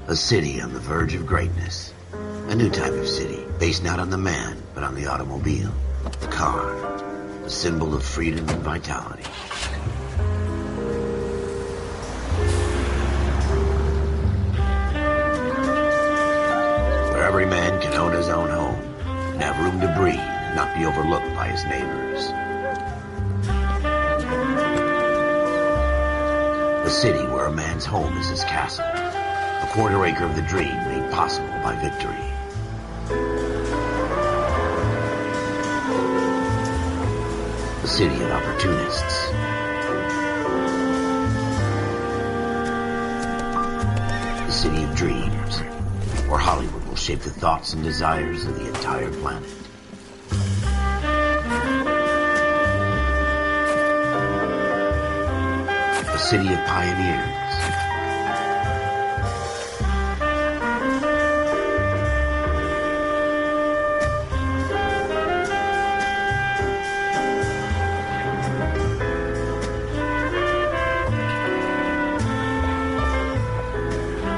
A city on the verge of greatness. A new type of city, based not on the man, but on the automobile. The car. The symbol of freedom and vitality. Where every man can own his own home, and have room to breathe, and not be overlooked by his neighbors. A city where a man's home is his castle. A quarter acre of the dream made possible by victory. A city of opportunists. A city of dreams, where Hollywood will shape the thoughts and desires of the entire planet. A city of pioneers.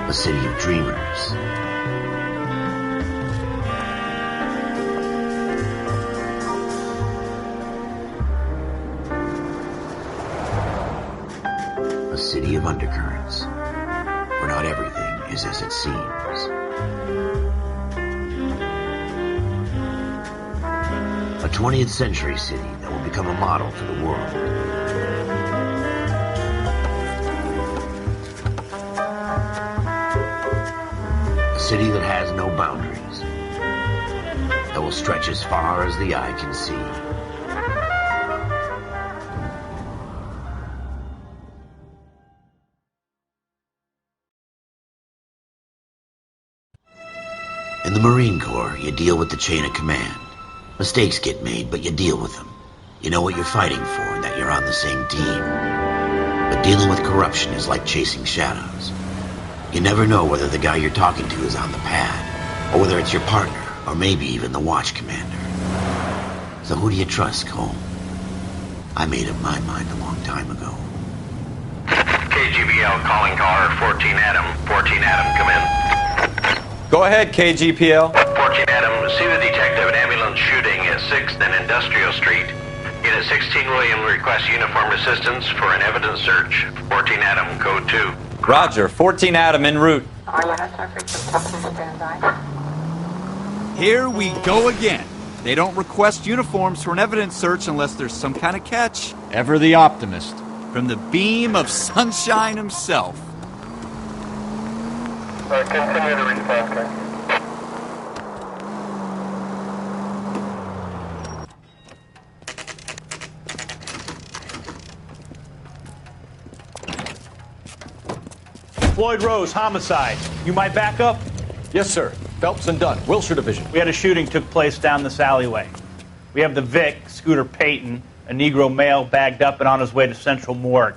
A city of dreamers. A city of undercurrents, where not everything is as it seems. A 20th century city that will become a model for the world. A city that has no boundaries, that will stretch as far as the eye can see. In the Marine Corps, you deal with the chain of command. Mistakes get made, but you deal with them. You know what you're fighting for and that you're on the same team. But dealing with corruption is like chasing shadows. You never know whether the guy you're talking to is on the pad, or whether it's your partner, or maybe even the watch commander. So who do you trust, Cole? I made up my mind a long time ago. KGBL calling caller 14 Adam. 14 Adam, come in. Go ahead, KGPL. 14 Adam, see the detective an ambulance shooting at 6th and Industrial Street. Unit 16 William requests uniformed assistance for an evidence search. 14 Adam, code 2. Roger, 14 Adam en route. Here we go again. They don't request uniforms for an evidence search unless there's some kind of catch. Ever the optimist. From the beam of sunshine himself. Continue to respond, sir. Floyd Rose, homicide. You my backup? Yes, sir. Phelps and Dunn, Wilshire Division. We had a shooting took place down this alleyway. We have the Vic, Scooter Payton, a Negro male bagged up and on his way to Central Morgue.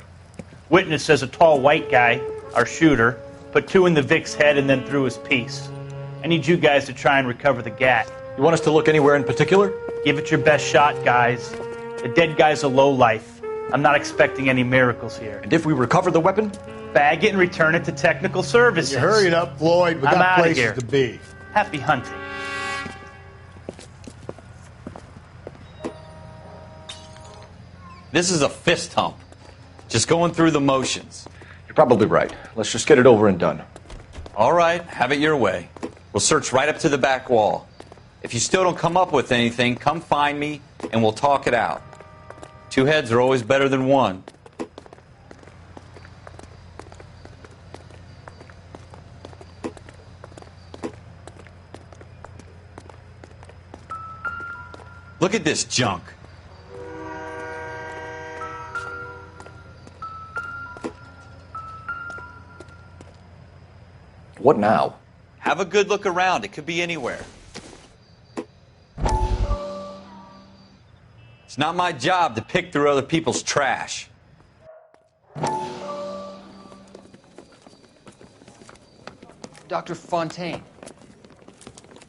Witness says a tall white guy, our shooter, put 2 in the Vic's head and then threw his piece. I need you guys to try and recover the gat. You want us to look anywhere in particular? Give it your best shot, guys. The dead guy's a lowlife. I'm not expecting any miracles here. And if we recover the weapon? Bag it and return it to technical services. You hurry up, Floyd. We I'm got outta places here. to be. Happy hunting. This is a fist hump. Just going through the motions. You're probably right. Let's just get it over and done. All right, have it your way. We'll search right up to the back wall. If you still don't come up with anything, come find me and we'll talk it out. 2 heads are always better than 1. Look at this junk. What now? Have a good look around. It could be anywhere. It's not my job to pick through other people's trash. Dr. Fontaine,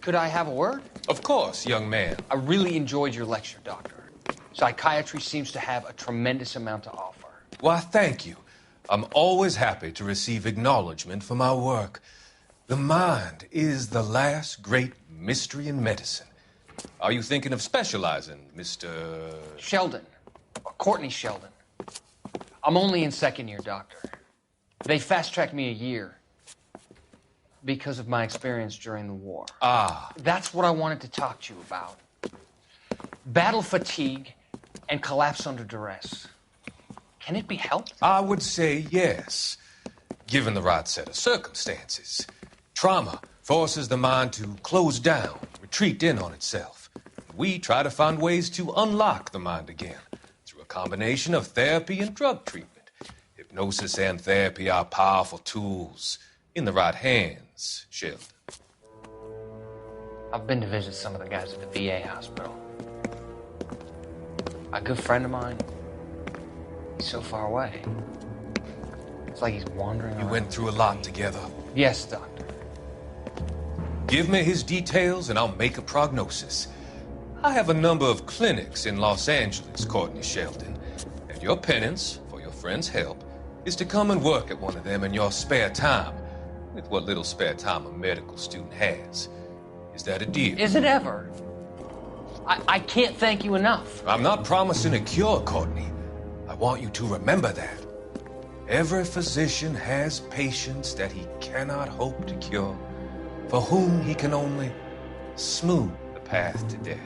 could I have a word? Of course, young man. I really enjoyed your lecture, Doctor. Psychiatry seems to have a tremendous amount to offer. Why, thank you. I'm always happy to receive acknowledgement for my work. The mind is the last great mystery in medicine. Are you thinking of specializing, Mr. Sheldon. Or Courtney Sheldon. I'm only in second year, Doctor. They fast-tracked me a year because of my experience during the war. Ah. That's what I wanted to talk to you about. Battle fatigue and collapse under duress. Can it be helped? I would say yes, given the right set of circumstances. Trauma forces the mind to close down, retreat in on itself. We try to find ways to unlock the mind again through a combination of therapy and drug treatment. Hypnosis and therapy are powerful tools in the right hands, Sheldon. I've been to visit some of the guys at the VA hospital. A good friend of mine, he's so far away. It's like he's wandering around. You went through a lot together. Yes, Doctor. Give me his details and I'll make a prognosis. I have a number of clinics in Los Angeles, Courtney Sheldon, and your penance, for your friend's help, is to come and work at one of them in your spare time, with what little spare time a medical student has. Is that a deal? Is it ever? I can't thank you enough. I'm not promising a cure, Courtney. I want you to remember that. Every physician has patients that he cannot hope to cure, for whom he can only smooth the path to death.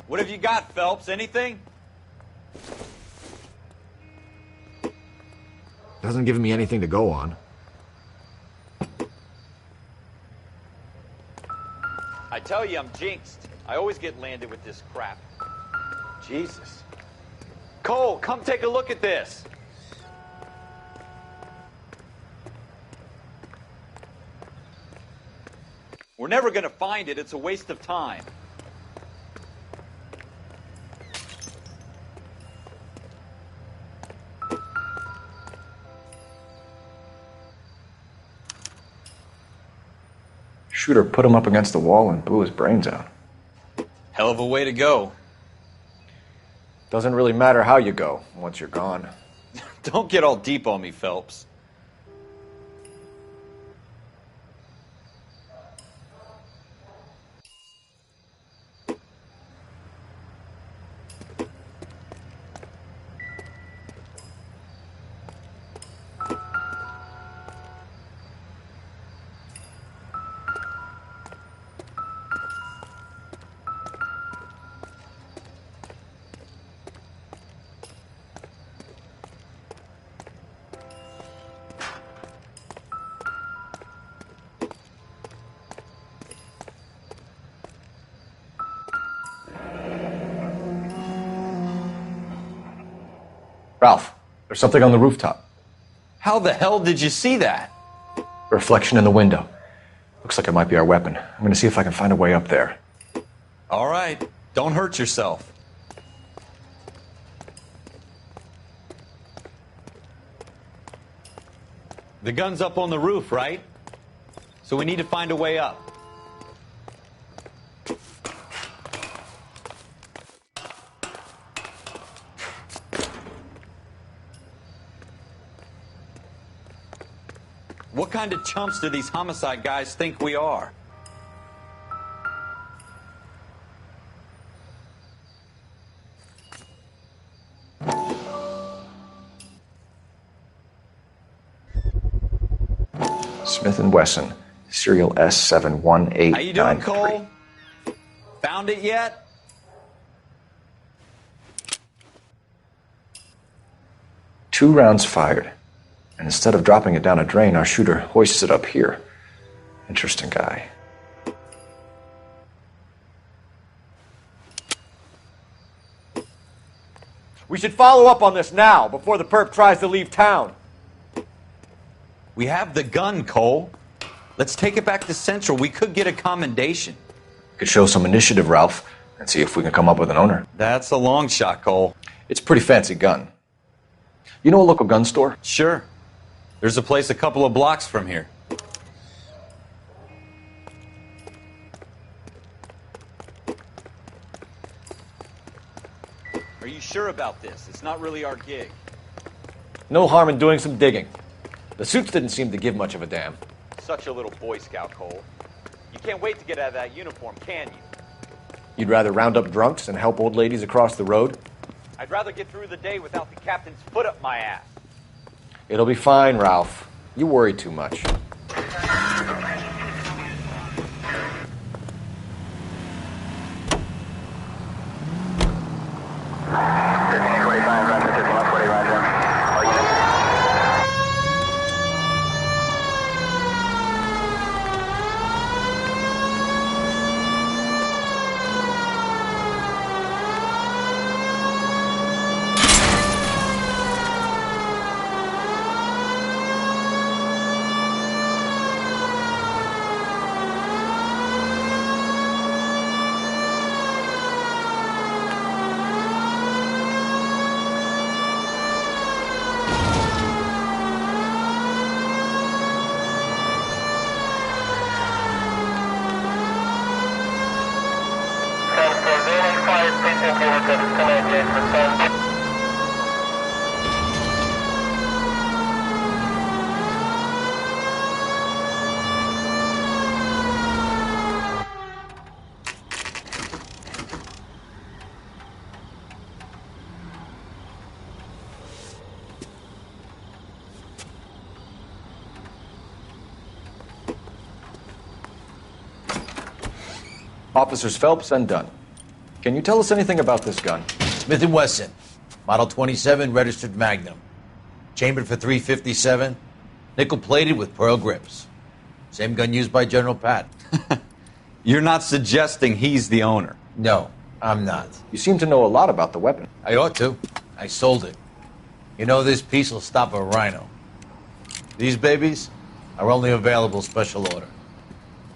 What have you got, Phelps? Anything? Hasn't given me anything to go on. I tell you, I'm jinxed. I always get landed with this crap. Jesus. Cole, come take a look at this. We're never going to find it. It's a waste of time. Shooter put him up against the wall and blew his brains out. Hell of a way to go. Doesn't really matter how you go once you're gone. Don't get all deep on me, Phelps. Ralph, there's something on the rooftop. How the hell did you see that? A reflection in the window. Looks like it might be our weapon. I'm going to see if I can find a way up there. All right. Don't hurt yourself. The gun's up on the roof, right? So we need to find a way up. What kind of chumps do these homicide guys think we are? Smith & Wesson, serial S71893. How you doing, Cole? Found it yet? Two rounds fired. And instead of dropping it down a drain, our shooter hoists it up here. Interesting guy. We should follow up on this now, before the perp tries to leave town. We have the gun, Cole. Let's take it back to Central. We could get a commendation. Could show some initiative, Ralph, and see if we can come up with an owner. That's a long shot, Cole. It's a pretty fancy gun. You know a local gun store? Sure. There's a place a couple of blocks from here. sure about this. It's not really our gig. No harm in doing some digging. The suits didn't seem to give much of a damn. Such a little Boy Scout, Cole. You can't wait to get out of that uniform, can you? You'd rather round up drunks and help old ladies across the road? I'd rather get through the day without the captain's foot up my ass. It'll be fine, Ralph. You worry too much. Officers Phelps and Dunn. Can you tell us anything about this gun? Smith & Wesson, Model 27, registered Magnum. Chambered for .357, nickel-plated with pearl grips. Same gun used by General Patton. You're not suggesting he's the owner? No, I'm not. You seem to know a lot about the weapon. I ought to. I sold it. You know, this piece will stop a rhino. These babies are only available special order.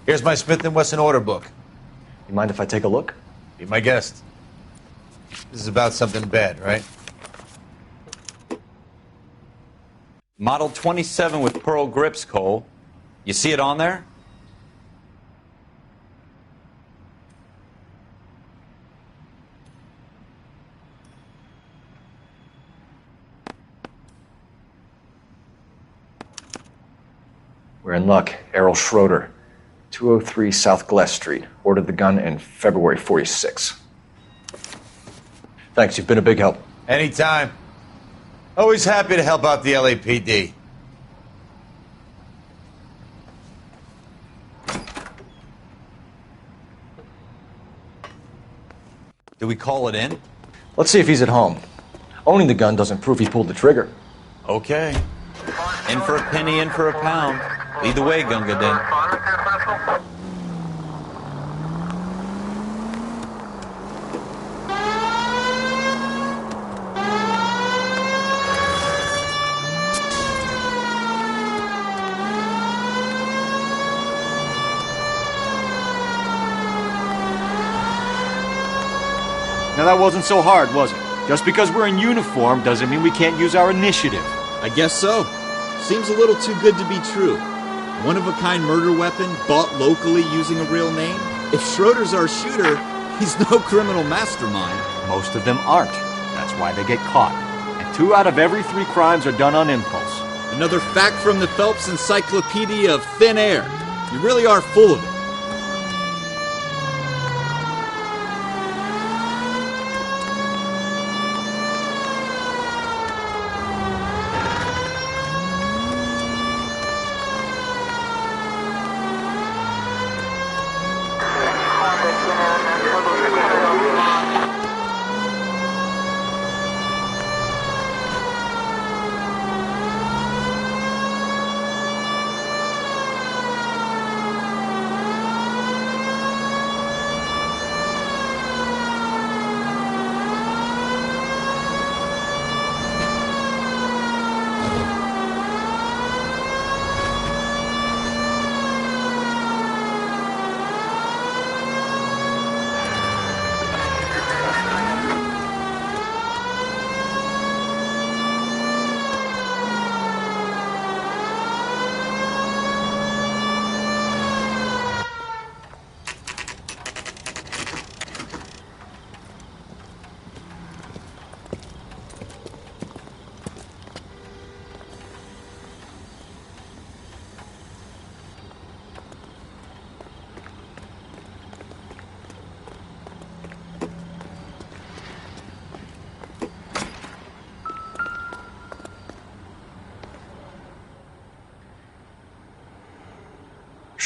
Here's my Smith & Wesson order book. You mind if I take a look? Be my guest. This is about something bad, right? Model 27 with pearl grips, Cole. You see it on there? We're in luck. Errol Schroeder, 203 South Glass Street. Ordered the gun in February '46. Thanks, you've been a big help. Anytime. Always happy to help out the LAPD. Do we call it in? Let's see if he's at home. Owning the gun doesn't prove he pulled the trigger. Okay. In for a penny, in for a pound. Lead the way, Gunga Din. Now that wasn't so hard, was it? Just because we're in uniform doesn't mean we can't use our initiative. I guess so. Seems a little too good to be true. One-of-a-kind murder weapon bought locally using a real name? If Schroeder's our shooter, he's no criminal mastermind. Most of them aren't. That's why they get caught. And 2 out of every 3 crimes are done on impulse. Another fact from the Phelps Encyclopedia of Thin Air. You really are full of it.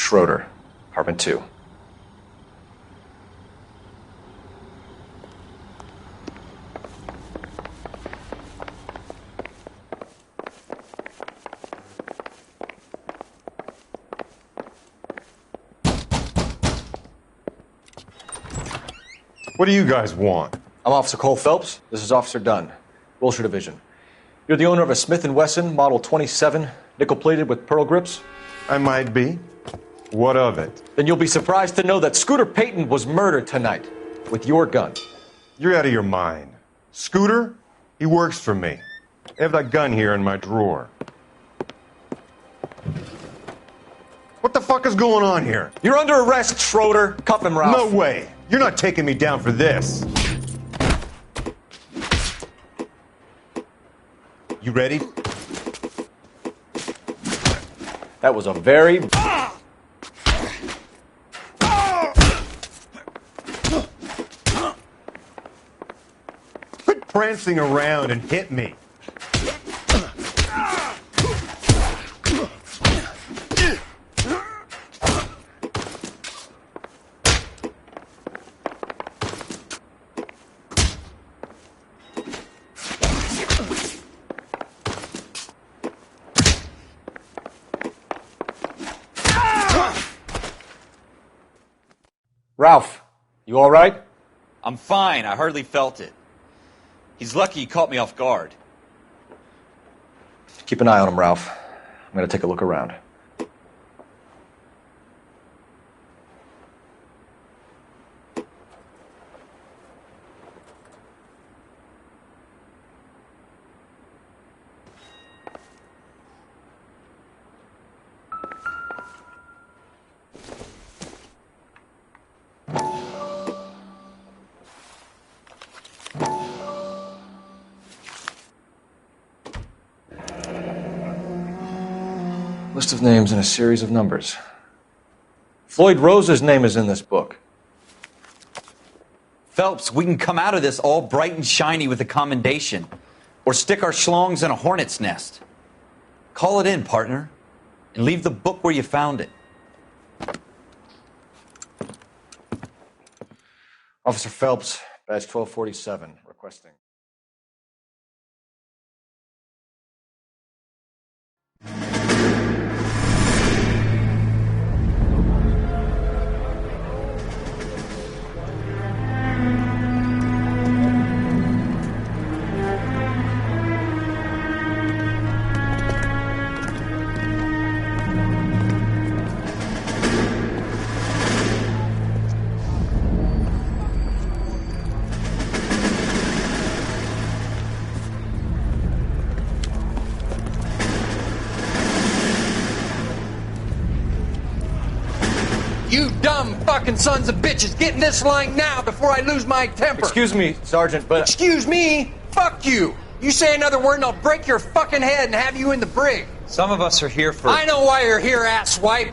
Schroeder, apartment 2. What do you guys want? I'm Officer Cole Phelps. This is Officer Dunn, Wilshire Division. You're the owner of a Smith & Wesson Model 27, nickel-plated with pearl grips? I might be. What of it? Then you'll be surprised to know that Scooter Payton was murdered tonight with your gun. You're out of your mind. Scooter? He works for me. I have that gun here in my drawer. What the fuck is going on here? You're under arrest, Schroeder. Cuff him, Ralph. No way. You're not taking me down for this. You ready? That was a very... Quit prancing around and hit me. Ralph, you all right? I'm fine. I hardly felt it. He's lucky he caught me off guard. Keep an eye on him, Ralph. I'm going to take a look around. List of names and a series of numbers. Floyd Rose's name is in this book. Phelps, we can come out of this all bright and shiny with a commendation. Or stick our schlongs in a hornet's nest. Call it in, partner. And leave the book where you found it. Officer Phelps, badge 1247, requesting. You dumb fucking sons of bitches, get in this line now before I lose my temper. Excuse me, Sergeant, but... Excuse me? Fuck you. You say another word and I'll break your fucking head and have you in the brig. Some of us are here for... I know why you're here, asswipe.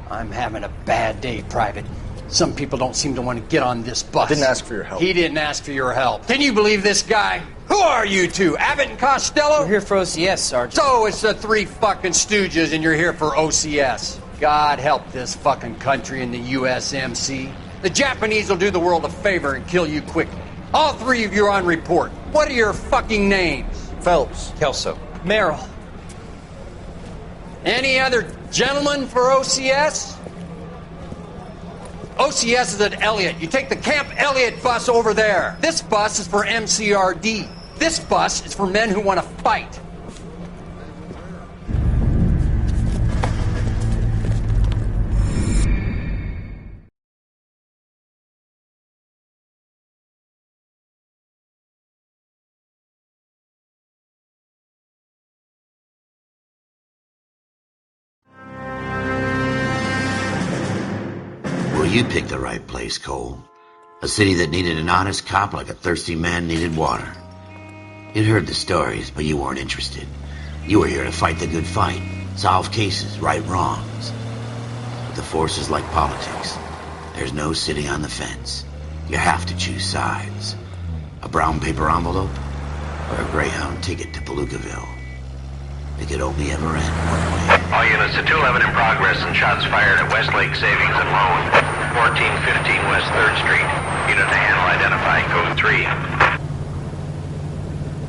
I'm having a bad day, Private. Some people don't seem to want to get on this bus. I didn't ask for your help. He didn't ask for your help. Can you believe this guy? Who are you two? Abbott and Costello? We're here for OCS, Sergeant. So it's the three fucking stooges and you're here for OCS. God help this fucking country and the USMC. The Japanese will do the world a favor and kill you quickly. All three of you are on report. What are your fucking names? Phelps. Kelso. Merrill. Any other gentlemen for OCS? OCS is at Elliott. You take the Camp Elliott bus over there. This bus is for MCRD. This bus is for men who want to fight. Well, you picked the right place, Cole. A city that needed an honest cop like a thirsty man needed water. You'd heard the stories, but you weren't interested. You were here to fight the good fight, solve cases, right wrongs. But the force is like politics. There's no sitting on the fence. You have to choose sides. A brown paper envelope or a Greyhound ticket to Palookaville. It could only ever end one way. All units to 211 in progress and shots fired at Westlake Savings and Loan, 1415 West 3rd Street. Unit to handle identify, code 3.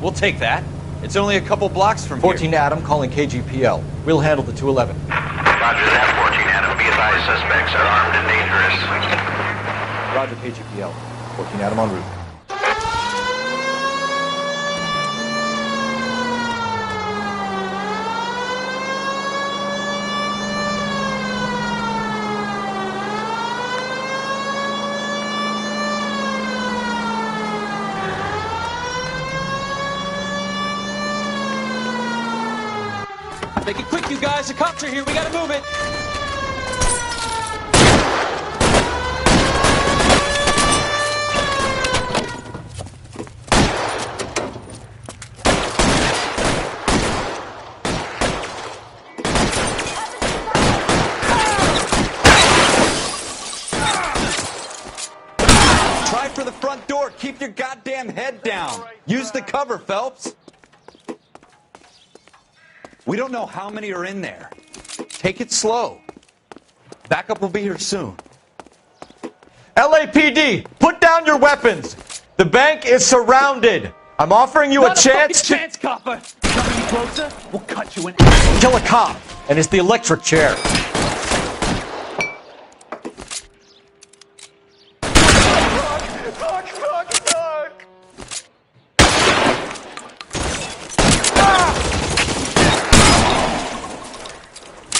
We'll take that. It's only a couple blocks from 14 Adam calling KGPL. We'll handle the 211. Roger that, 14 Adam. Be advised, suspects are armed and dangerous. Roger KGPL. 14 Adam en route. Make it quick, you guys. The cops are here. We gotta move it. Try for the front door. Keep your goddamn head down. Use the cover, Phelps. We don't know how many are in there. Take it slow. Backup will be here soon. LAPD, put down your weapons. The bank is surrounded. I'm offering you a chance to Chance, copper. Come any closer, we'll cut you in. kill a cop, and it's the electric chair.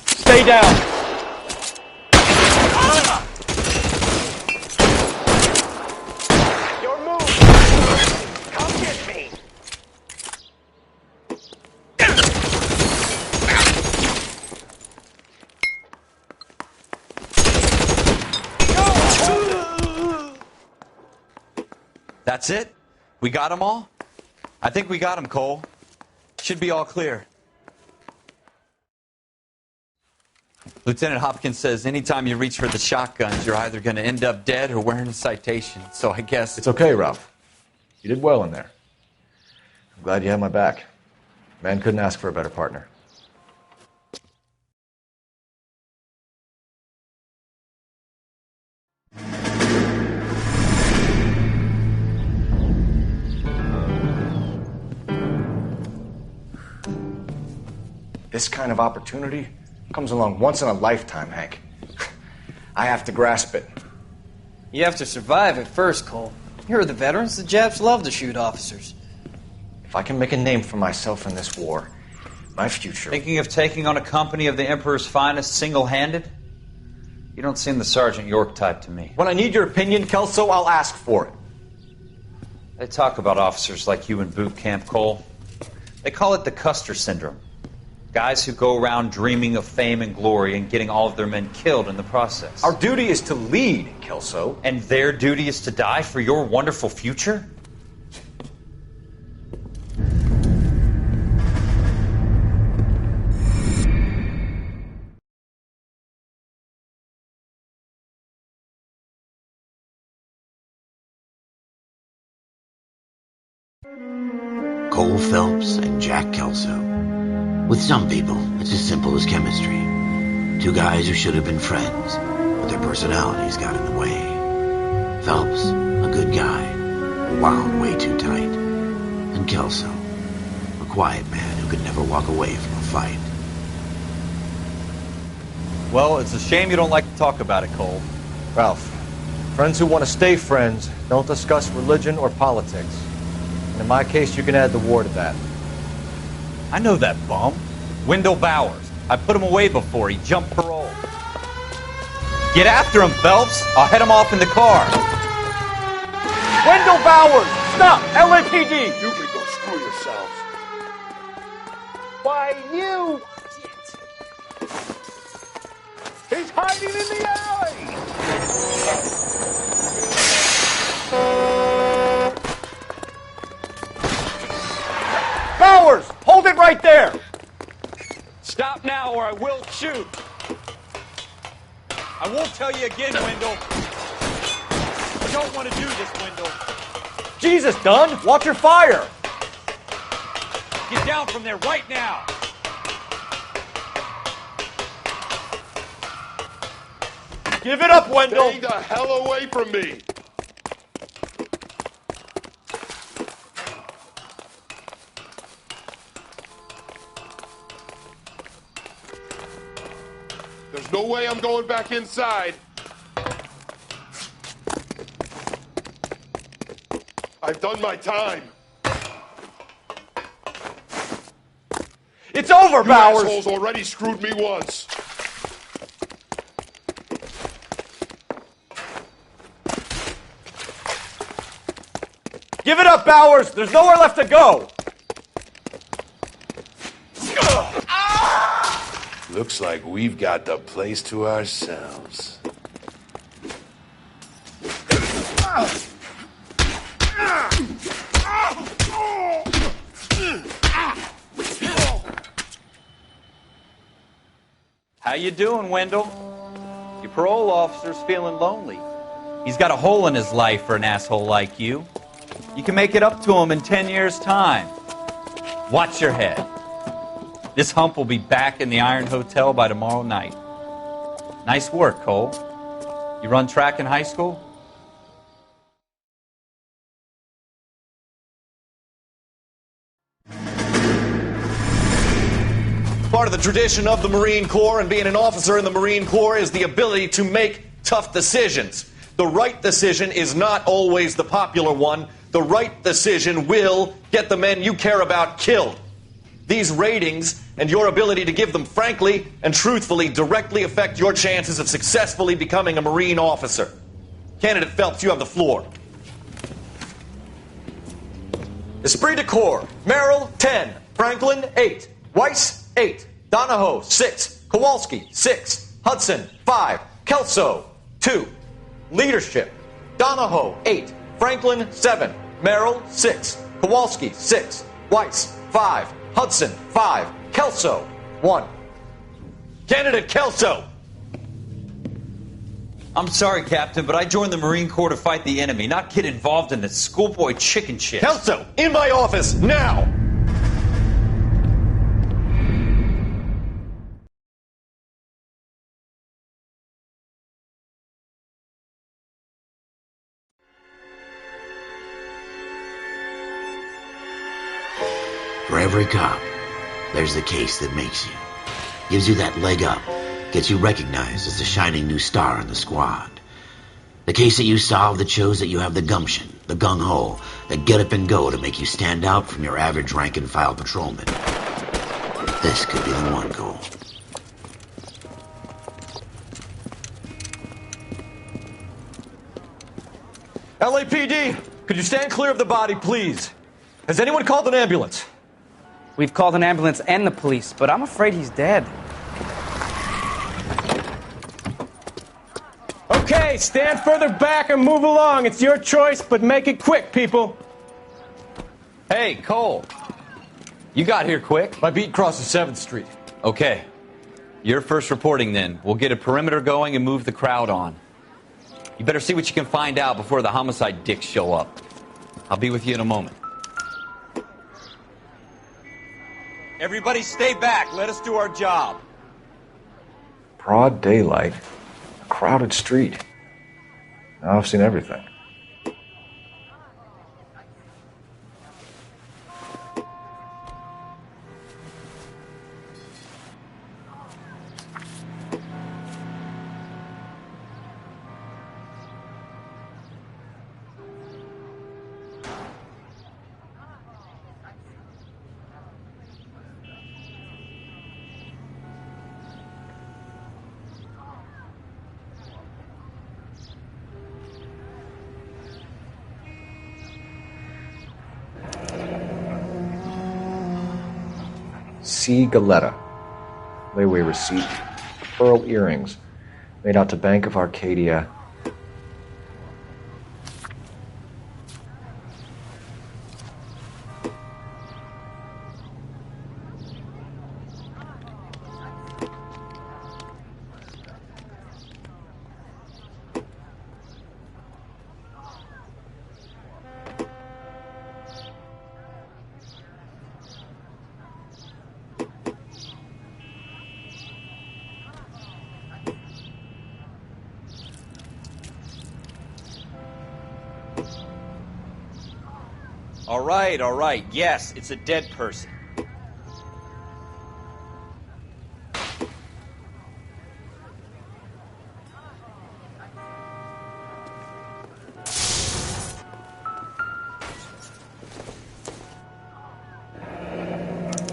Stay down. Your move. Come get me. That's it? We got them all? I think we got them, Cole. Should be all clear. Lieutenant Hopkins says anytime you reach for the shotguns, you're either going to end up dead or wearing a citation. So I guess... It's okay, Ralph. You did well in there. I'm glad you had my back. Man couldn't ask for a better partner. This kind of opportunity comes along once in a lifetime, Hank. I have to grasp it. You have to survive it first, Cole. Here are the veterans. The Japs love to shoot officers. If I can make a name for myself in this war, my future... Thinking of taking on a company of the Emperor's finest single-handed? You don't seem the Sergeant York type to me. When I need your opinion, Kelso, I'll ask for it. They talk about officers like you in boot camp, Cole. They call it the Custer Syndrome. Guys who go around dreaming of fame and glory and getting all of their men killed in the process. Our duty is to lead, Kelso. And their duty is to die for your wonderful future? Cole Phelps and Jack Kelso. With some people, it's as simple as chemistry. Two guys who should have been friends, but their personalities got in the way. Phelps, a good guy, wound way too tight. And Kelso, a quiet man who could never walk away from a fight. Well, it's a shame you don't like to talk about it, Cole. Ralph, friends who want to stay friends don't discuss religion or politics. And in my case, you can add the war to that. I know that bum. Wendell Bowers. I put him away before. He jumped parole. Get after him, Phelps. I'll head him off in the car. Wendell Bowers! Stop! LAPD! You can go screw yourselves. Why, you... He's hiding in the alley! Bowers! Hold it right there! Stop now or I will shoot. I won't tell you again, Wendell. I don't want to do this, Wendell. Jesus, Dunn! Watch your fire! Get down from there right now. Give it up, Wendell! Stay the hell away from me! There's no way I'm going back inside. I've done my time. It's over, You Bowers! assholes already screwed me once. Give it up, Bowers! There's nowhere left to go! Looks like we've got the place to ourselves. How you doing, Wendell? Your parole officer's feeling lonely. He's got a hole in his life for an asshole like you. You can make it up to him in 10 years' time. Watch your head. This hump will be back in the Iron Hotel by tomorrow night. Nice work, Cole. You run track in high school? Part of the tradition of the Marine Corps and being an officer in the Marine Corps is the ability to make tough decisions. The right decision is not always the popular one. The right decision will get the men you care about killed. These ratings and your ability to give them frankly and truthfully directly affect your chances of successfully becoming a Marine officer. Candidate Phelps, you have the floor. Esprit de Corps, Merrill, 10. Franklin, 8. Weiss, 8. Donahoe, 6. Kowalski, 6. Hudson, 5. Kelso, 2. Leadership, Donahoe, 8. Franklin, 7. Merrill, 6. Kowalski, 6. Weiss, 5. Hudson, 5. Kelso, 1. Candidate Kelso. I'm sorry, Captain, but I joined the Marine Corps to fight the enemy, not get involved in this schoolboy chicken shit. Kelso, in my office, now! For every cop, there's the case that makes you. Gives you that leg up. Gets you recognized as the shining new star in the squad. The case that you solve that shows that you have the gumption, the gung-ho, the get up and go to make you stand out from your average rank-and-file patrolman. This could be the one, Cole. LAPD, could you stand clear of the body, please? Has anyone called an ambulance? We've called an ambulance and the police, but I'm afraid he's dead. Okay, stand further back and move along. It's your choice, but make it quick, people. Hey, Cole. You got here quick. My beat crosses 7th Street. Okay. You're first reporting then. We'll get a perimeter going and move the crowd on. You better see what you can find out before the homicide dicks show up. I'll be with you in a moment. Everybody stay back. Let us do our job. Broad daylight, a crowded street. Now I've seen everything. C. Galetta. Layaway receipt. Pearl earrings. Made out to Bank of Arcadia. All right. Yes, it's a dead person.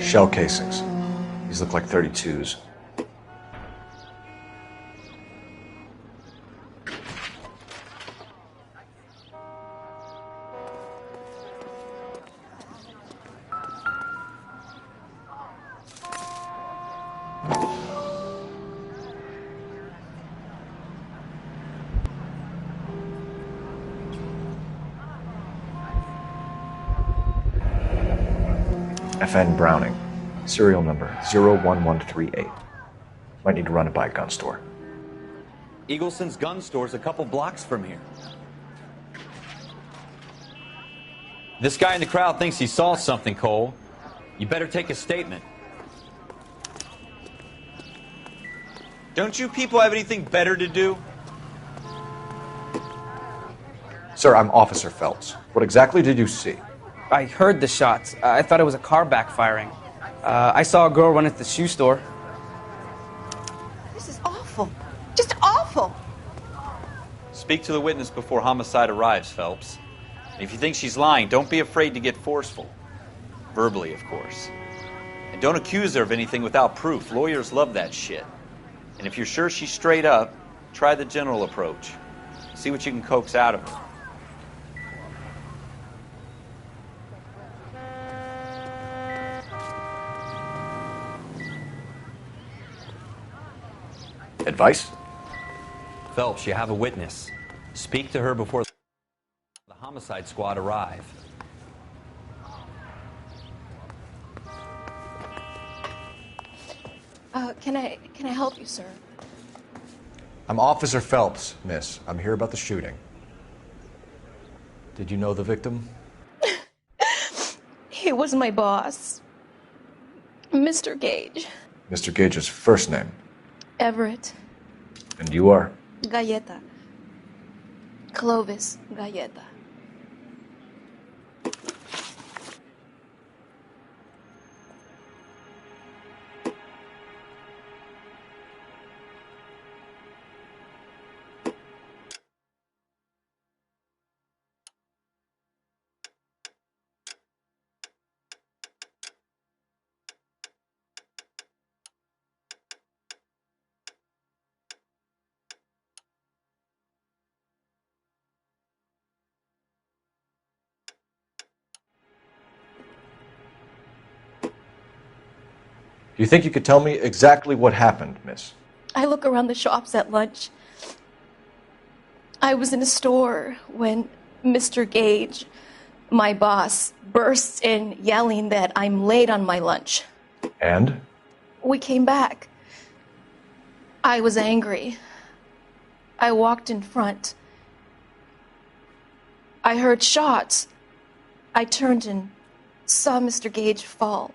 Shell casings. These look like 32s. FN Browning. Serial number 01138. Might need to run it by a gun store. Eagleson's gun store's a couple blocks from here. This guy in the crowd thinks he saw something, Cole. You better take a statement. Don't you people have anything better to do? Sir, I'm Officer Phelps. What exactly did you see? I heard the shots. I thought it was a car backfiring. I saw a girl run at the shoe store. This is awful. Just awful. Speak to the witness before homicide arrives, Phelps. And if you think she's lying, don't be afraid to get forceful. Verbally, of course. And don't accuse her of anything without proof. Lawyers love that shit. And if you're sure she's straight up, try the general approach. See what you can coax out of her. Advice? Phelps, you have a witness. Speak to her before the homicide squad arrive. Can I help you, sir? I'm Officer Phelps, miss. I'm here about the shooting. Did you know the victim? He was my boss, Mr. Gage. Mr. Gage's first name. Everett. And you are? Galleta. Clovis Galleta. Do you think you could tell me exactly what happened, miss? I look around the shops at lunch. I was in a store when Mr. Gage, my boss, bursts in yelling that I'm late on my lunch. And? We came back. I was angry. I walked in front. I heard shots. I turned and saw Mr. Gage fall.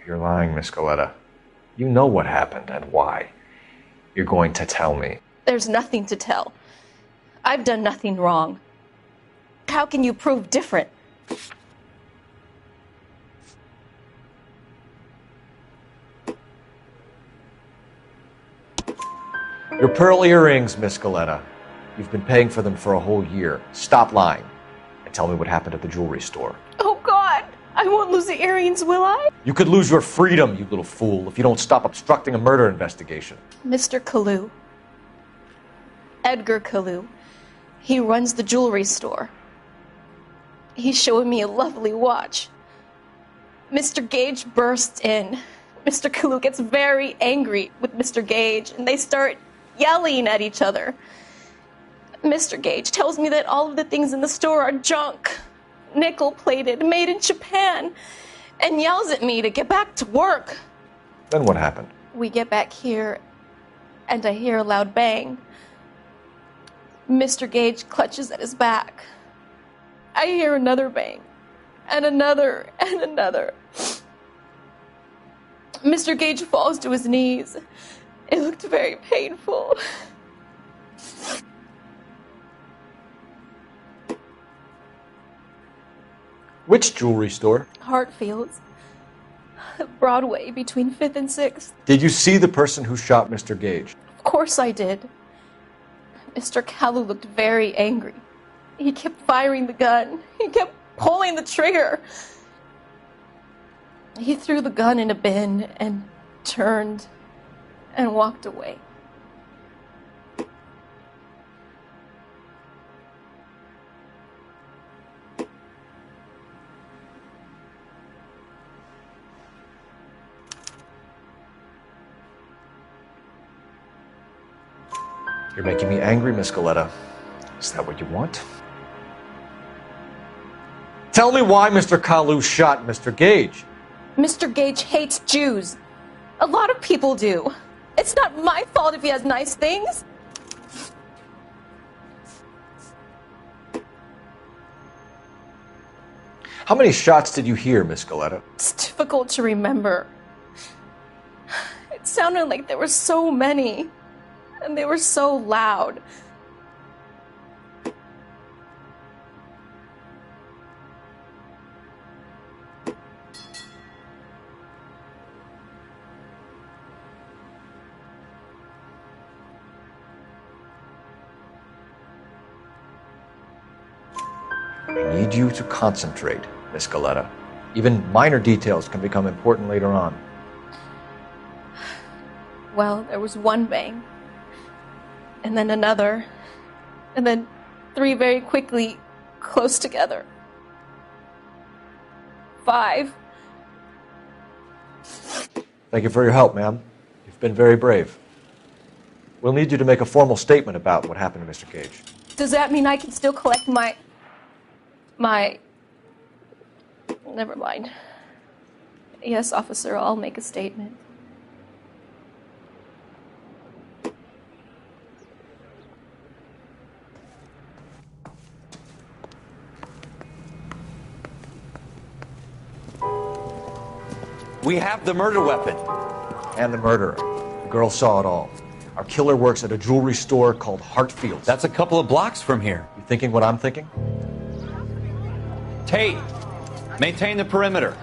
You're lying, Miss Galleta. You know what happened and why. You're going to tell me. There's nothing to tell. I've done nothing wrong. How can you prove different? Your pearl earrings, Miss Galleta. You've been paying for them for a whole year. Stop lying and tell me what happened at the jewelry store. Oh, God! I won't lose the earrings, will I? You could lose your freedom, you little fool, if you don't stop obstructing a murder investigation. Mr. Kalu. Edgar Kalu. He runs the jewelry store. He's showing me a lovely watch. Mr. Gage bursts in. Mr. Kalu gets very angry with Mr. Gage, and they start yelling at each other. Mr. Gage tells me that all of the things in the store are junk, nickel-plated, made in Japan, and yells at me to get back to work. Then what happened? We get back here, and I hear a loud bang. Mr. Gage clutches at his back. I hear another bang, and another, and another. Mr. Gage falls to his knees. It looked very painful. Which jewelry store? Hartfield's. Broadway, between 5th and 6th. Did you see the person who shot Mr. Gage? Of course I did. Mr. Kalu looked very angry. He kept firing the gun. He kept pulling the trigger. He threw the gun in a bin and turned and walked away. You're making me angry, Miss Galetta. Is that what you want? Tell me why Mr. Kalu shot Mr. Gage. Mr. Gage hates Jews. A lot of people do. It's not my fault if he has nice things. How many shots did you hear, Miss Galetta? It's difficult to remember. It sounded like there were so many, and they were so loud. I need you to concentrate, Miss Galetta. Even minor details can become important later on. Well, there was one bang, and then another, and then 3 very quickly, close together. 5. Thank you for your help, ma'am. You've been very brave. We'll need you to make a formal statement about what happened to Mr. Gage. Does that mean I can still collect my... Never mind. Yes, officer, I'll make a statement. We have the murder weapon. And the murderer. The girl saw it all. Our killer works at a jewelry store called Hartfield's. That's a couple of blocks from here. You thinking what I'm thinking? Tate, maintain the perimeter.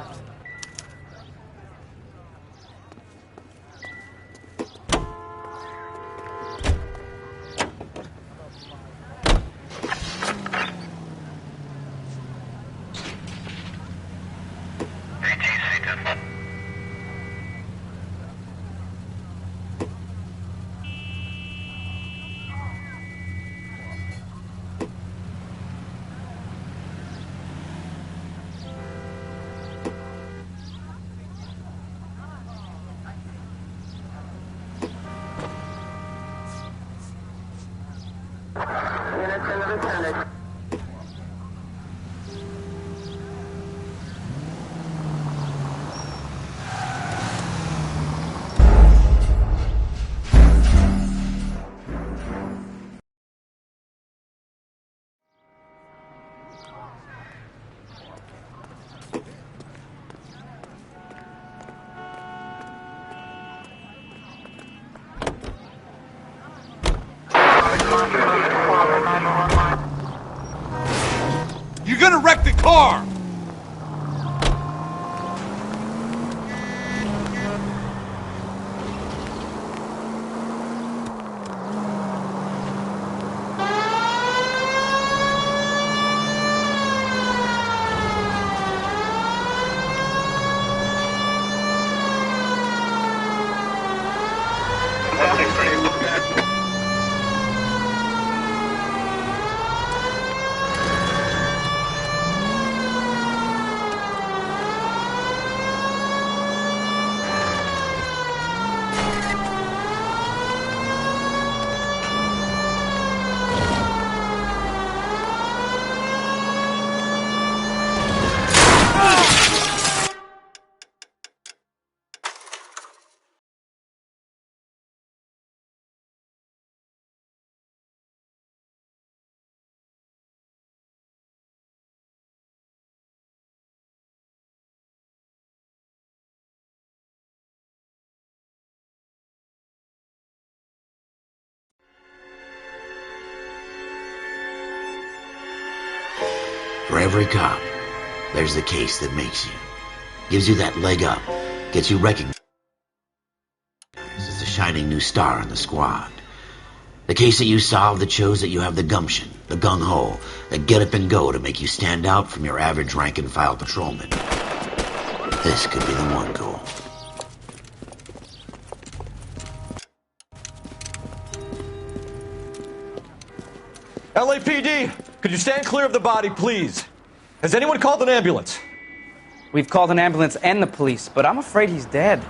You're gonna wreck the car! For every cop, there's the case that makes you. Gives you that leg up, gets you recognized as the shining new star in the squad. The case that you solve that shows that you have the gumption, the gung-ho, the get up and go to make you stand out from your average rank-and-file patrolman. This could be the one, Cole. LAPD, could you stand clear of the body, please? Has anyone called an ambulance? We've called an ambulance and the police, but I'm afraid he's dead.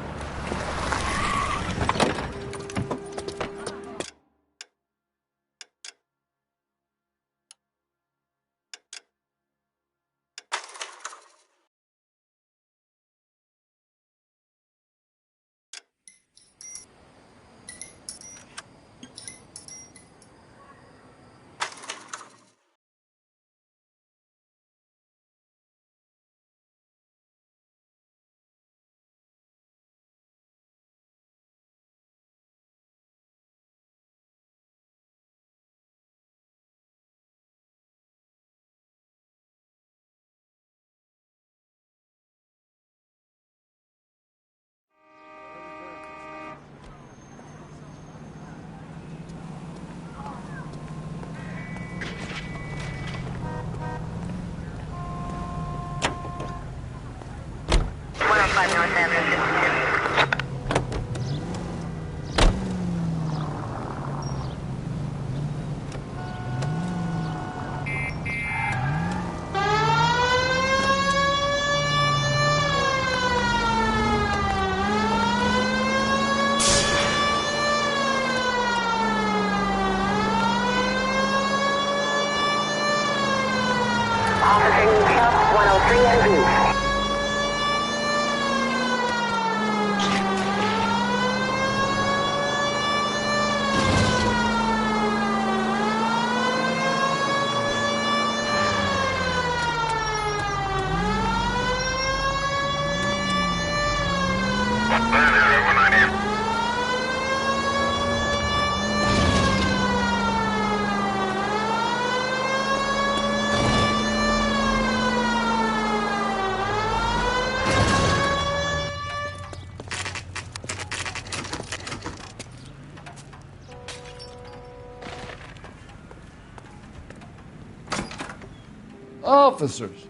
Officers,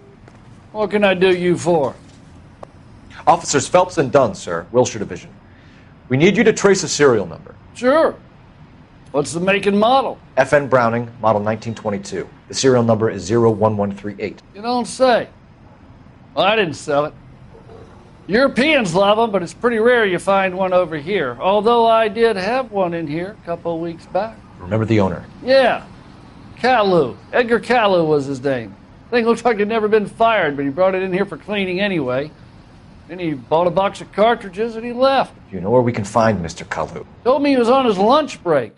what can I do you for? Officers Phelps and Dunn, sir, Wilshire Division. We need you to trace a serial number. Sure. What's the make and model? FN Browning, model 1922. The serial number is 01138. You don't say. Well, I didn't sell it. Europeans love them, but it's pretty rare you find one over here. Although I did have one in here a couple of weeks back. Remember the owner? Yeah. Caillou. Edgar Caillou was his name. Thing looks like he'd never been fired, but he brought it in here for cleaning anyway. Then he bought a box of cartridges and he left. Do you know where we can find Mr. Kalu? Told me he was on his lunch break.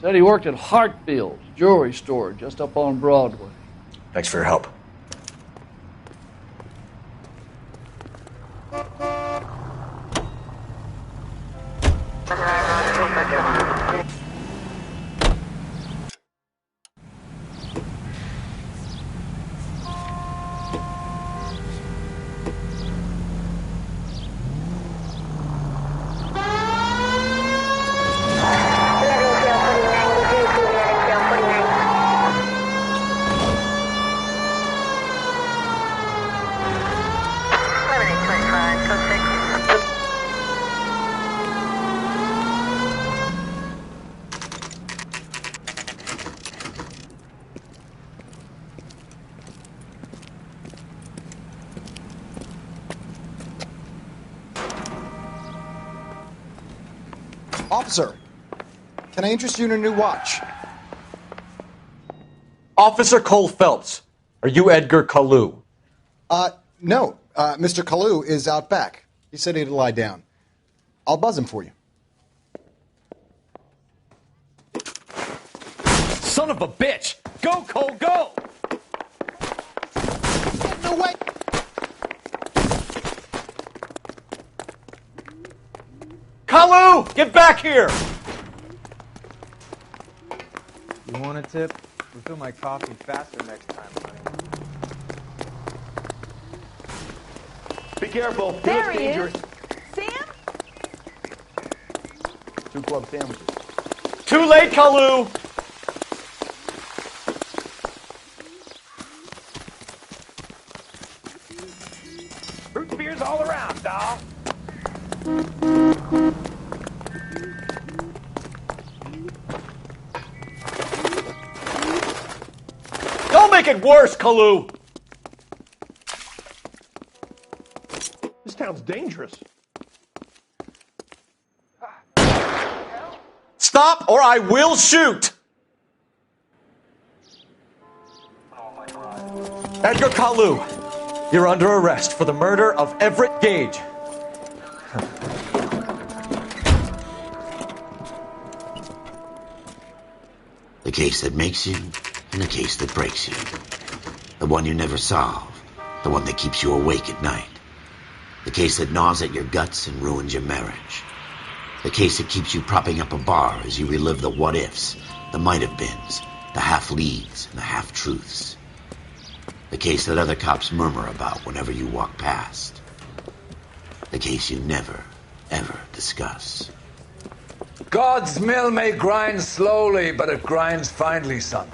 Said he worked at Hartfield's jewelry store just up on Broadway. Thanks for your help. Officer, can I interest you in a new watch? Officer Cole Phelps, are you Edgar Kalu? No. Mr. Kalu is out back. He said he'd lie down. I'll buzz him for you. Son of a bitch! Go, Cole, go! No way! Kalu! Get back here! You want a tip? Refill my coffee faster next time, honey. Be careful. There he is. Sam? 2 club sandwiches. Too late, Kalu! Root beers all around, doll. Don't make it worse, Kalu! This town's dangerous. Stop or I will shoot! Edgar Kalu, you're under arrest for the murder of Everett Gage. The case that makes you and the case that breaks you. The one you never solve. The one that keeps you awake at night. The case that gnaws at your guts and ruins your marriage. The case that keeps you propping up a bar as you relive the what-ifs, the might-have-beens, the half-leads, and the half-truths. The case that other cops murmur about whenever you walk past. The case you never, ever discuss. God's mill may grind slowly, but it grinds finely, son.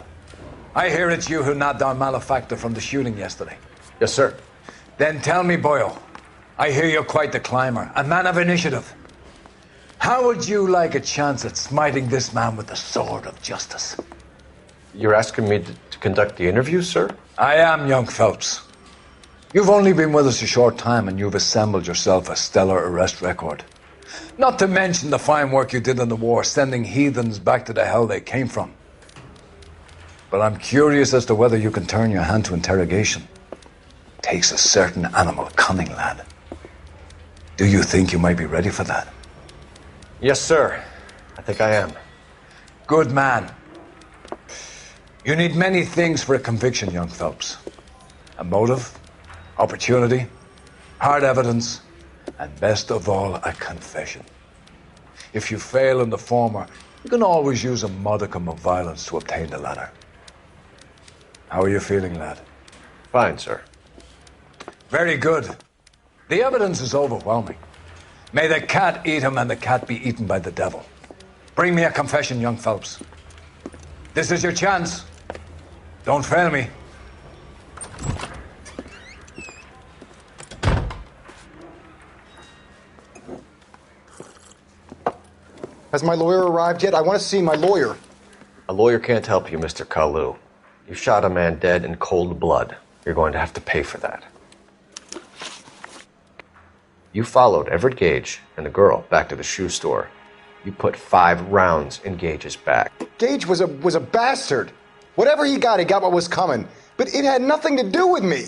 I hear it's you who nabbed our malefactor from the shooting yesterday. Yes, sir. Then tell me, Boyle, I hear you're quite the climber, a man of initiative. How would you like a chance at smiting this man with the sword of justice? You're asking me to conduct the interview, sir? I am, young Phelps. You've only been with us a short time and you've assembled yourself a stellar arrest record. Not to mention the fine work you did in the war, sending heathens back to the hell they came from. But I'm curious as to whether you can turn your hand to interrogation. Takes a certain animal cunning, lad. Do you think you might be ready for that? Yes, sir. I think I am. Good man. You need many things for a conviction, young Phelps. A motive, opportunity, hard evidence, and best of all, a confession. If you fail in the former, you can always use a modicum of violence to obtain the latter. How are you feeling, lad? Fine, sir. Very good. The evidence is overwhelming. May the cat eat him and the cat be eaten by the devil. Bring me a confession, young Phelps. This is your chance. Don't fail me. Has my lawyer arrived yet? I want to see my lawyer. A lawyer can't help you, Mr. Kalu. You shot a man dead in cold blood. You're going to have to pay for that. You followed Everett Gage and the girl back to the shoe store. You put 5 rounds in Gage's back. Gage was a bastard. Whatever he got what was coming. But it had nothing to do with me.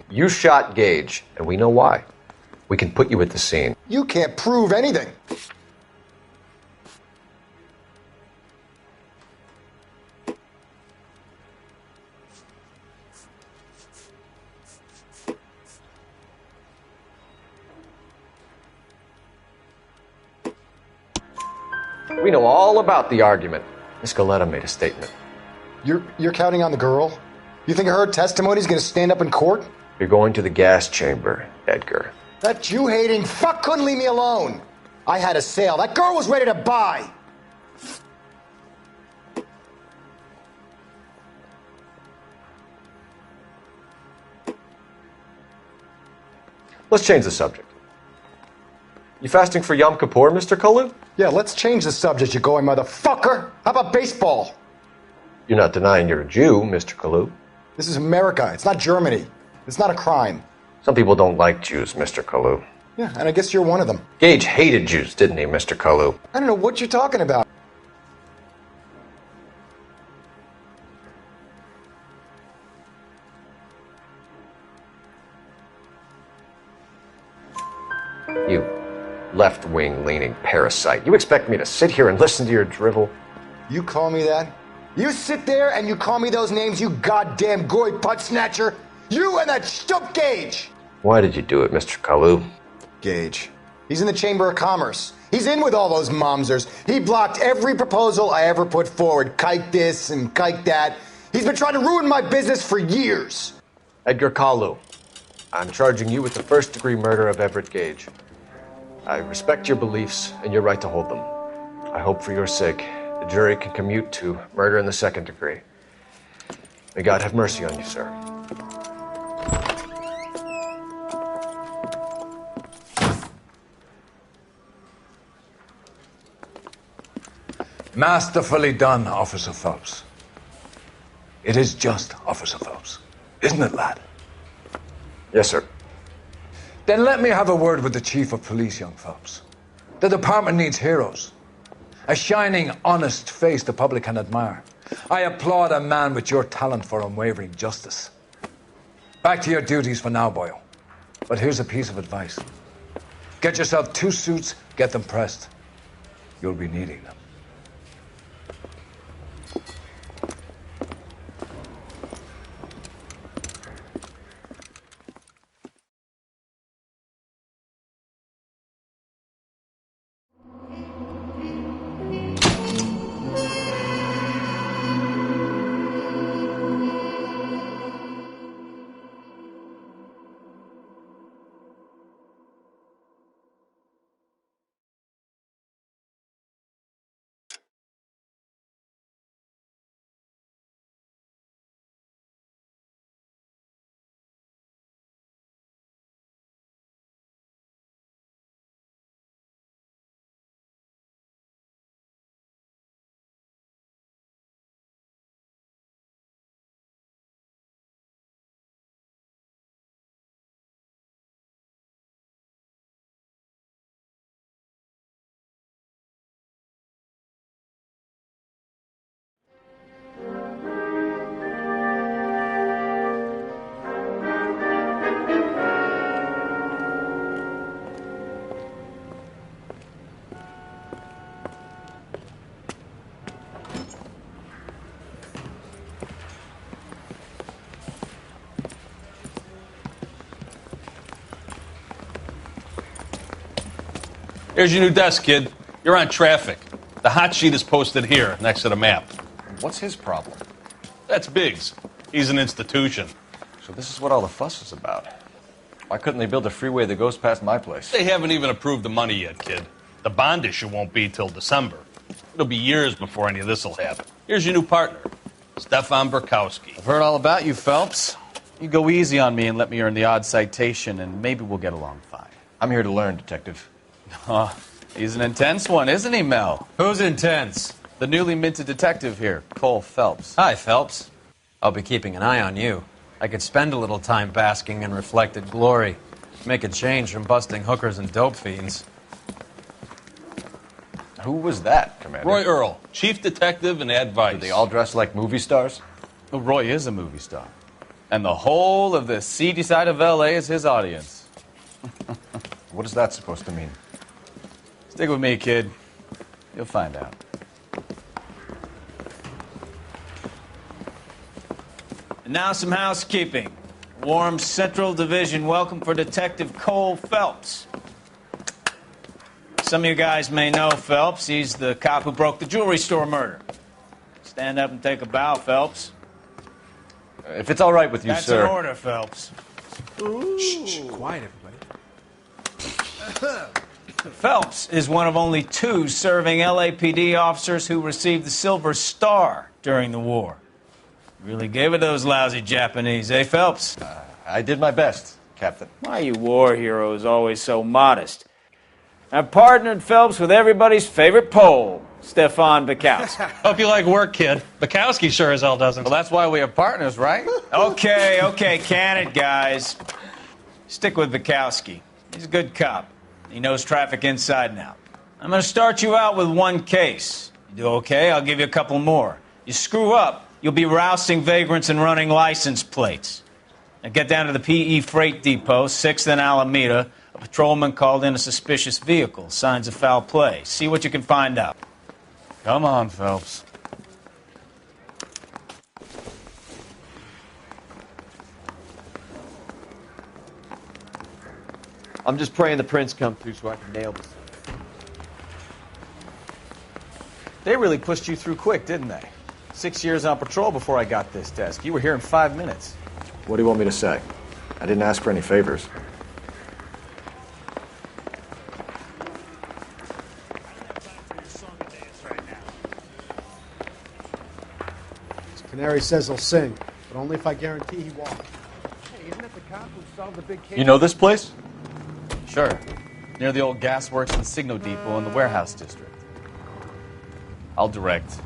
You shot Gage, and we know why. We can put you at the scene. You can't prove anything. We know all about the argument. Miss Galetta made a statement. You're counting on the girl? You think her testimony's gonna stand up in court? You're going to the gas chamber, Edgar. That Jew-hating fuck couldn't leave me alone. I had a sale. That girl was ready to buy. Let's change the subject. You fasting for Yom Kippur, Mr. Kalu? Yeah, let's change the subject, you going motherfucker. How about baseball? You're not denying you're a Jew, Mr. Kalu. This is America. It's not Germany. It's not a crime. Some people don't like Jews, Mr. Kalu. Yeah, and I guess you're one of them. Gage hated Jews, didn't he, Mr. Kalu? I don't know what you're talking about. You left-wing leaning parasite. You expect me to sit here and listen to your drivel? You call me that? You sit there and you call me those names, you goddamn goy putt snatcher. You and that stump Gage. Why did you do it, Mr. Kalu? Gage. He's in the Chamber of Commerce. He's in with all those momsers. He blocked every proposal I ever put forward. Kike this and kike that. He's been trying to ruin my business for years. Edgar Kalu, I'm charging you with the first-degree murder of Everett Gage. I respect your beliefs and your right to hold them. I hope for your sake the jury can commute to murder in the second degree. May God have mercy on you, sir. Masterfully done, Officer Phelps. It is just, Officer Phelps. Isn't it, lad? Yes, sir. Then let me have a word with the Chief of Police, young Phelps. The department needs heroes. A shining, honest face the public can admire. I applaud a man with your talent for unwavering justice. Back to your duties for now, Boyle. But here's a piece of advice. Get yourself 2 suits, get them pressed. You'll be needing them. Here's your new desk, kid. You're on traffic. The hot sheet is posted here, next to the map. What's his problem? That's Biggs. He's an institution. So this is what all the fuss is about. Why couldn't they build a freeway that goes past my place? They haven't even approved the money yet, kid. The bond issue won't be till December. It'll be years before any of this will happen. Here's your new partner, Stefan Burkowski. I've heard all about you, Phelps. You go easy on me and let me earn the odd citation, and maybe we'll get along fine. I'm here to learn, Detective. Oh, he's an intense one, isn't he, Mel? Who's intense? The newly minted detective here, Cole Phelps. Hi, Phelps. I'll be keeping an eye on you. I could spend a little time basking in reflected glory. Make a change from busting hookers and dope fiends. Who was that, Commander? Roy Earl, chief detective and advice. Do they all dress like movie stars? Well, Roy is a movie star. And the whole of the seedy side of L.A. is his audience. What is that supposed to mean? Stick with me, kid. You'll find out. And now some housekeeping. Warm Central Division welcome for Detective Cole Phelps. Some of you guys may know Phelps. He's the cop who broke the jewelry store murder. Stand up and take a bow, Phelps. If it's all right with you, That's sir. That's an order, Phelps. Shh, quiet, everybody. Phelps is one of only 2 serving LAPD officers who received the Silver Star during the war. Really gave it those lousy Japanese, eh, Phelps? I did my best, Captain. Why you war heroes always so modest? I've partnered Phelps with everybody's favorite Pole, Stefan Bukowski. Hope you like work, kid. Bukowski sure as hell doesn't. Well, that's why we have partners, right? Okay, can it, guys. Stick with Bukowski. He's a good cop. He knows traffic inside and out. I'm going to start you out with 1 case. You do okay, I'll give you a couple more. You screw up, you'll be rousting vagrants and running license plates. Now get down to the PE Freight Depot, 6th and Alameda. A patrolman called in a suspicious vehicle. Signs of foul play. See what you can find out. Come on, Phelps. I'm just praying the prints come through so I can nail this. They really pushed you through quick, didn't they? 6 years on patrol before I got this desk. You were here in 5 minutes. What do you want me to say? I didn't ask for any favors. Canary says he'll sing, but only if I guarantee he won't. Hey, isn't that the cop who solved the big case? You know this place? Sure. Near the old gas works and signal depot in the warehouse district. I'll direct.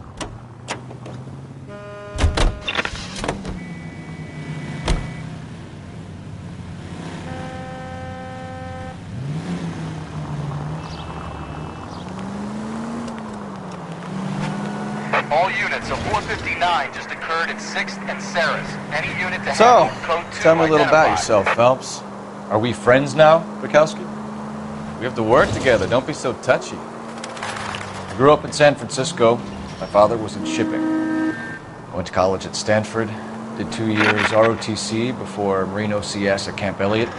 All units of 459 just occurred at 6th and Sarah's. Any unit to So, handle code 2 tell me a little about identified. yourself, Phelps. Are we friends now, Bukowski? We have to work together. Don't be so touchy. I grew up in San Francisco. My father was in shipping. I went to college at Stanford, did 2 years ROTC before Marine OCS at Camp Elliott.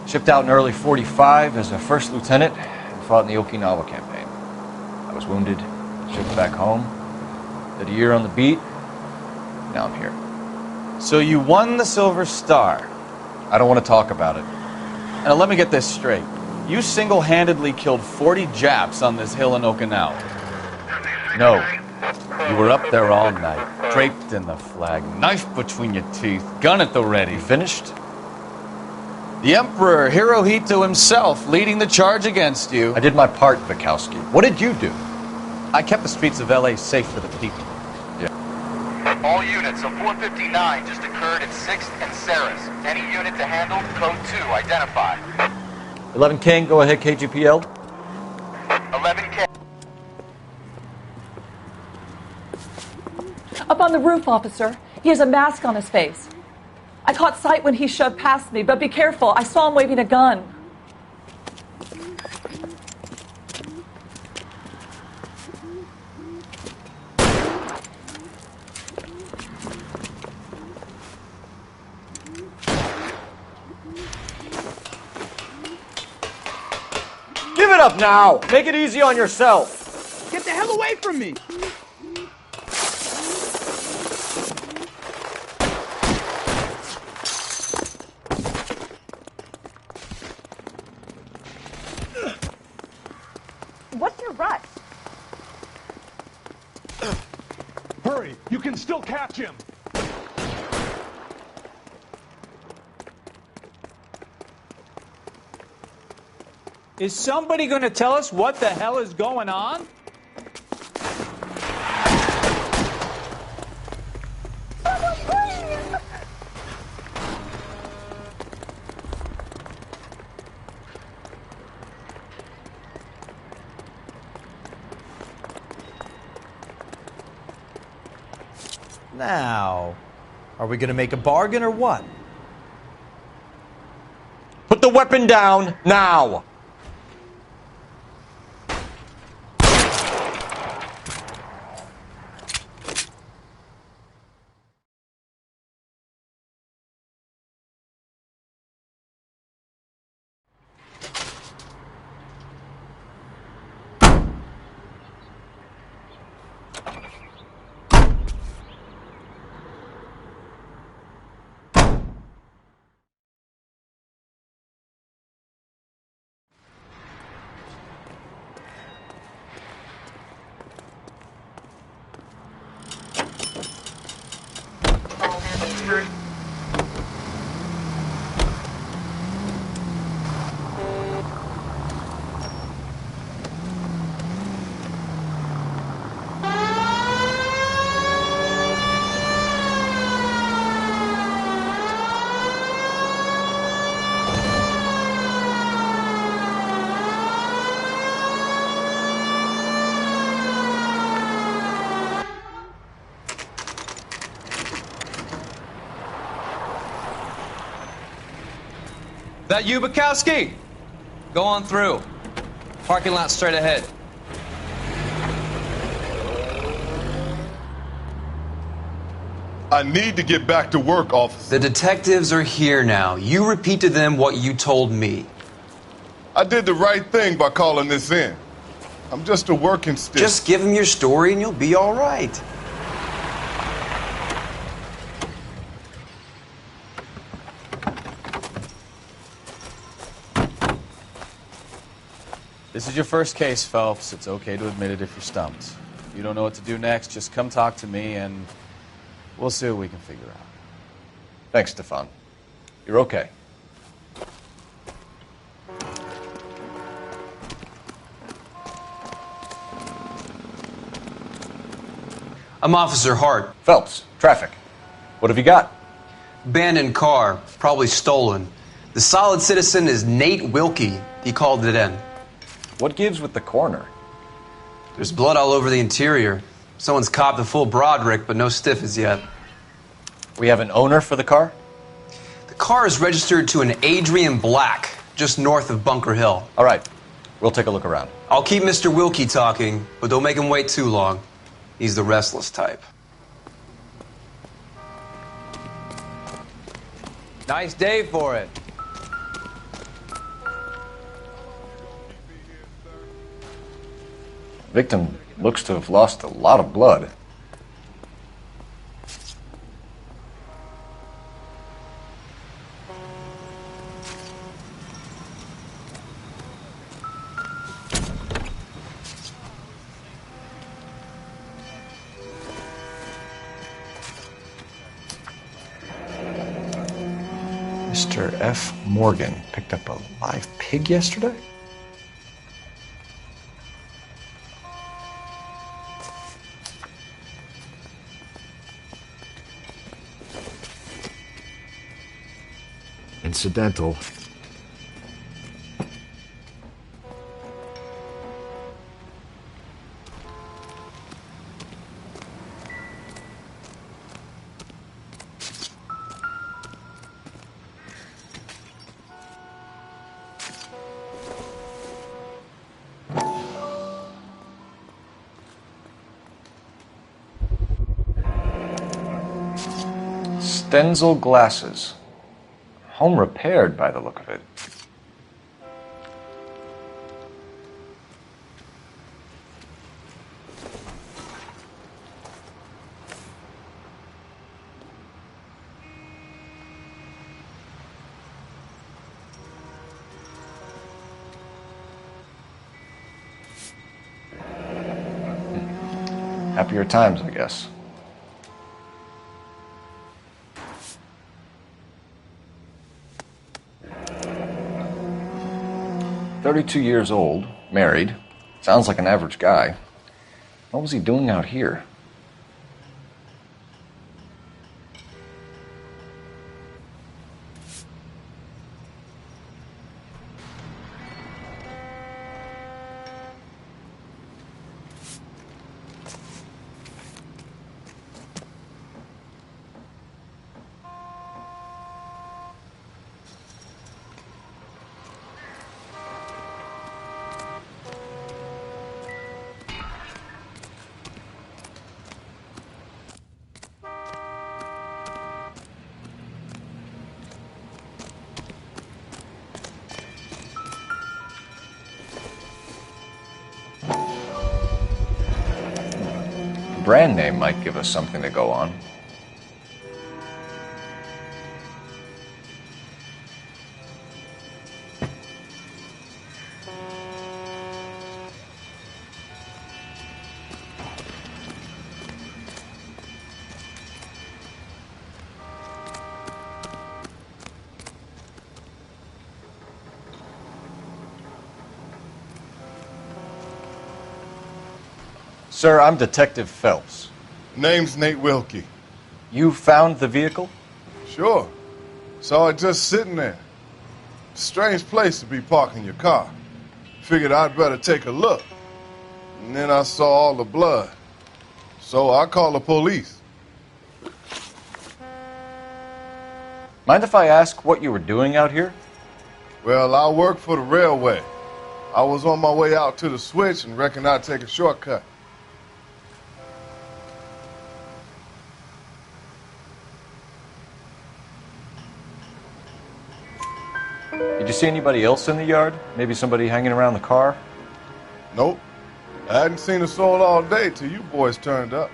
Shipped out in early 45 as a first lieutenant and fought in the Okinawa campaign. I was wounded, shipped back home, did a year on the beat. Now I'm here. So you won the Silver Star. I don't want to talk about it. Now let me get this straight. You single-handedly killed 40 Japs on this hill in Okinawa. No. You were up there all night, draped in the flag, knife between your teeth, gun at the ready. Finished? The Emperor Hirohito himself leading the charge against you. I did my part, Bukowski. What did you do? I kept the streets of L.A. safe for the people. Yeah. All units of 459 just occurred at 6th and Sarah's. Any unit to handle code 2 identified. 11 King, go ahead, KGPL. 11K. Up on the roof, officer. He has a mask on his face. I caught sight when he shoved past me, but be careful. I saw him waving a gun. Give it up now! Make it easy on yourself! Get the hell away from me! What's your rush? Hurry! You can still catch him! Is somebody going to tell us what the hell is going on? Now, are we going to make a bargain or what? Put the weapon down now! That you, Bukowski? Go on through. Parking lot straight ahead. I need to get back to work, officer. The detectives are here now. You repeat to them what you told me. I did the right thing by calling this in. I'm just a working stick. Just give him your story and you'll be all right. This is your first case, Phelps. It's okay to admit it if you're stumped. If you don't know what to do next, just come talk to me and we'll see what we can figure out. Thanks, Stefan. You're okay. I'm Officer Hart. Phelps, traffic. What have you got? Abandoned car, probably stolen. The solid citizen is Nate Wilkie. He called it in. What gives with the coroner? There's blood all over the interior. Someone's copped a full Broderick, but no stiff as yet. We have an owner for the car? The car is registered to an Adrian Black, just north of Bunker Hill. All right. We'll take a look around. I'll keep Mr. Wilkie talking, but don't make him wait too long. He's the restless type. Nice day for it. Victim looks to have lost a lot of blood. Mr. F. Morgan picked up a live pig yesterday? Incidental. Stenzel glasses. Home repaired by the look of it. Happier times, I guess. "32 years old, married. Sounds like an average guy. What was he doing out here?" Brand name might give us something to go on. Sir, I'm Detective Phelps. Name's Nate Wilkie. You found the vehicle? Sure. Saw it just sitting there. Strange place to be parking your car. Figured I'd better take a look. And then I saw all the blood. So I called the police. Mind if I ask what you were doing out here? Well, I work for the railway. I was on my way out to the switch and reckoned I'd take a shortcut. Did you see anybody else in the yard? Maybe somebody hanging around the car? Nope. I hadn't seen a soul all day till you boys turned up.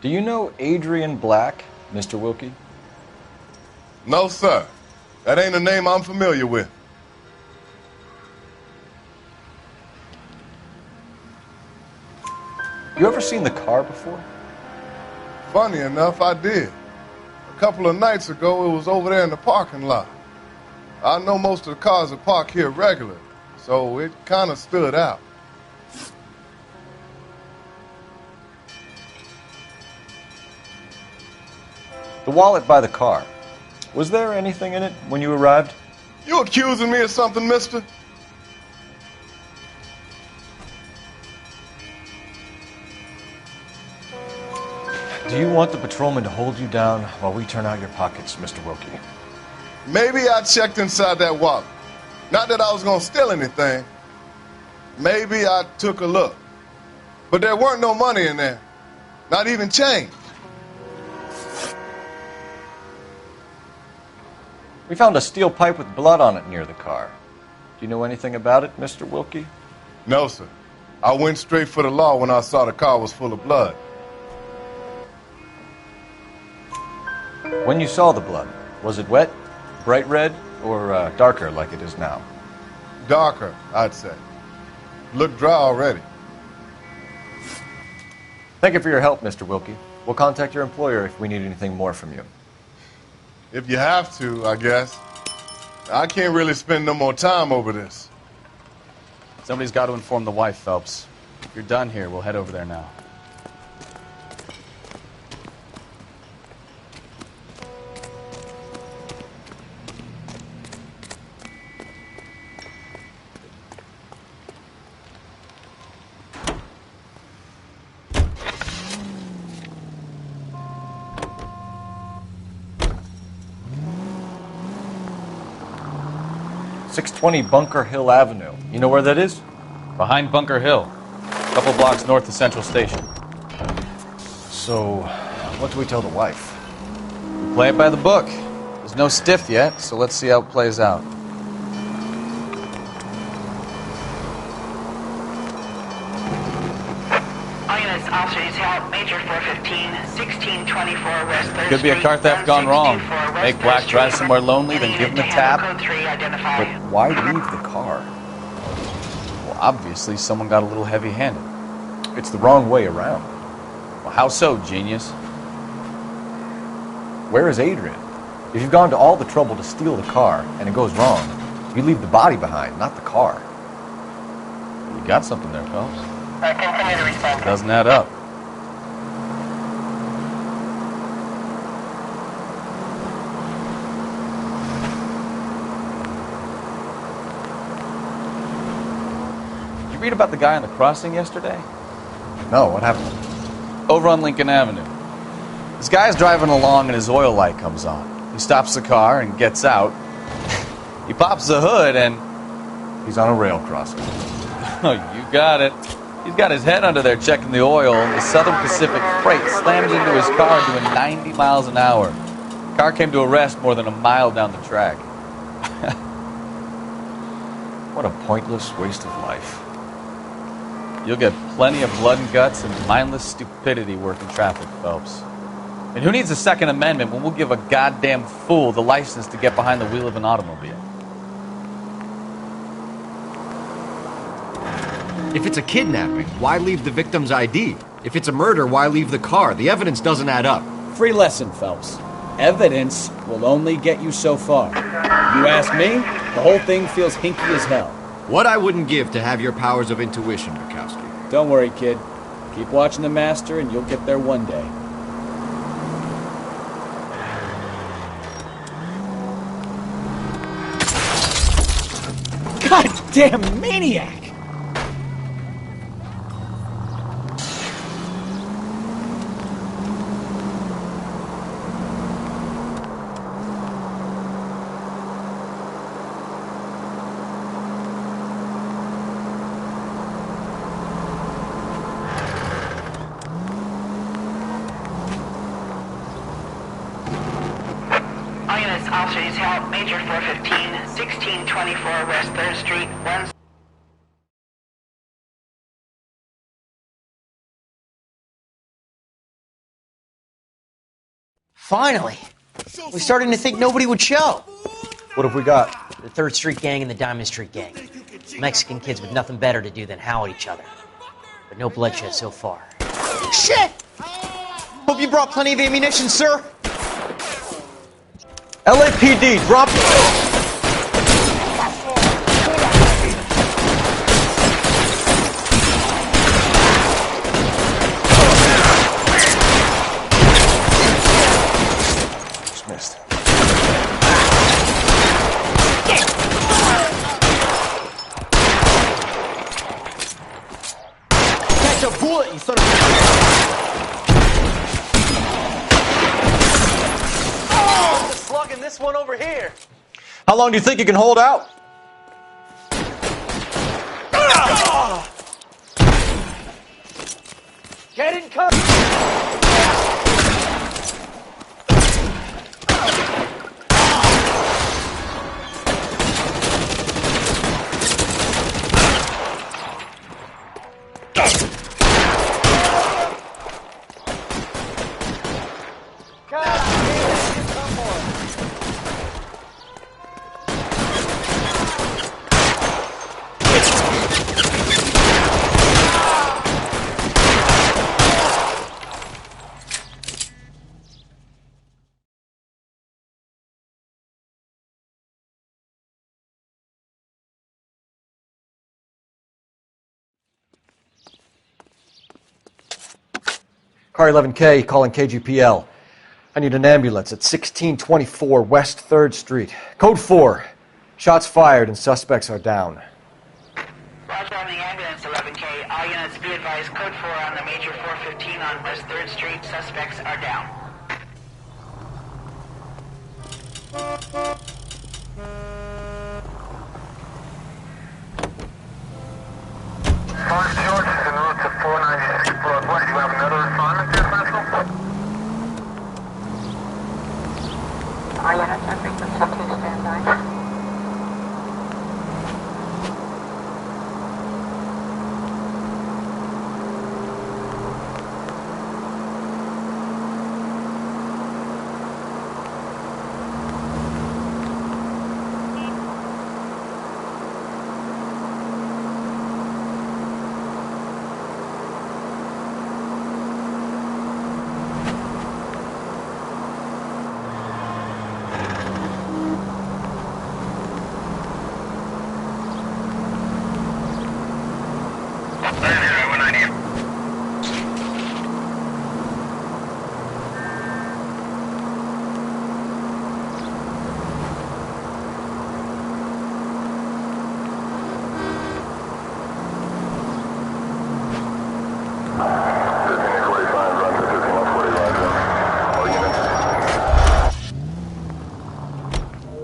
Do you know Adrian Black, Mr. Wilkie? No, sir. That ain't a name I'm familiar with. You ever seen the car before? Funny enough, I did. A couple of nights ago, it was over there in the parking lot. I know most of the cars are parked here regularly, so it kind of stood out. The wallet by the car. Was there anything in it when you arrived? You accusing me of something, mister? Do you want the patrolman to hold you down while we turn out your pockets, Mr. Wilkie? Maybe I checked inside that wallet. Not that I was going to steal anything. Maybe I took a look. But there weren't no money in there. Not even change. We found a steel pipe with blood on it near the car. Do you know anything about it, Mr. Wilkie? No, sir. I went straight for the law when I saw the car was full of blood. When you saw the blood, was it wet, bright red, or darker like it is now? Darker, I'd say. Looked dry already. Thank you for your help, Mr. Wilkie. We'll contact your employer if we need anything more from you. If you have to, I guess. I can't really spend no more time over this. Somebody's got to inform the wife, Phelps. If you're done here, we'll head over there now. .620 Bunker Hill Avenue. You know where that is? Behind Bunker Hill. A couple blocks north of Central Station. So, what do we tell the wife? We play it by the book. There's no stiff yet, so let's see how it plays out. All units, officer detail, Major 415, 1624 West 3rd Could be a car theft gone wrong. Make Black drive somewhere lonely, then give him a tap. But why leave the car? Well, obviously someone got a little heavy-handed. It's the wrong way around. Well, how so, genius? Where is Adrian? If you've gone to all the trouble to steal the car and it goes wrong, you leave the body behind, not the car. You got something there, Phelps. Continue to respond. Doesn't add up. Did you read about the guy on the crossing yesterday? No, what happened? Over on Lincoln Avenue. This guy's driving along and his oil light comes on. He stops the car and gets out. He pops the hood and... He's on a rail crossing. Oh, you got it. He's got his head under there checking the oil. The Southern Pacific freight slams into his car doing 90 miles an hour. The car came to a rest more than a mile down the track. What a pointless waste of life. You'll get plenty of blood and guts and mindless stupidity working traffic, Phelps. And who needs a Second Amendment when we'll give a goddamn fool the license to get behind the wheel of an automobile? If it's a kidnapping, why leave the victim's ID? If it's a murder, why leave the car? The evidence doesn't add up. Free lesson, Phelps. Evidence will only get you so far. You ask me, the whole thing feels hinky as hell. What I wouldn't give to have your powers of intuition, Bukowski. Don't worry, kid. Keep watching the master and you'll get there one day. Goddamn maniac! units, officers help. Major 415, 1624 West 3rd Street, 1. Finally! We're starting to think nobody would show. What have we got? The 3rd Street Gang and the Diamond Street Gang. Mexican kids with nothing better to do than howl at each other. But no bloodshed so far. Shit! Hope you brought plenty of ammunition, sir. LAPD, drop it! Dismissed. Catch a bullet, you son of a... Oh, slugging this one over here. How long do you think you can hold out? Get in cover! Car 11K calling KGPL. I need an ambulance at 1624 West 3rd Street. Code 4. Shots fired and suspects are down. Roger on the ambulance, 11K. All units be advised, code 4 on the Major 415 on West 3rd Street. Suspects are down. George is en route to 496 Broadway. Do you have another assignment there, Central? All units are frequency 2 standby.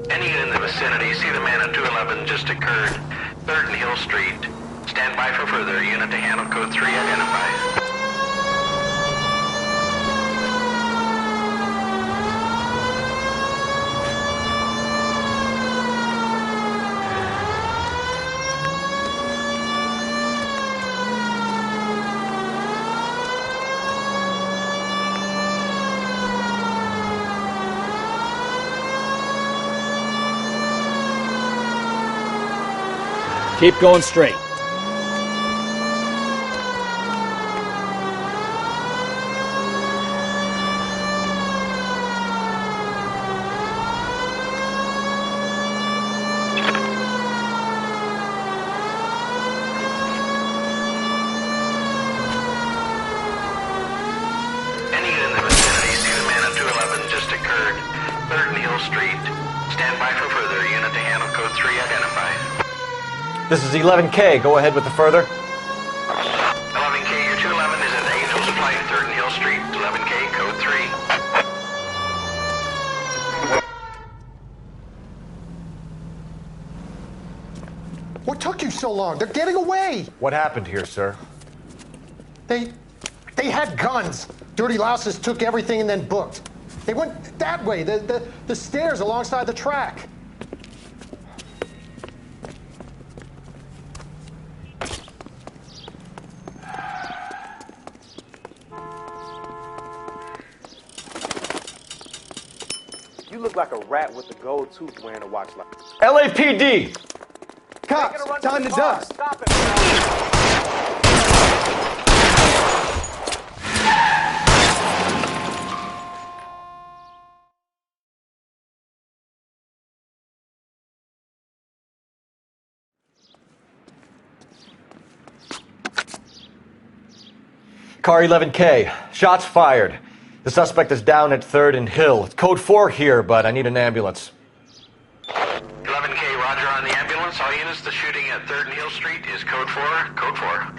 Any unit in the vicinity, see the man at 211 just occurred. 3rd and Hill Street. Stand by for further. Unit to handle code 3 identified. Keep going straight. Any unit in the vicinity, see the man at 211 just occurred. 3rd and Hill Street. Stand by for further. Unit to handle code 3 identified. This is 11K. Go ahead with the further. 11K, your 211 is at Angels Flight, 3rd and Hill Street. 11K, code 3. What took you so long? They're getting away. What happened here, sir? They had guns. Dirty louses took everything and then booked. They went that way, the stairs alongside the track. You look like a rat with a gold tooth wearing a watch like. LAPD! Cops, time to dust. Stop it. Car 11K, shots fired. The suspect is down at 3rd and Hill. It's code 4 here, but I need an ambulance. 11K, roger on the ambulance. All units, the shooting at 3rd and Hill Street is code 4. Code 4.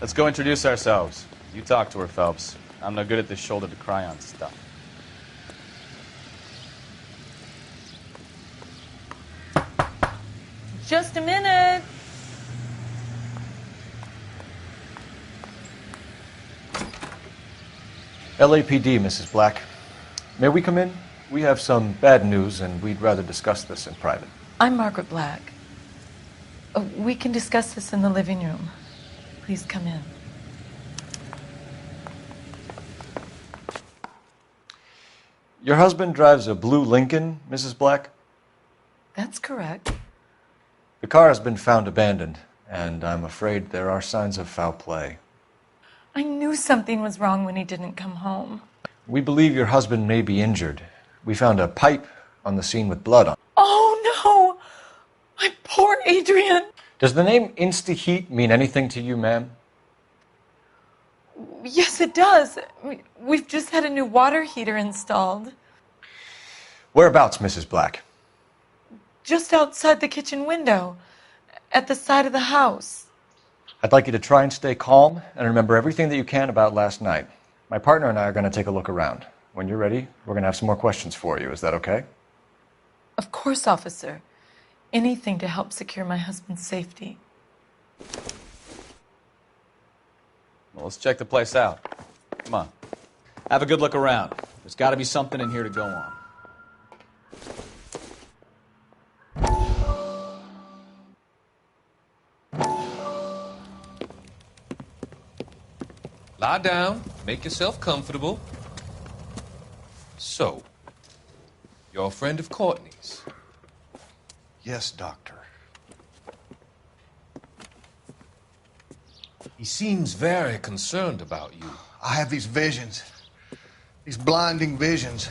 Let's go introduce ourselves. You talk to her, Phelps. I'm no good at this shoulder to cry on stuff. Just a minute. LAPD, Mrs. Black. May we come in? We have some bad news, and we'd rather discuss this in private. I'm Margaret Black. We can discuss this in the living room. Please come in. Your husband drives a blue Lincoln, Mrs. Black? That's correct. The car has been found abandoned, and I'm afraid there are signs of foul play. I knew something was wrong when he didn't come home. We believe your husband may be injured. We found a pipe on the scene with blood on it. Oh, no! My poor Adrian! Does the name Insta-Heat mean anything to you, ma'am? Yes, it does. We've just had a new water heater installed. Whereabouts, Mrs. Black? Just outside the kitchen window, at the side of the house. I'd like you to try and stay calm and remember everything that you can about last night. My partner and I are going to take a look around. When you're ready, we're going to have some more questions for you. Is that okay? Of course, officer. Anything to help secure my husband's safety. Well, let's check the place out. Come on. Have a good look around. There's got to be something in here to go on. Lie down. Make yourself comfortable. So, you're a friend of Courtney's? Yes, Doctor. He seems very concerned about you. I have these visions. These blinding visions.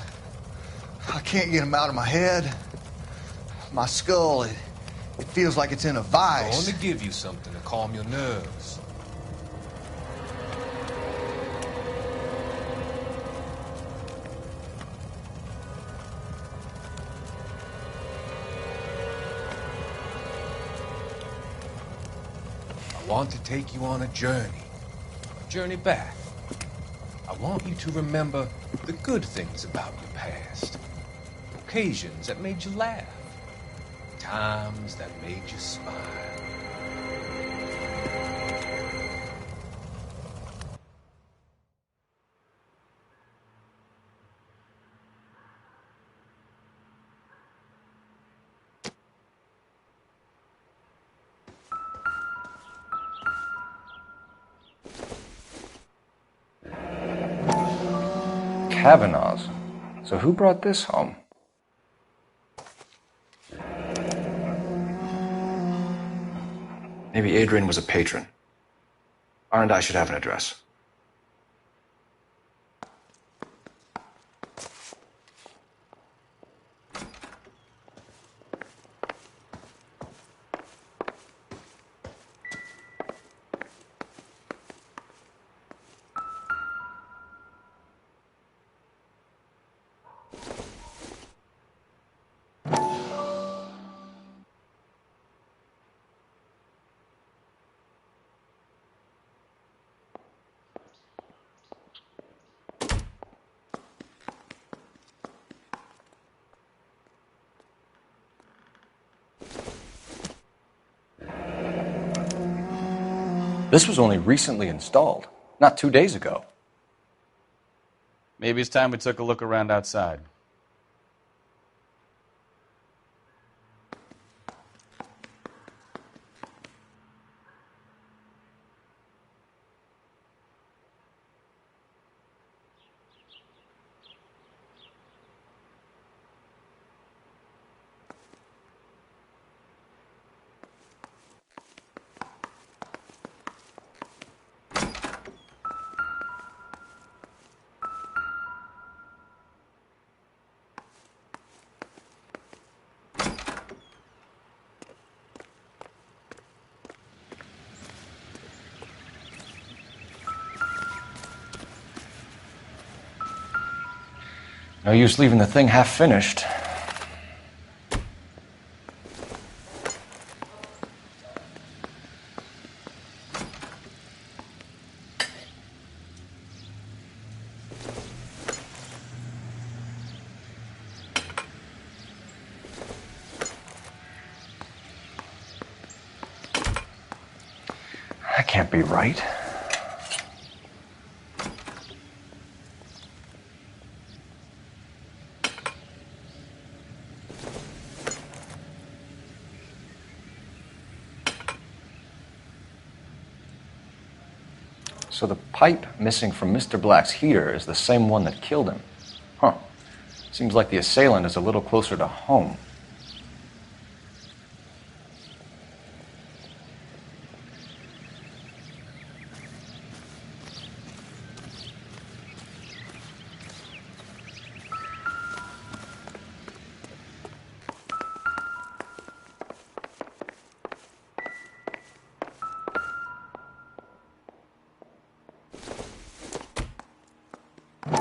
I can't get them out of my head. My skull, it feels like it's in a vice. I want to give you something to calm your nerves. I want to take you on a journey back. I want you to remember the good things about your past, occasions that made you laugh, times that made you smile. Kavanaugh's. So who brought this home? Maybe Adrian was a patron. R&I should have an address. This was only recently installed, not 2 days ago. Maybe it's time we took a look around outside. No use leaving the thing half finished. That can't be right. So the pipe missing from Mr. Black's heater is the same one that killed him. Huh. Seems like the assailant is a little closer to home.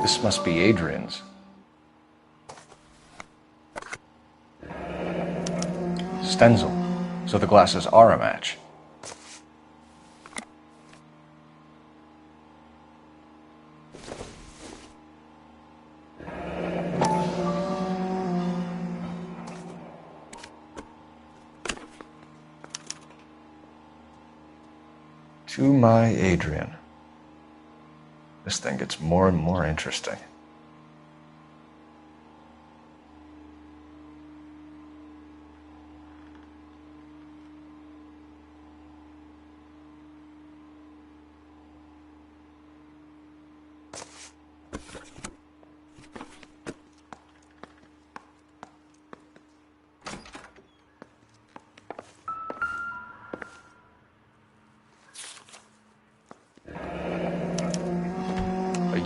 This must be Adrian's. Stenzel. So the glasses are a match. To my Adrian. This thing gets more and more interesting.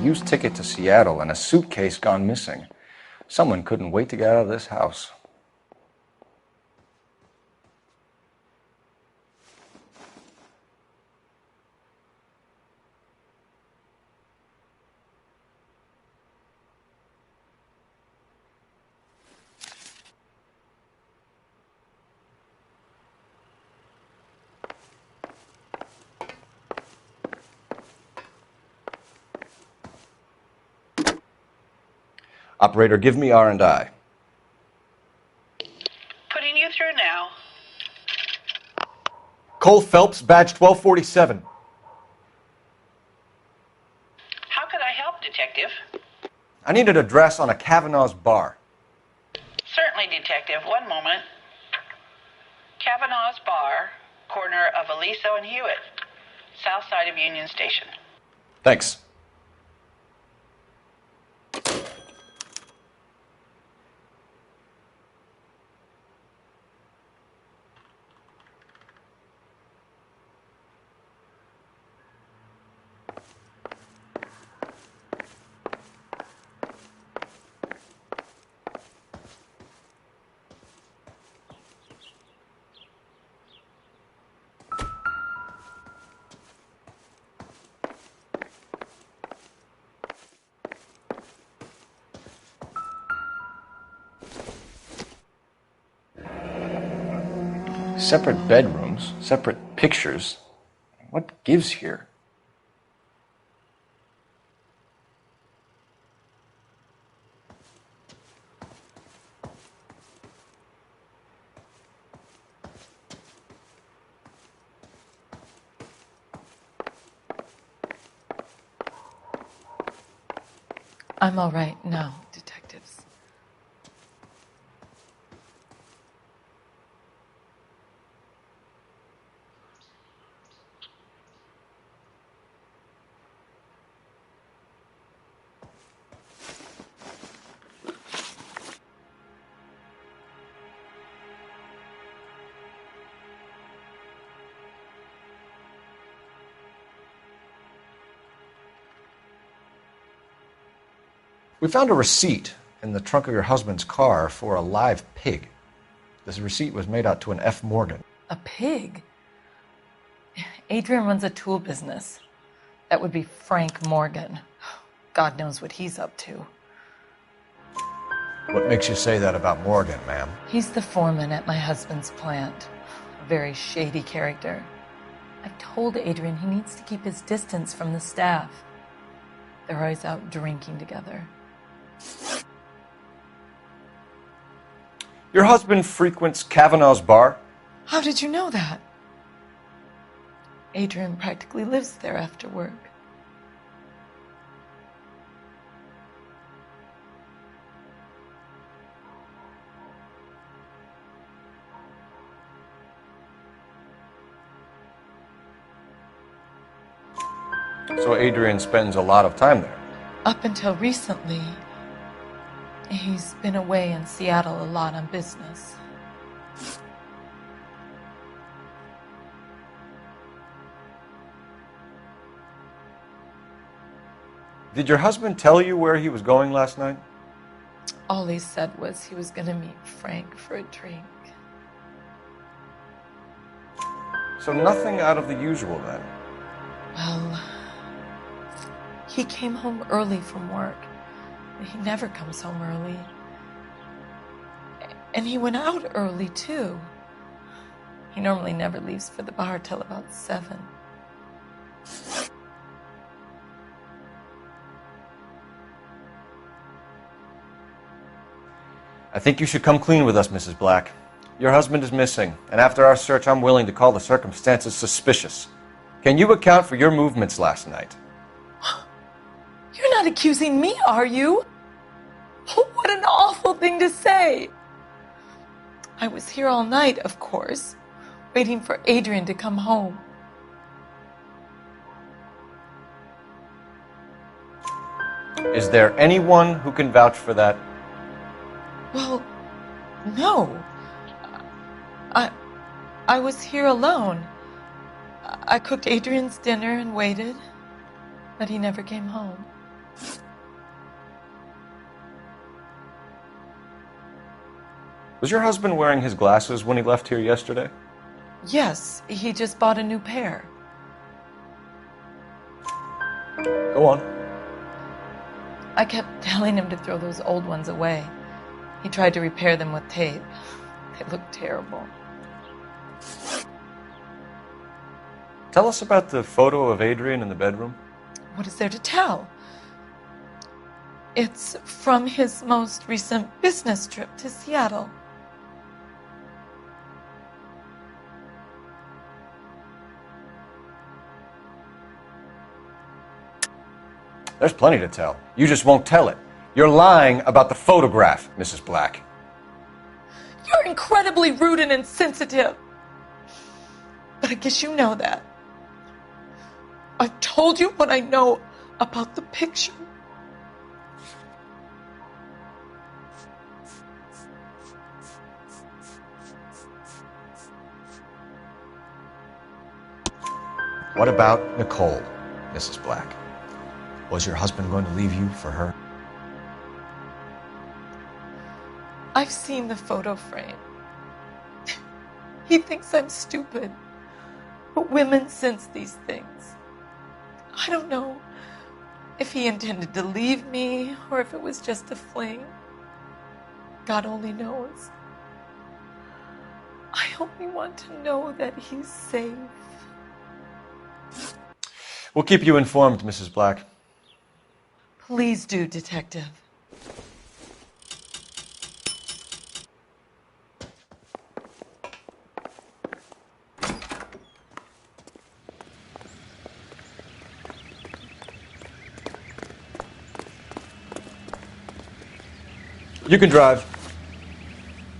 Used ticket to Seattle and a suitcase gone missing. Someone couldn't wait to get out of this house. Operator, give me R&I. Putting you through now. Cole Phelps, badge 1247. How could I help, Detective? I need an address on a Kavanaugh's bar. Certainly, Detective. One moment. Kavanaugh's Bar, corner of Aliso and Hewitt, south side of Union Station. Thanks. separate bedrooms, separate pictures. What gives here? I'm all right now, detectives. We found a receipt in the trunk of your husband's car for a live pig. This receipt was made out to an F. Morgan. A pig? Adrian runs a tool business. That would be Frank Morgan. God knows what he's up to. What makes you say that about Morgan, ma'am? He's the foreman at my husband's plant. A very shady character. I've told Adrian he needs to keep his distance from the staff. They're always out drinking together. Your husband frequents Kavanaugh's bar? How did you know that? Adrian practically lives there after work. So Adrian spends a lot of time there. Up until recently, he's been away in Seattle a lot on business. Did your husband tell you where he was going last night? All he said was he was going to meet Frank for a drink. So nothing out of the usual then? Well, he came home early from work. He never comes home early. And he went out early, too. He normally never leaves for the bar till about 7. I think you should come clean with us, Mrs. Black. Your husband is missing, and after our search, I'm willing to call the circumstances suspicious. Can you account for your movements last night? You're not accusing me, are you? What an awful thing to say. I was here all night, of course, waiting for Adrian to come home. Is there anyone who can vouch for that? Well, no. I was here alone. I cooked Adrian's dinner and waited, but he never came home. Was your husband wearing his glasses when he left here yesterday? Yes, he just bought a new pair. Go on. I kept telling him to throw those old ones away. He tried to repair them with tape. They looked terrible. Tell us about the photo of Adrian in the bedroom. What is there to tell? It's from his most recent business trip to Seattle. There's plenty to tell. You just won't tell it. You're lying about the photograph, Mrs. Black. You're incredibly rude and insensitive. But I guess you know that. I've told you what I know about the picture. What about Nicole, Mrs. Black? Was your husband going to leave you for her? I've seen the photo frame. He thinks I'm stupid. But women sense these things. I don't know if he intended to leave me or if it was just a fling. God only knows. I only want to know that he's safe. We'll keep you informed, Mrs. Black. Please do, Detective. You can drive.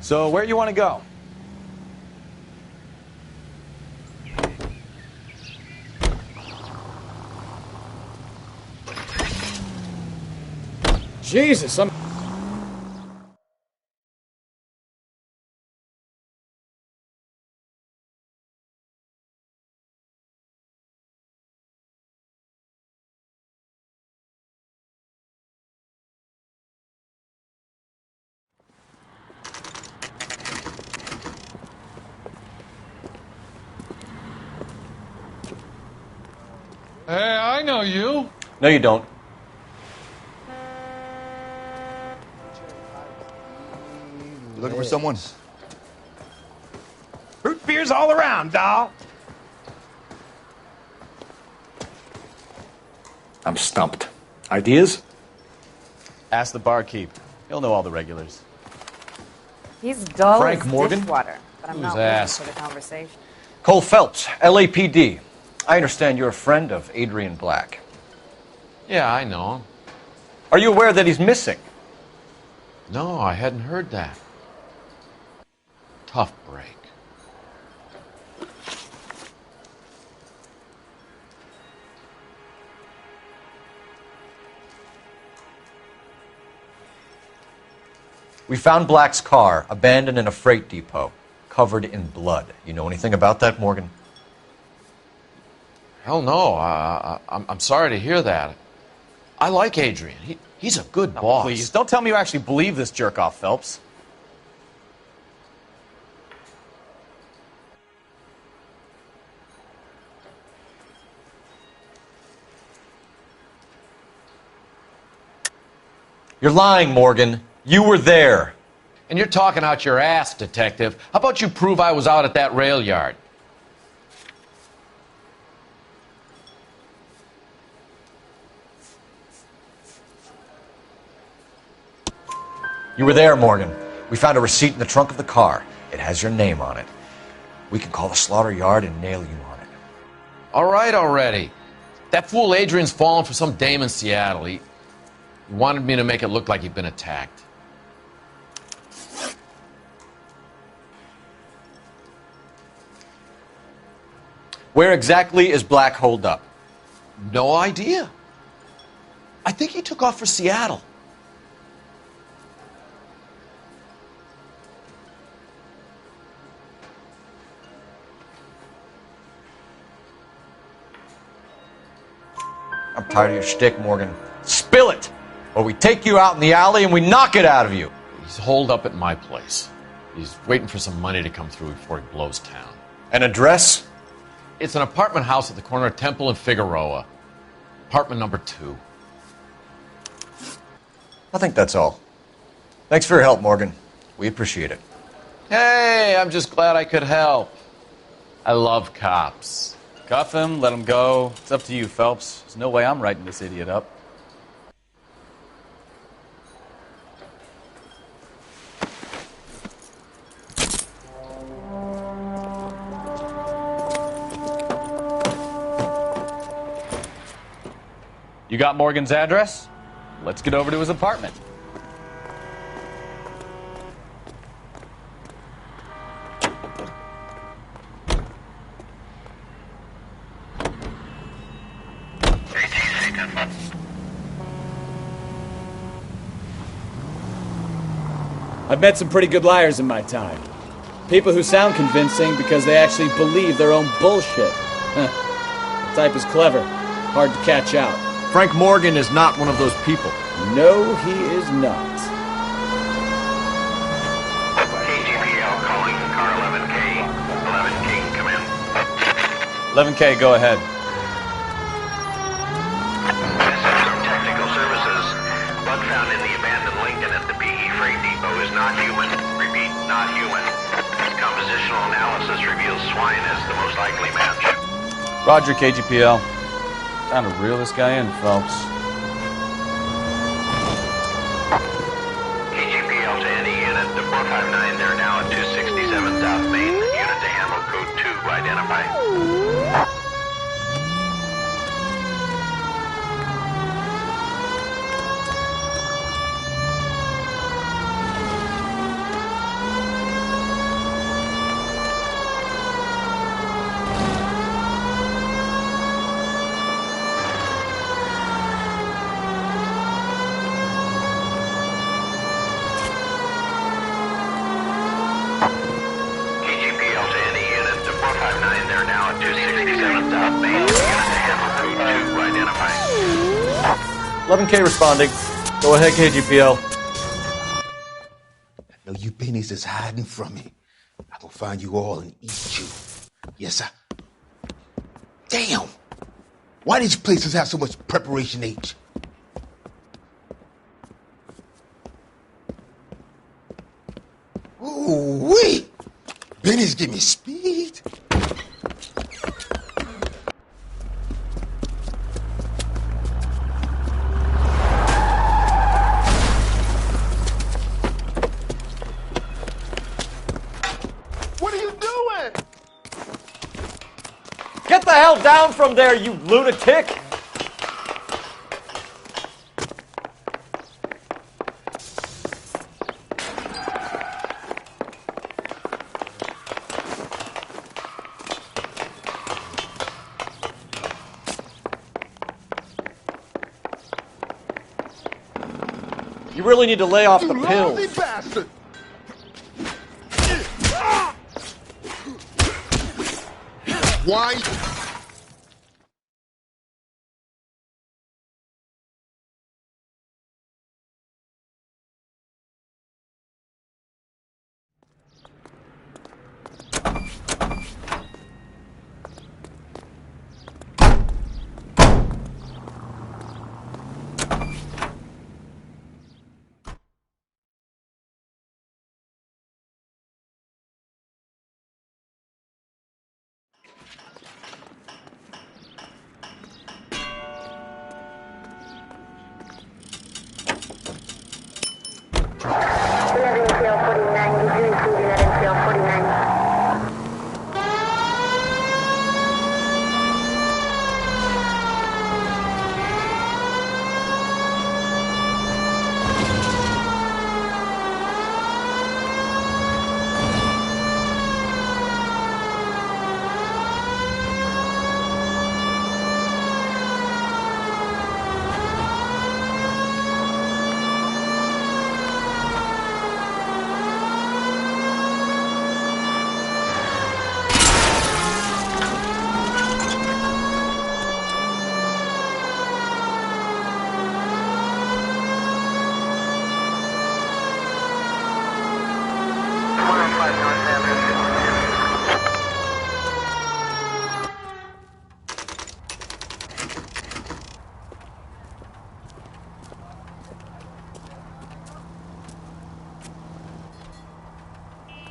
So, where you want to go? Jesus, I'm... Hey, I know you. No, you don't. You looking for someone? Root beers all around, doll. I'm stumped. Ideas? Ask the barkeep. He'll know all the regulars. He's dull Frank as Morgan? dishwater, but I'm Who's not willing asked? for the conversation. Cole Phelps, LAPD. I understand you're a friend of Adrian Black. Yeah, I know him. Are you aware that he's missing? No, I hadn't heard that. Tough break. We found Black's car abandoned in a freight depot, covered in blood. You know anything about that, Morgan? Hell no. I'm sorry to hear that. I like Adrian. He's a good boss. Please, don't tell me you actually believe this jerk-off, Phelps. You're lying, Morgan. You were there. And you're talking out your ass, detective. How about you prove I was out at that rail yard? You were there, Morgan. We found a receipt in the trunk of the car. It has your name on it. We can call the slaughter yard and nail you on it. All right already. That fool Adrian's fallen for some dame in Seattle. He wanted me to make it look like he'd been attacked. Where exactly is Black holed up? No idea. I think he took off for Seattle. I'm tired of your shtick, Morgan. Spill it! Or we take you out in the alley and we knock it out of you. He's holed up at my place. He's waiting for some money to come through before he blows town. An address? It's an apartment house at the corner of Temple and Figueroa. Apartment number 2. I think that's all. Thanks for your help, Morgan. We appreciate it. Hey, I'm just glad I could help. I love cops. Cuff him, let him go. It's up to you, Phelps. There's no way I'm writing this idiot up. You got Morgan's address? Let's get over to his apartment. I've met some pretty good liars in my time. People who sound convincing because they actually believe their own bullshit. The type is clever, hard to catch out. Frank Morgan is not one of those people. No, he is not. KGPL calling car 11K. 11K, come in. 11K, go ahead. Message from Technical Services. Blood found in the abandoned Lincoln at the PE Freight Depot is not human. Repeat, not human. Compositional analysis reveals swine as the most likely match. Roger, KGPL. Time to reel this guy in, Phelps. KGPL to any unit, the 459, they're now at 267 South Main. Unit to handle code 2, identify. KGPL to any unit, the 459, they're now at 267 South Main. Unit to handle code 2, identify. 11K responding. Go ahead, KGPL. I know you pennies is hiding from me. I'm gonna find you all and eat you. Yes, sir. Damn! Why these places have so much preparation H? Ooh-wee! Benny's give me speed. What are you doing? Get the hell down from there, you lunatic! You really need to lay off the pills. Lousy bastard! Why?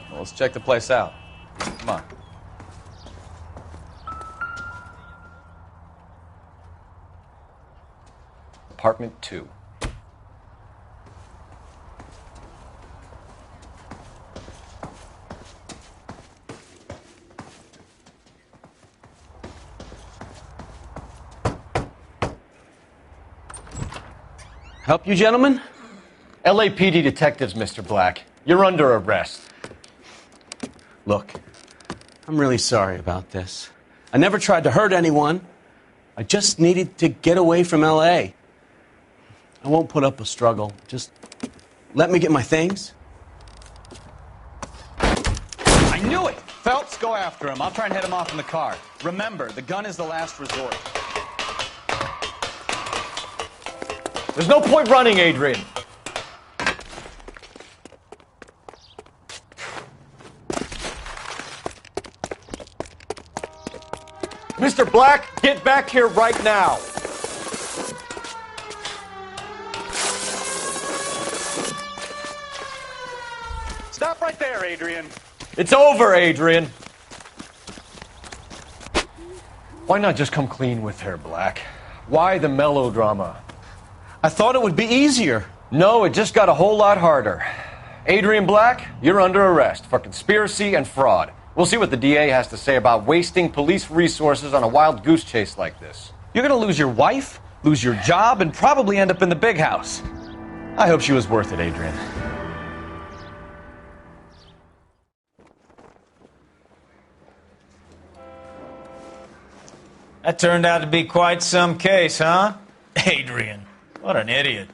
Well, let's check the place out. Come on. Apartment 2. Help you, gentlemen? LAPD detectives, Mr. Black. You're under arrest. Look, I'm really sorry about this. I never tried to hurt anyone. I just needed to get away from L.A. I won't put up a struggle. Just let me get my things. I knew it! Phelps, go after him. I'll try and head him off in the car. Remember, the gun is the last resort. There's no point running, Adrian. Mr. Black, get back here right now. Stop right there, Adrian. It's over, Adrian. Why not just come clean with her, Black? Why the melodrama? I thought it would be easier. No, it just got a whole lot harder. Adrian Black, you're under arrest for conspiracy and fraud. We'll see what the DA has to say about wasting police resources on a wild goose chase like this. You're gonna lose your wife, lose your job, and probably end up in the big house. I hope she was worth it, Adrian. That turned out to be quite some case, huh? Adrian, what an idiot.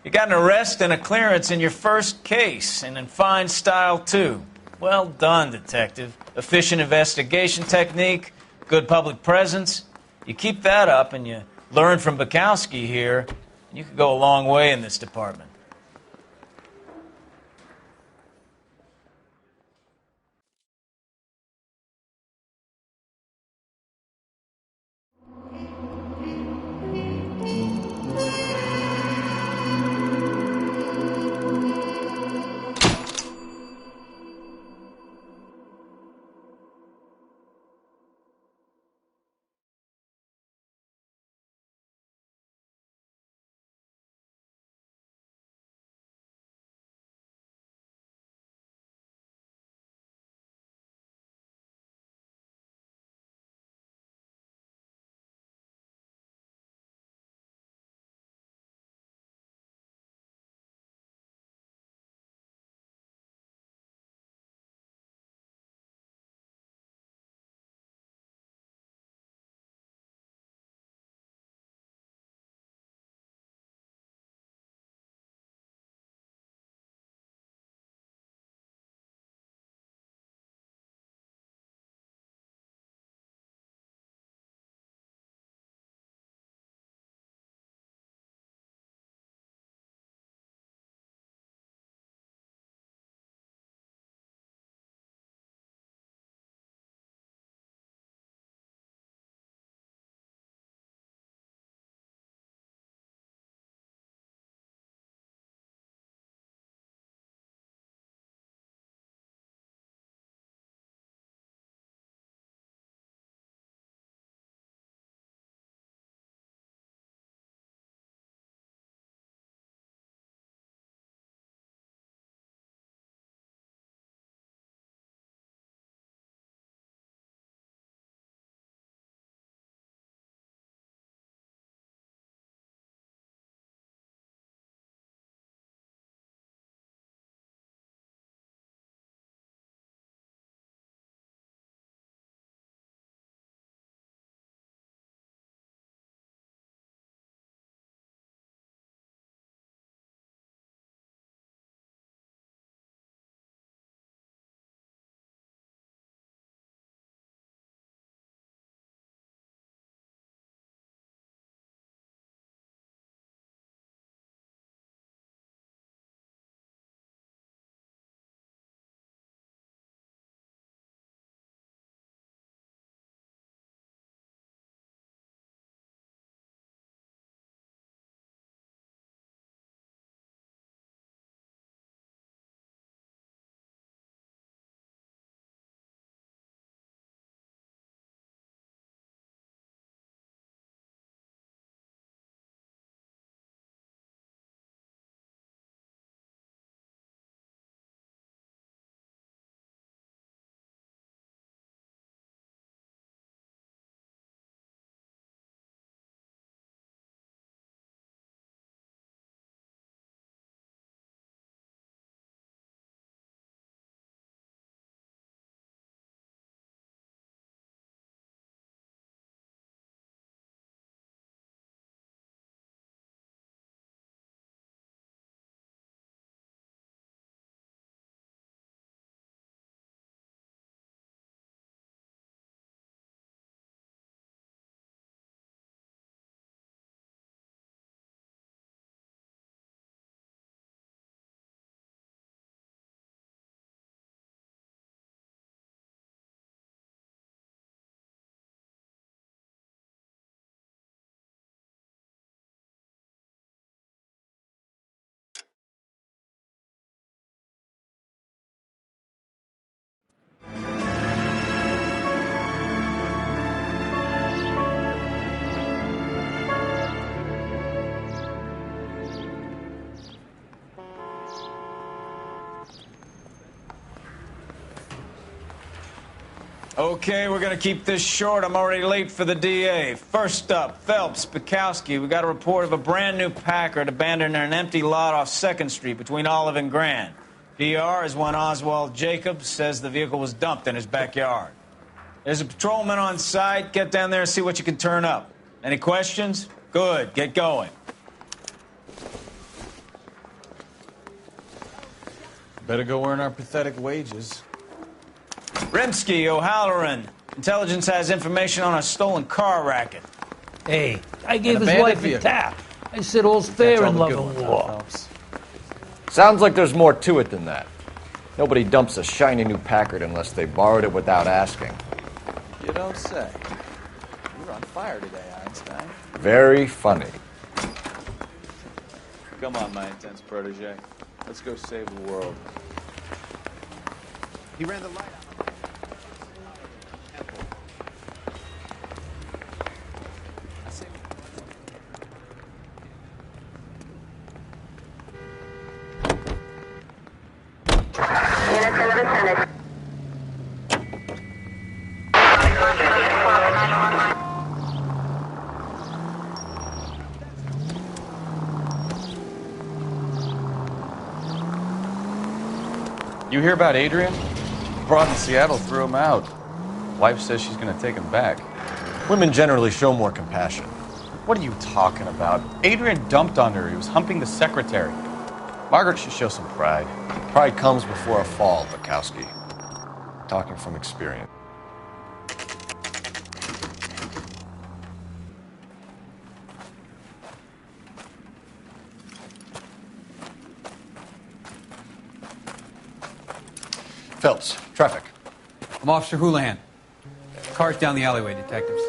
You got an arrest and a clearance in your first case, and in fine style, too. Well done, detective. Efficient investigation technique, good public presence. You keep that up and you learn from Bukowski here, and you could go a long way in this department. Okay, we're gonna keep this short. I'm already late for the DA. First up, Phelps, Bukowski. We got a report of a brand new Packard abandoned in an empty lot off 2nd Street between Olive and Grand. DR is one Oswald Jacobs says the vehicle was dumped in his backyard. There's a patrolman on site. Get down there and see what you can turn up. Any questions? Good, get going. Better go earn our pathetic wages. Rimsky, O'Halloran. Intelligence has information on a stolen car racket. Hey, I gave his wife a tap. I said all's fair in love and war. Sounds like there's more to it than that. Nobody dumps a shiny new Packard unless they borrowed it without asking. You don't say. You're on fire today, Einstein. Very funny. Come on, my intense protege. Let's go save the world. He ran the light out. You hear about Adrian? Broad in Seattle threw him out. Wife says she's going to take him back. Women generally show more compassion. What are you talking about? Adrian dumped on her. He was humping the secretary. Margaret should show some pride. Pride comes before a fall, Bukowski. Talking from experience. Phelps, traffic. I'm Officer Houlihan. Car's down the alleyway, detectives.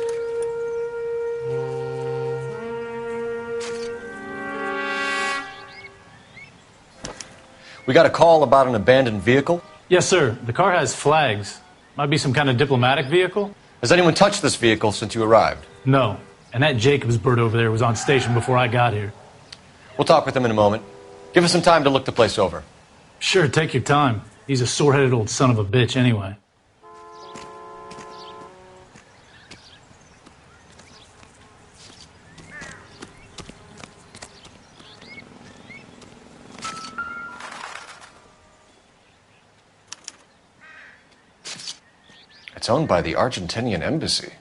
We got a call about an abandoned vehicle? Yes, sir. The car has flags. Might be some kind of diplomatic vehicle. Has anyone touched this vehicle since you arrived? No. And that Jacobs bird over there was on station before I got here. We'll talk with him in a moment. Give us some time to look the place over. Sure, take your time. He's a sore-headed old son of a bitch anyway. It's owned by the Argentinian embassy.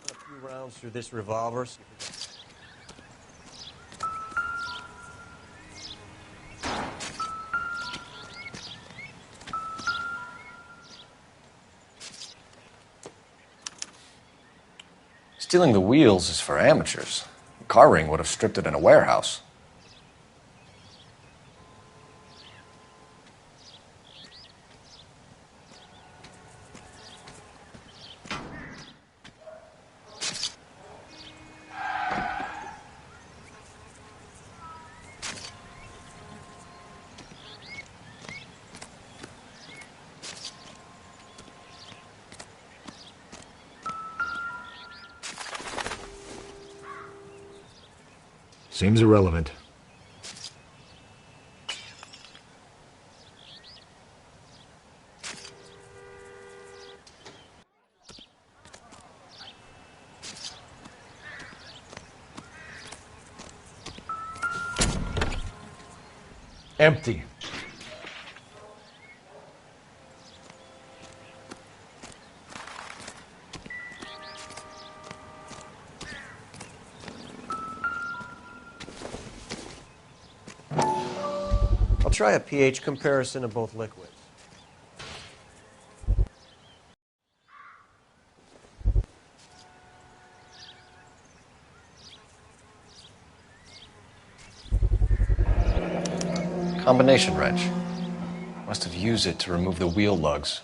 A few rounds through this revolver. Stealing the wheels is for amateurs. The car ring would have stripped it in a warehouse. Seems irrelevant. Empty. I'll try a pH comparison of both liquids. Combination wrench. Must have used it to remove the wheel lugs.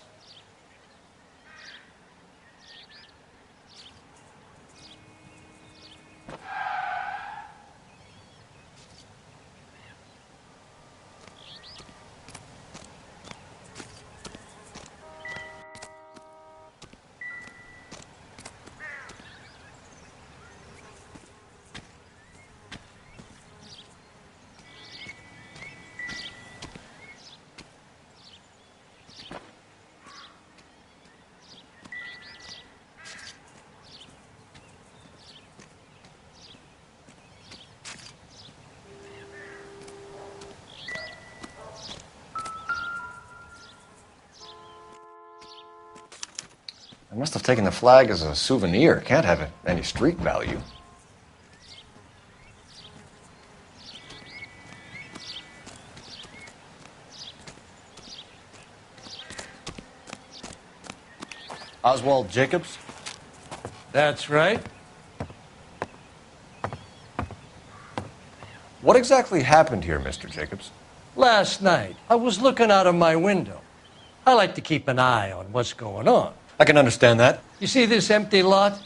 I must have taken the flag as a souvenir. Can't have any street value. Oswald Jacobs? That's right. What exactly happened here, Mr. Jacobs? Last night, I was looking out of my window. I like to keep an eye on what's going on. I can understand that. You see this empty lot?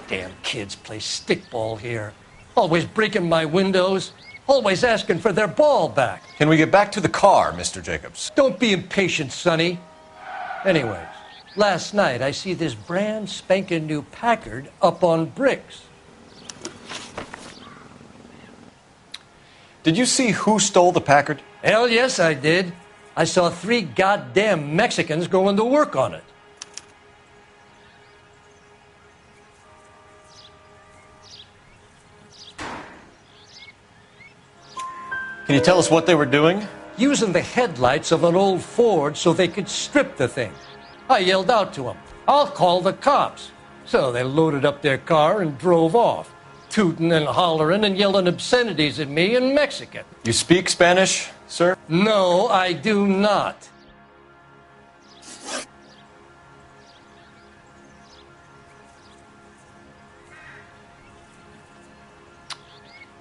Damn kids play stickball here. Always breaking my windows. Always asking for their ball back. Can we get back to the car, Mr. Jacobs? Don't be impatient, Sonny. Anyways, last night I see this brand spanking new Packard up on bricks. Did you see who stole the Packard? Hell yes, I did. I saw 3 goddamn Mexicans going to work on it. Can you tell us what they were doing? Using the headlights of an old Ford so they could strip the thing. I yelled out to them, "I'll call the cops." So they loaded up their car and drove off, tooting and hollering and yelling obscenities at me in Mexican. You speak Spanish, sir? No, I do not.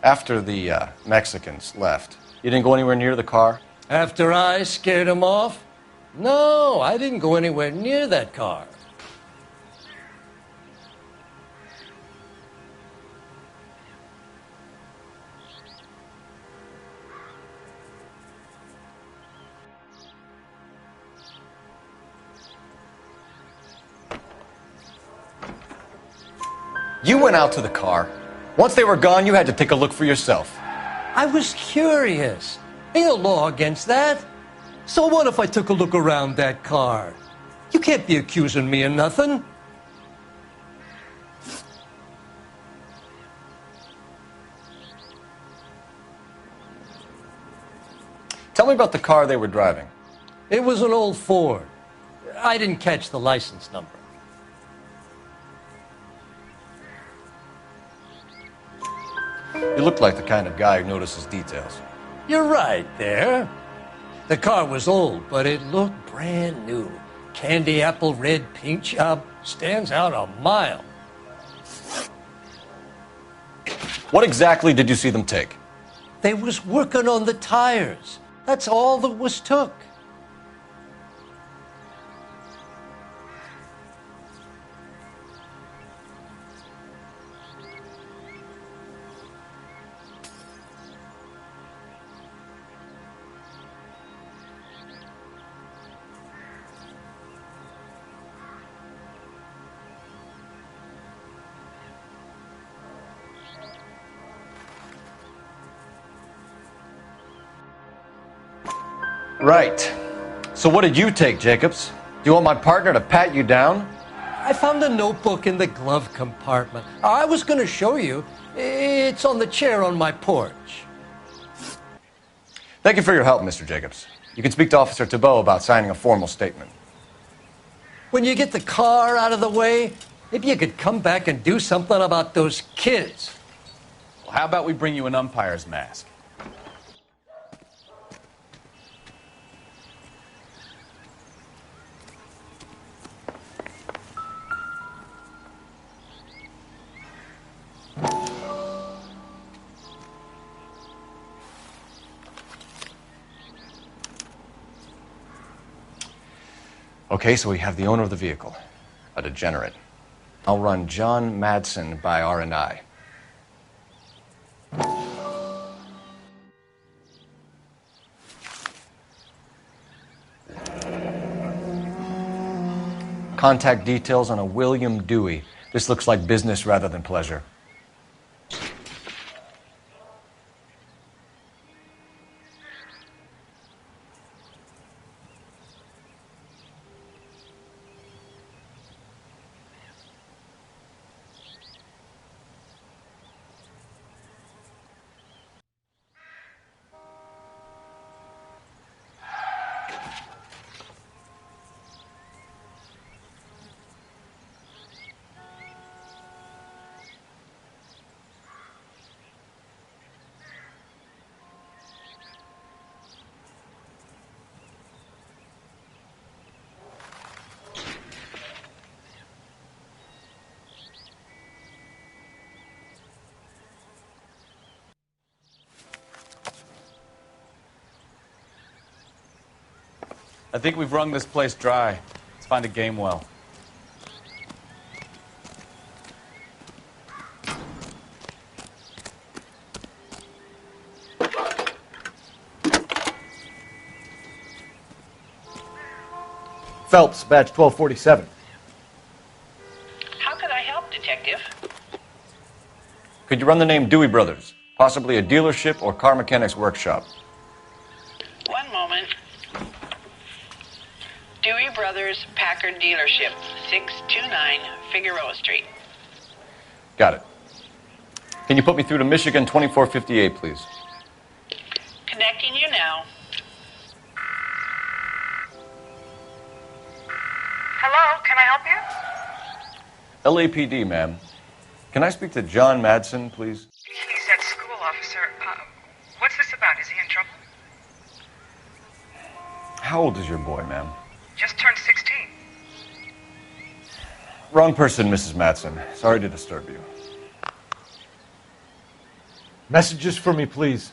After the Mexicans left, you didn't go anywhere near the car? After I scared them off? No, I didn't go anywhere near that car. You went out to the car. Once they were gone, you had to take a look for yourself. I was curious. Ain't no law against that. So what if I took a look around that car? You can't be accusing me of nothing. Tell me about the car they were driving. It was an old Ford. I didn't catch the license number. You look like the kind of guy who notices details. You're right there. The car was old, but it looked brand new. Candy apple red paint job stands out a mile. What exactly did you see them take? They was working on the tires. That's all that was took. Right. So what did you take, Jacobs? Do you want my partner to pat you down? I found a notebook in the glove compartment. I was going to show you. It's on the chair on my porch. Thank you for your help, Mr. Jacobs. You can speak to Officer Thibault about signing a formal statement. When you get the car out of the way, maybe you could come back and do something about those kids. Well, how about we bring you an umpire's mask? Okay, so we have the owner of the vehicle, a degenerate. I'll run John Madsen by R&I. Contact details on a William Dewey. This looks like business rather than pleasure. I think we've wrung this place dry. Let's find a game well. Phelps, badge 1247. How can I help, Detective? Could you run the name Dewey Brothers? Possibly a dealership or car mechanics workshop. One moment. Dewey Brothers Packard Dealership, 629 Figueroa Street. Got it. Can you put me through to Michigan 2458, please? Connecting you now. Hello, can I help you? LAPD, ma'am. Can I speak to John Madsen, please? He's at school, officer. What's this about? Is he in trouble? How old is your boy, ma'am? Just turned 16. Wrong person, Mrs. Madsen. Sorry to disturb you. Messages for me, please.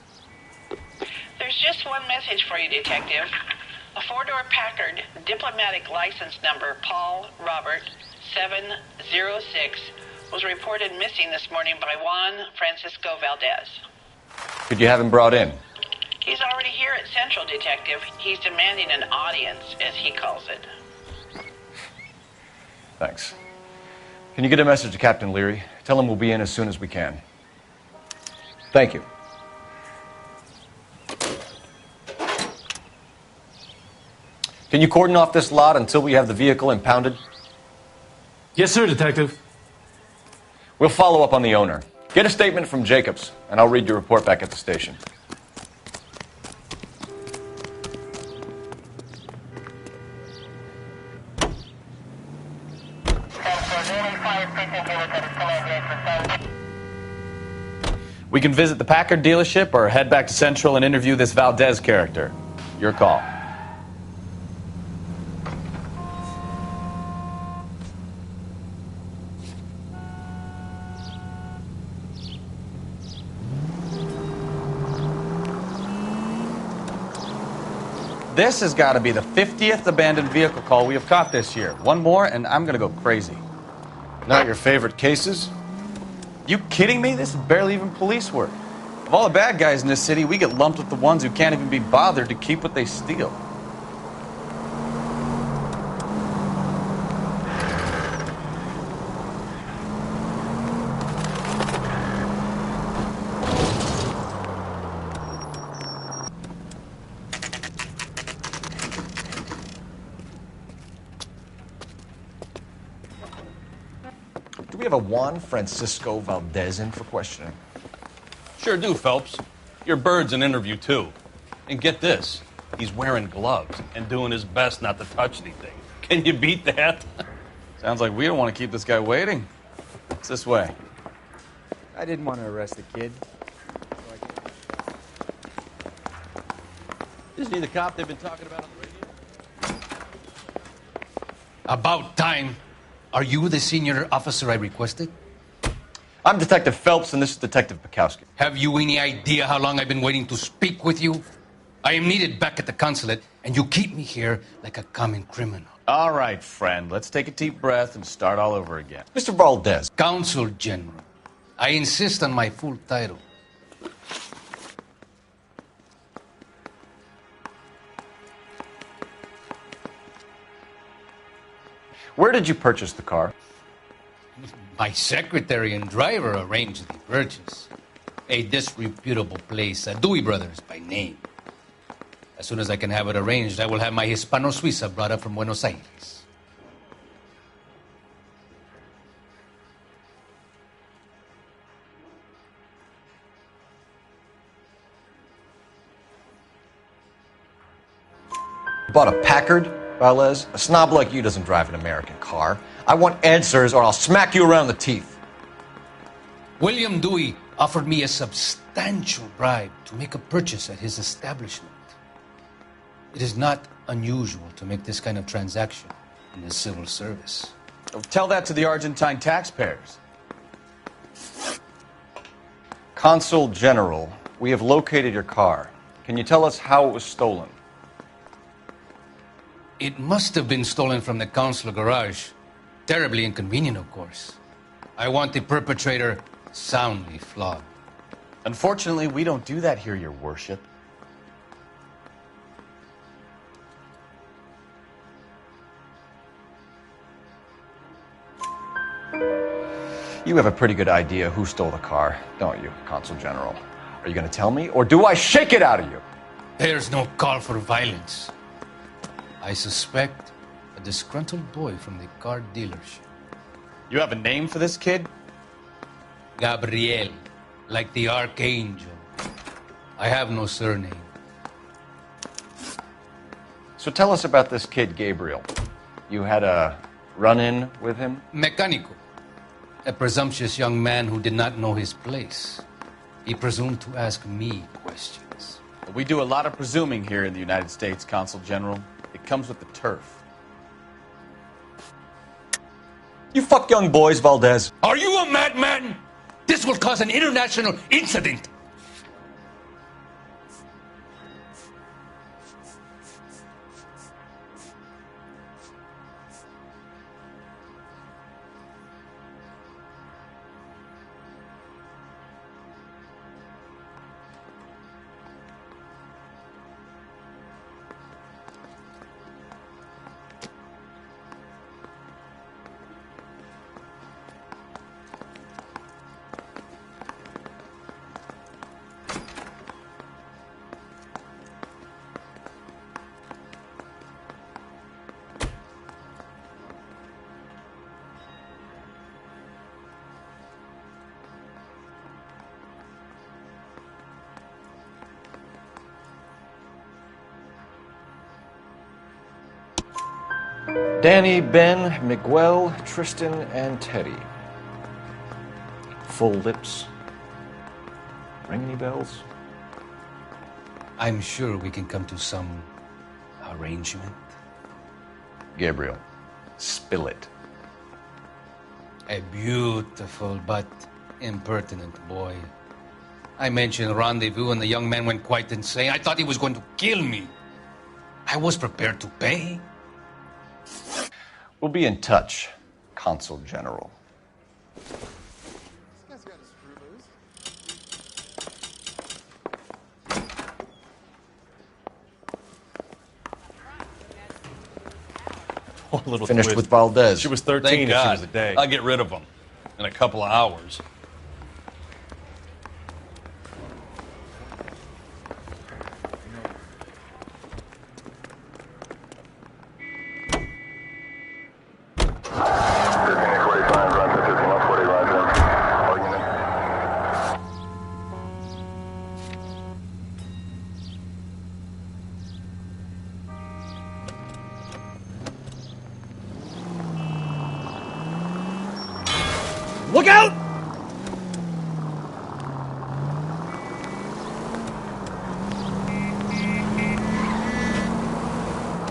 There's just one message for you, Detective. A four-door Packard, diplomatic license number Paul Robert 706, was reported missing this morning by Juan Francisco Valdez. Could you have him brought in? He's already here at Central, Detective. He's demanding an audience, as he calls it. Thanks. Can you get a message to Captain Leary? Tell him we'll be in as soon as we can. Thank you. Can you cordon off this lot until we have the vehicle impounded? Yes, sir, Detective. We'll follow up on the owner. Get a statement from Jacobs, and I'll read your report back at the station. We can visit the Packard dealership or head back to Central and interview this Valdez character. Your call. This has got to be the 50th abandoned vehicle call we have caught this year. One more, and I'm going to go crazy. Not your favorite cases? You kidding me? This is barely even police work. Of all the bad guys in this city, we get lumped with the ones who can't even be bothered to keep what they steal. Do we have a Juan Francisco Valdez in for questioning? Sure do, Phelps. Your bird's an interview, too. And get this, he's wearing gloves and doing his best not to touch anything. Can you beat that? Sounds like we don't want to keep this guy waiting. It's this way. I didn't want to arrest the kid. Isn't he the cop they've been talking about on the radio? About time. Are you the senior officer I requested? I'm Detective Phelps, and this is Detective Bukowski. Have you any idea how long I've been waiting to speak with you? I am needed back at the consulate, and you keep me here like a common criminal. All right, friend. Let's take a deep breath and start all over again. Mr. Valdez. Consul General. I insist on my full title. Where did you purchase the car? My secretary and driver arranged the purchase. A disreputable place, Dewey Brothers by name. As soon as I can have it arranged, I will have my Hispano Suiza brought up from Buenos Aires. Bought a Packard, Valdez? A snob like you doesn't drive an American car. I want answers or I'll smack you around the teeth. William Dewey offered me a substantial bribe to make a purchase at his establishment. It is not unusual to make this kind of transaction in the civil service. Tell that to the Argentine taxpayers. Consul General, we have located your car. Can you tell us how it was stolen? It must have been stolen from the consular garage. Terribly inconvenient, of course. I want the perpetrator soundly flogged. Unfortunately, we don't do that here, Your Worship. You have a pretty good idea who stole the car, don't you, Consul General? Are you going to tell me, or do I shake it out of you? There's no call for violence. I suspect a disgruntled boy from the car dealership. You have a name for this kid? Gabriel, like the archangel. I have no surname. So tell us about this kid, Gabriel. You had a run-in with him? Mecánico. A presumptuous young man who did not know his place. He presumed to ask me questions. We do a lot of presuming here in the United States, Consul General. It comes with the turf. You fuck young boys, Valdez. Are you a madman? This will cause an international incident. Danny, Ben, Miguel, Tristan, and Teddy. Full lips. Ring any bells? I'm sure we can come to some arrangement. Gabriel, spill it. A beautiful but impertinent boy. I mentioned rendezvous and the young man went quite insane. I thought he was going to kill me. I was prepared to pay. We'll be in touch, Consul General. Oh, little Finished twist. with Valdez. She was 13 Thank if she God. was a day. I'll get rid of him in a couple of hours. Look out!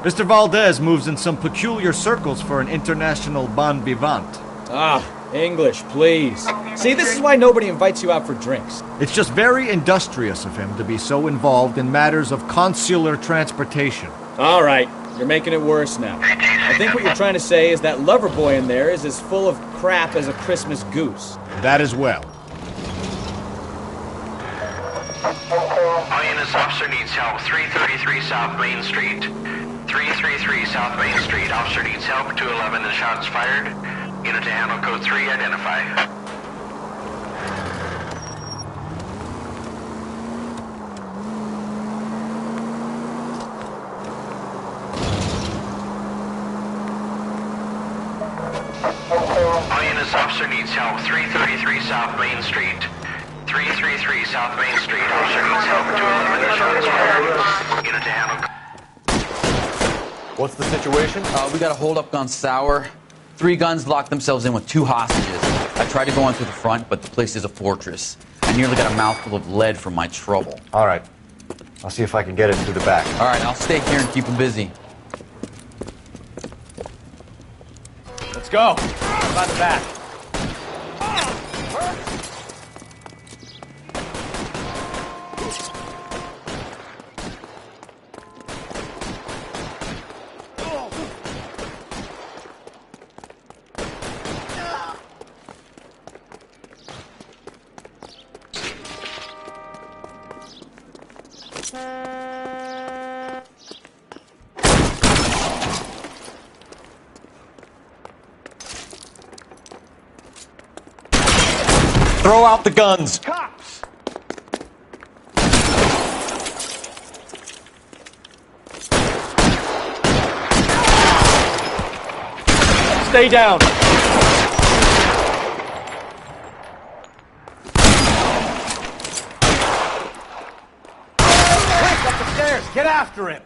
Mr. Valdez moves in some peculiar circles for an international bon vivant. Ah, English, please. See, this is why nobody invites you out for drinks. It's just very industrious of him to be so involved in matters of consular transportation. All right, you're making it worse now. I think what you're trying to say is that lover boy in there is as full of crap as a Christmas goose. That as well. All units, officer needs help. 333 South Main Street. 333 South Main Street. Officer needs help. 211 and shots fired. Unit to handle code 3, identify. All units, officer needs help. 333 South Main Street. 333 South Main Street. Officer needs help. 211 and shots fired. Unit to handle. What's the situation? We got a hold-up gone sour. 3 guns locked themselves in with 2 hostages. I tried to go on through the front, but the place is a fortress. I nearly got a mouthful of lead from my trouble. All right. I'll see if I can get it through the back. All right, I'll stay here and keep them busy. Let's go. By the back. Throw out the guns. Cops! Stay down. Quick, up the stairs! Get after him!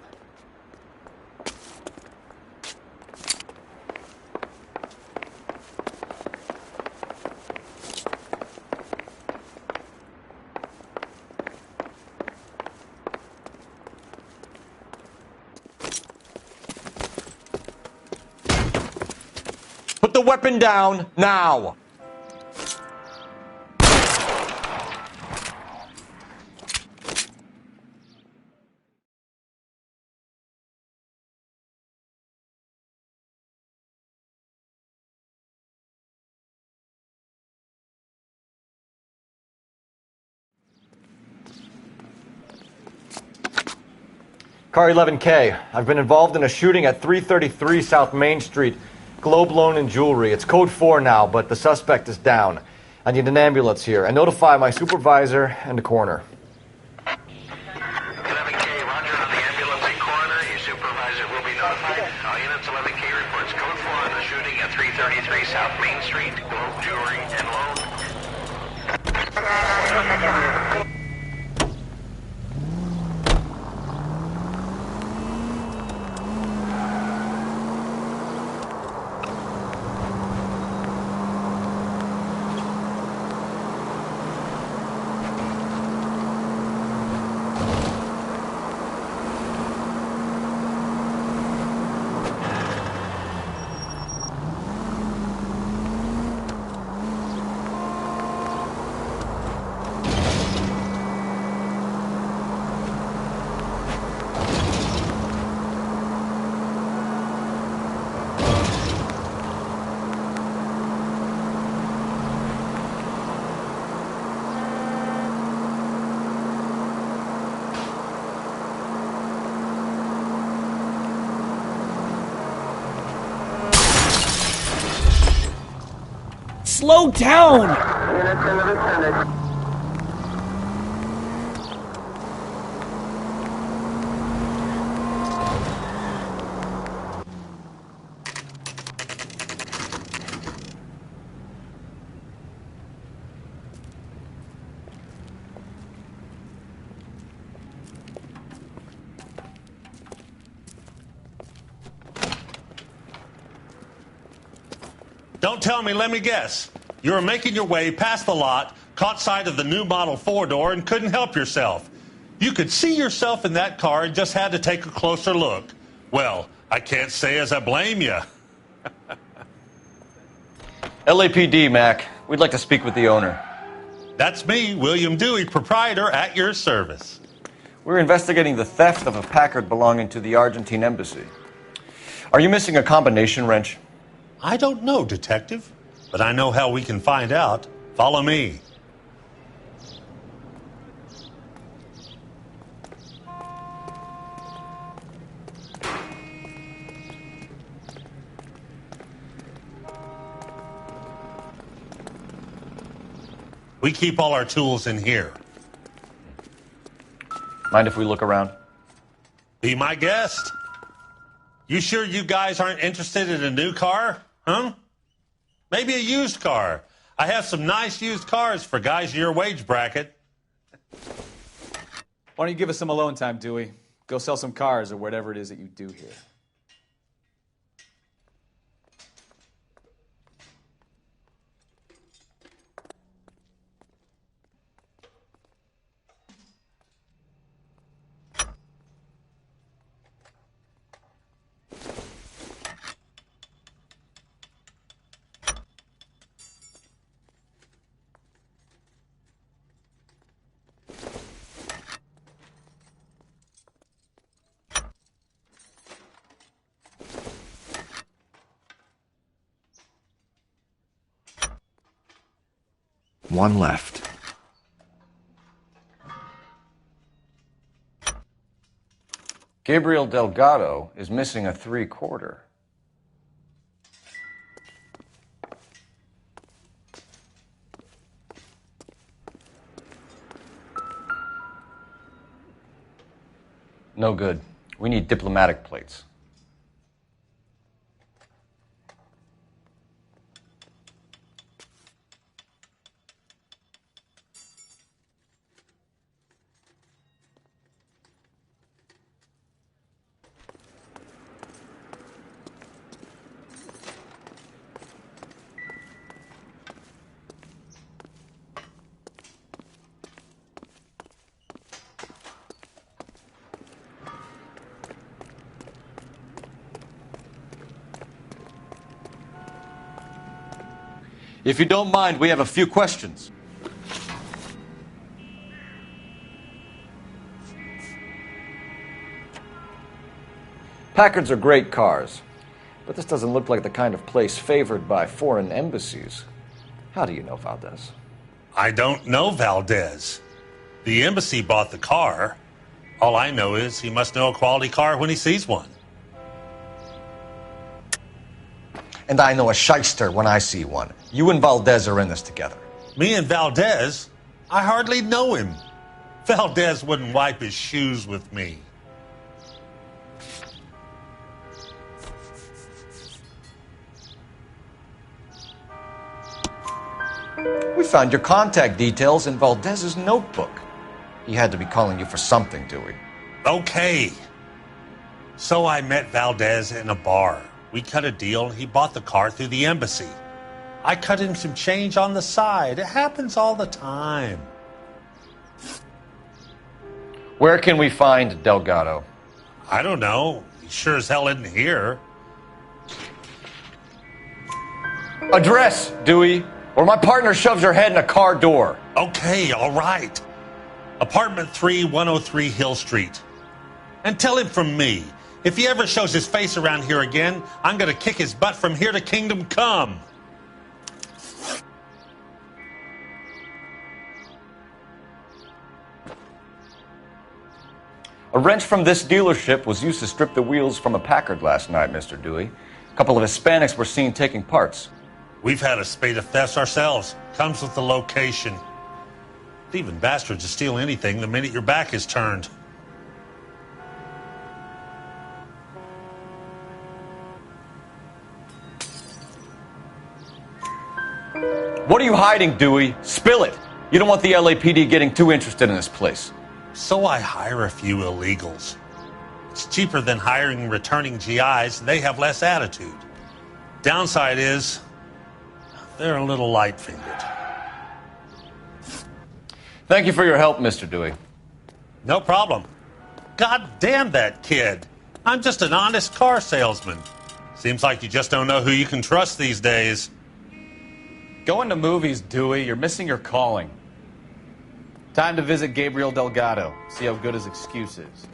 Put the weapon down now. Car 11K, I've been involved in a shooting at 333 South Main Street. Globe Loan and Jewelry. It's code 4 now, but the suspect is down. I need an ambulance here. And notify my supervisor and the coroner. 11K, roger on the ambulance and coroner. Your supervisor will be notified. All units, 11K reports code 4 on the shooting at 333 South Main Street. Globe Jewelry and Loan. Slow down! Units in the vicinity. Don't tell me, let me guess. You were making your way past the lot, caught sight of the new model 4-door, and couldn't help yourself. You could see yourself in that car and just had to take a closer look. Well, I can't say as I blame you. LAPD, Mac. We'd like to speak with the owner. That's me, William Dewey, proprietor, at your service. We're investigating the theft of a Packard belonging to the Argentine embassy. Are you missing a combination wrench? I don't know, Detective, but I know how we can find out. Follow me. We keep all our tools in here. Mind if we look around? Be my guest. You sure you guys aren't interested in a new car? Huh? Maybe a used car. I have some nice used cars for guys in your wage bracket. Why don't you give us some alone time, Dewey? Go sell some cars or whatever it is that you do here. One left. Gabriel Delgado is missing a 3/4. No good. We need diplomatic plates. If you don't mind, we have a few questions. Packards are great cars, but this doesn't look like the kind of place favored by foreign embassies. How do you know Valdez? I don't know Valdez. The embassy bought the car. All I know is he must know a quality car when he sees one. And I know a shyster when I see one. You and Valdez are in this together. Me and Valdez? I hardly know him. Valdez wouldn't wipe his shoes with me. We found your contact details in Valdez's notebook. He had to be calling you for something, Dewey. Okay. So I met Valdez in a bar. We cut a deal and he bought the car through the embassy. I cut him some change on the side. It happens all the time. Where can we find Delgado? I don't know. He sure as hell isn't here. Address, Dewey, or my partner shoves your head in a car door. Okay, all right. Apartment 3, 103 Hill Street. And tell him from me, if he ever shows his face around here again, I'm going to kick his butt from here to Kingdom Come. A wrench from this dealership was used to strip the wheels from a Packard last night, Mr. Dewey. A couple of Hispanics were seen taking parts. We've had a spate of thefts ourselves. Comes with the location. Thieving bastards to steal anything the minute your back is turned. What are you hiding, Dewey? Spill it. You don't want the LAPD getting too interested in this place. So I hire a few illegals. It's cheaper than hiring returning GIs, and they have less attitude. Downside is, they're a little light-fingered. Thank you for your help, Mr. Dewey. No problem. God damn that kid. I'm just an honest car salesman. Seems like you just don't know who you can trust these days. Going to movies, Dewey. You're missing your calling. Time to visit Gabriel Delgado. See how good his excuse is.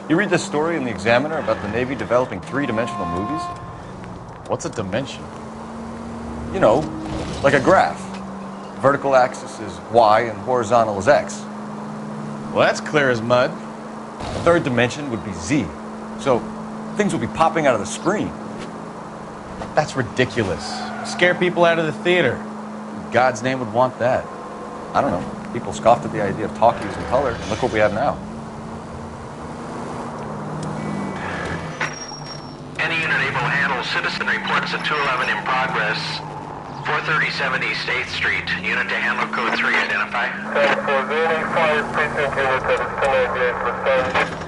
You read this story in the Examiner about the Navy developing three-dimensional movies? What's a dimension? You know, like a graph. Vertical axis is Y and horizontal is X. Well, that's clear as mud. The third dimension would be Z. So things would be popping out of the screen. That's ridiculous. Scare people out of the theater. In God's name would want that. I don't know. People scoffed at the idea of talkies in color, and look what we have now. Any unit able to handle citizen reports at 211 in progress. 437 East 8th Street. Unit to handle code 3. Identify. 5 precinct unit that is 1098 for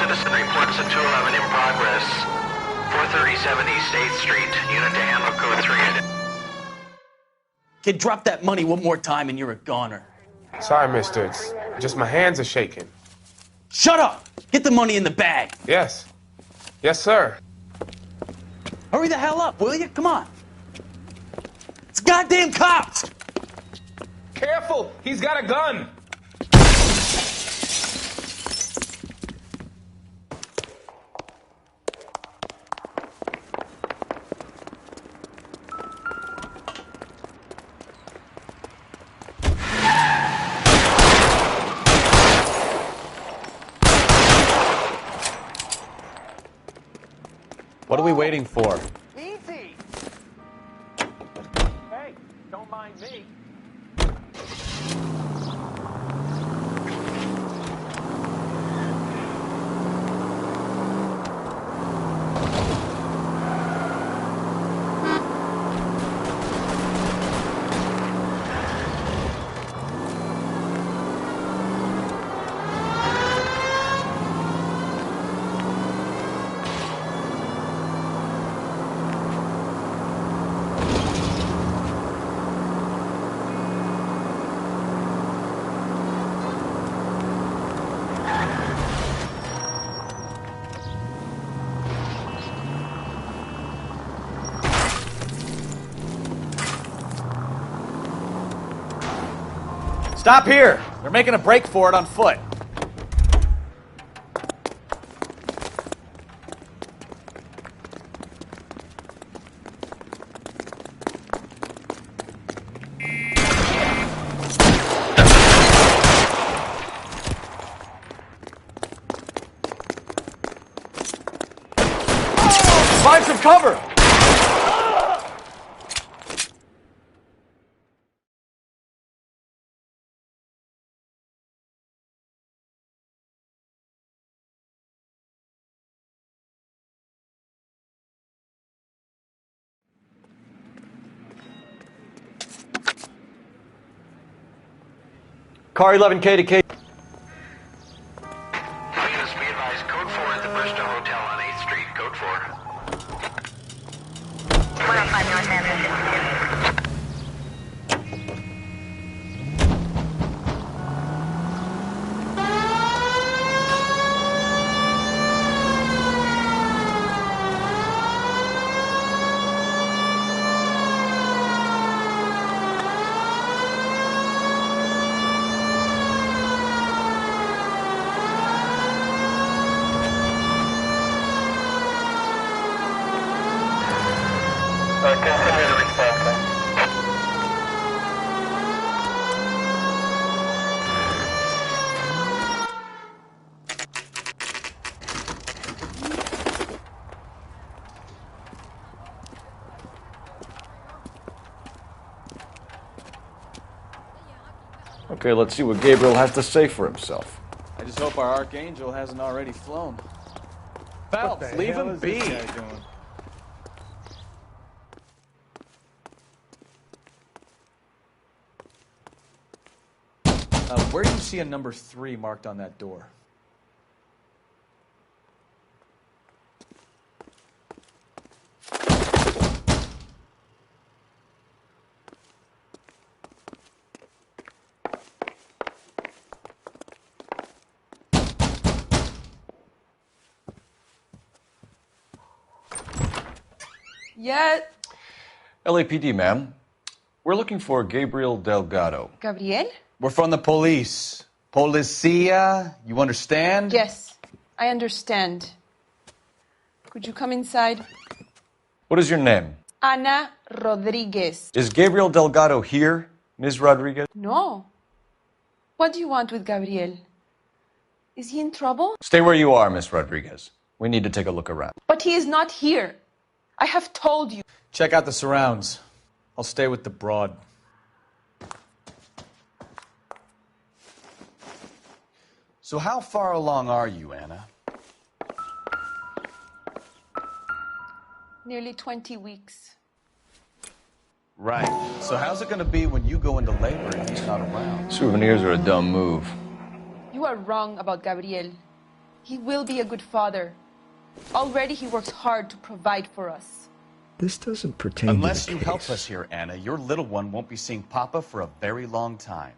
citizen reports a 211 in progress. 437 East 8th Street. Unit to handle code 3. Kid, drop that money one more time and you're a goner. Sorry, mister. It's just my hands are shaking. Shut up! Get the money in the bag. Yes. Yes, sir. Hurry the hell up, will you? Come on. It's goddamn cops! Careful! He's got a gun! What are we waiting for? Easy! Hey, don't mind me. Stop here! They're making a break for it on foot. Find some cover! Car 11K to K. Units, be advised, code 4 at the Bristow Hotel on 8th Street. Code 4. 105 North Avenue. Continue to respond. Okay, let's see what Gabriel has to say for himself. I just hope our Archangel hasn't already flown. Phelps, leave him be. Where do you see a number 3 marked on that door? Yes. LAPD, ma'am. We're looking for Gabriel Delgado. Gabriel? We're from the police. Policia, you understand? Yes, I understand. Could you come inside? What is your name? Ana Rodriguez. Is Gabriel Delgado here, Ms. Rodriguez? No. What do you want with Gabriel? Is he in trouble? Stay where you are, Ms. Rodriguez. We need to take a look around. But he is not here. I have told you. Check out the surrounds. I'll stay with the broad. So how far along are you, Anna? Nearly 20 weeks. Right. So how's it going to be when you go into labor and he's not around? Souvenirs are a dumb move. You are wrong about Gabriel. He will be a good father. Already he works hard to provide for us. This doesn't pertain Unless to the you case. help us here, Anna, your little one won't be seeing Papa for a very long time.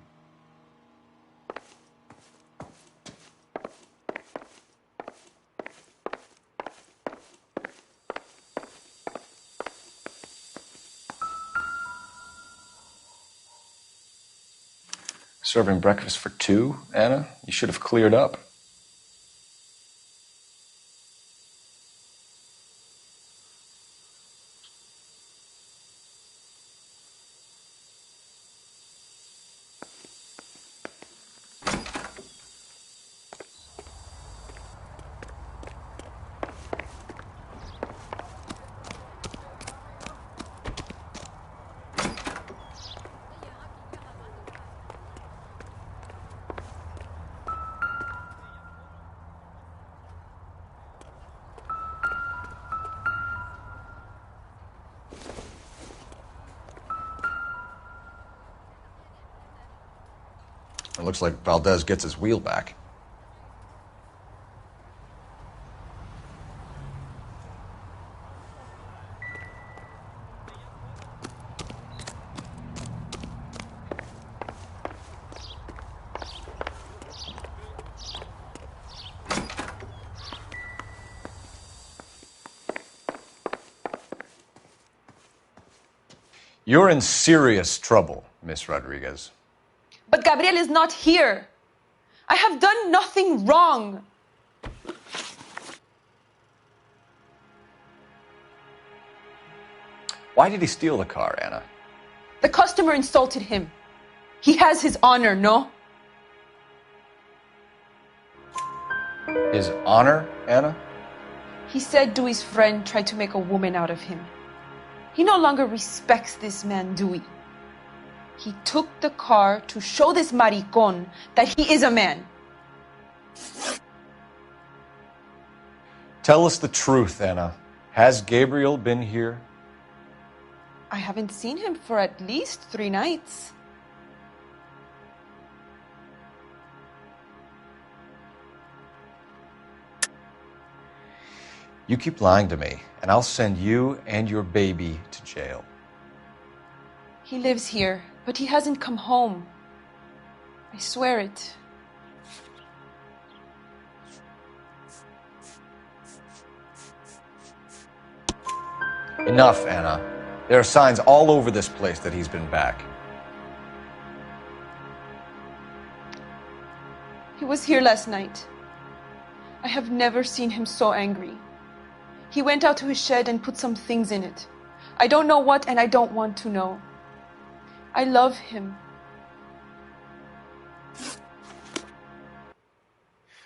Serving breakfast for two, Anna? You should have cleared up. It looks like Valdez gets his wheel back. You're in serious trouble, Miss Rodriguez. But Gabriel is not here. I have done nothing wrong. Why did he steal the car, Anna? The customer insulted him. He has his honor, no? His honor, Anna? He said Dewey's friend tried to make a woman out of him. He no longer respects this man, Dewey. He took the car to show this maricón that he is a man. Tell us the truth, Anna. Has Gabriel been here? I haven't seen him for at least 3 nights. You keep lying to me, and I'll send you and your baby to jail. He lives here, but he hasn't come home. I swear it. Enough, Anna. There are signs all over this place that he's been back. He was here last night. I have never seen him so angry. He went out to his shed and put some things in it. I don't know what, and I don't want to know. I love him.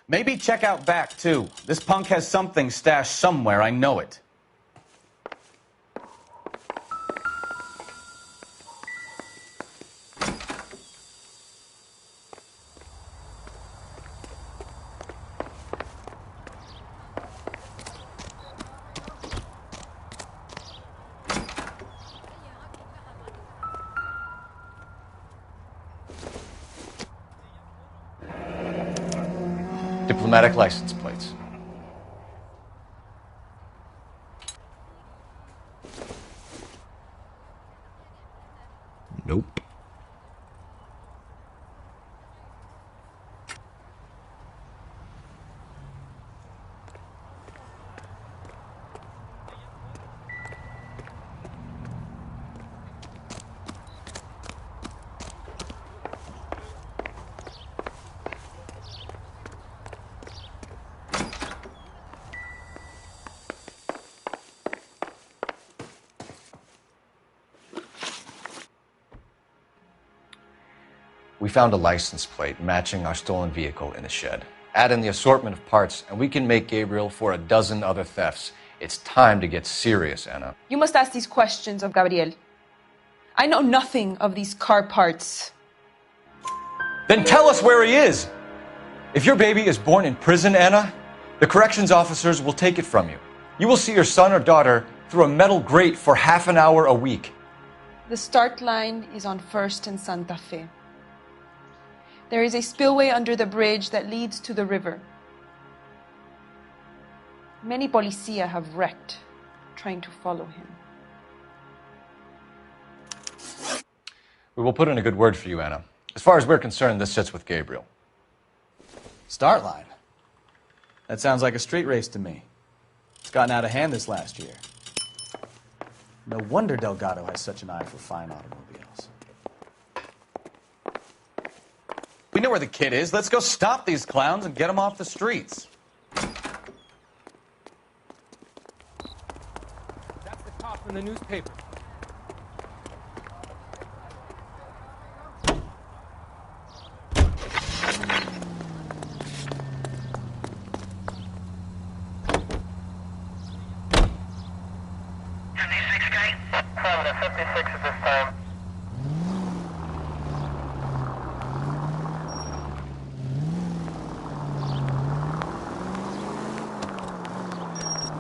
Maybe check out back, too. This punk has something stashed somewhere, I know it. Diplomatic license plates. Nope. We found a license plate matching our stolen vehicle in the shed. Add in the assortment of parts, and we can make Gabriel for a dozen other thefts. It's time to get serious, Anna. You must ask these questions of Gabriel. I know nothing of these car parts. Then tell us where he is! If your baby is born in prison, Anna, the corrections officers will take it from you. You will see your son or daughter through a metal grate for half an hour a week. The start line is on 1st and Santa Fe. There is a spillway under the bridge that leads to the river. Many policia have wrecked trying to follow him. We will put in a good word for you, Anna. As far as we're concerned, this sits with Gabriel. Start line. That sounds like a street race to me. It's gotten out of hand this last year. No wonder Delgado has such an eye for fine automobiles. We know where the kid is. Let's go stop these clowns and get them off the streets. That's the cop in the newspaper.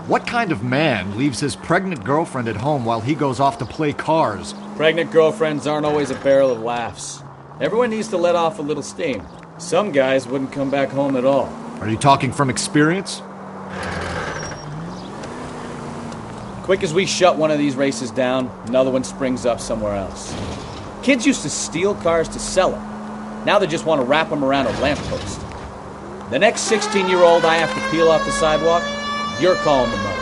What kind of man leaves his pregnant girlfriend at home while he goes off to play cars? Pregnant girlfriends aren't always a barrel of laughs. Everyone needs to let off a little steam. Some guys wouldn't come back home at all. Are you talking from experience? Quick as we shut one of these races down, another one springs up somewhere else. Kids used to steal cars to sell them. Now they just want to wrap them around a lamppost. The next 16-year-old I have to peel off the sidewalk, you're calling the mother.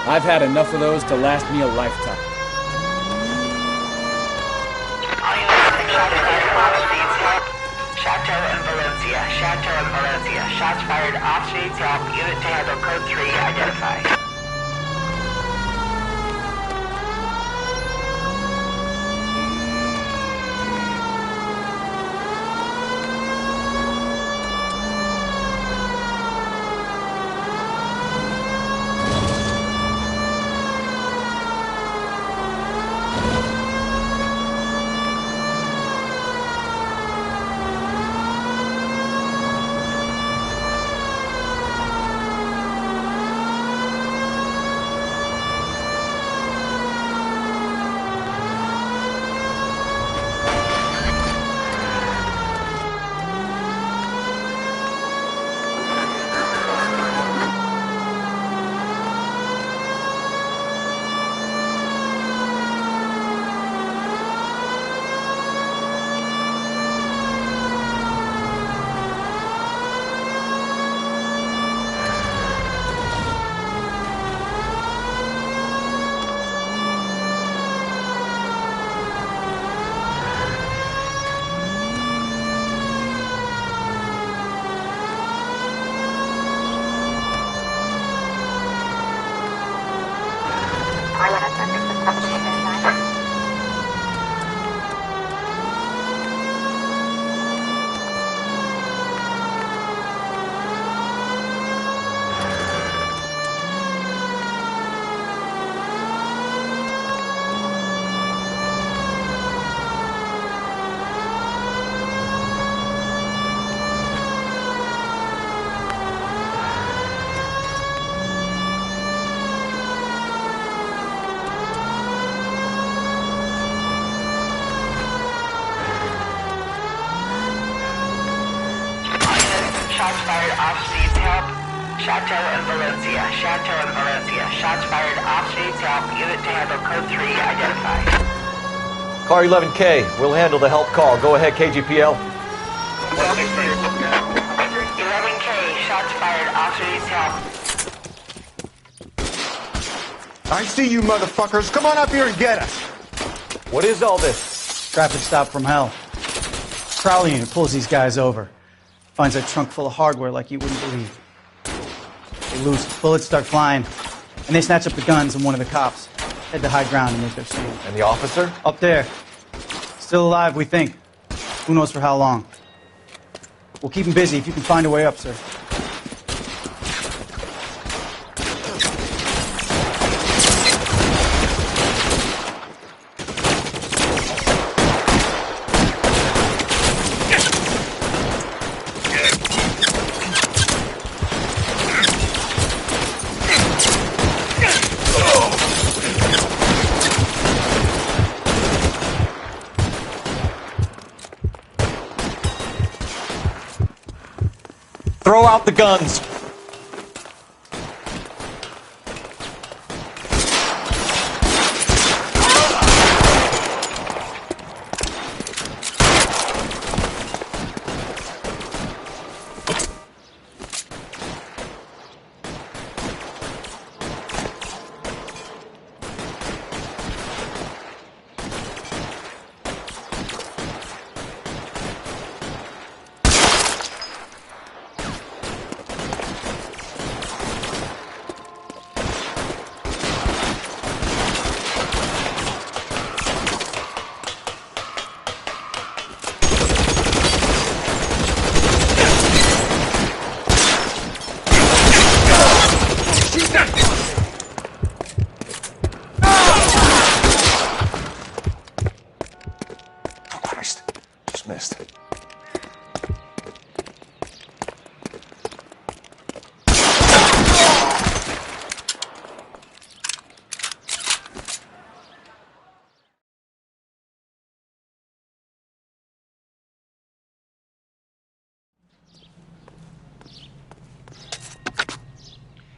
I've had enough of those to last me a lifetime. Chateau and Valencia. Chateau and Valencia. Shots fired off streets. Help. Unit to handle code 3. Identify. Shots fired off streets. Help. Chateau and Valencia. Chateau and Valencia. Shots fired off streets. Help. Unit to handle code 3. Identify. Car 11K, we'll handle the help call. Go ahead, KGPL. 11K. Shots fired off streets. Help. I see you motherfuckers. Come on up here and get us. What is all this? Traffic stop from hell. Crowley unit pulls these guys over. Finds a trunk full of hardware like you wouldn't believe. They lose. Bullets start flying. And they snatch up the guns and one of the cops. Head to high ground and make their stand. And the officer? Up there. Still alive, we think. Who knows for how long. We'll keep him busy if you can find a way up, sir. Throw out the guns.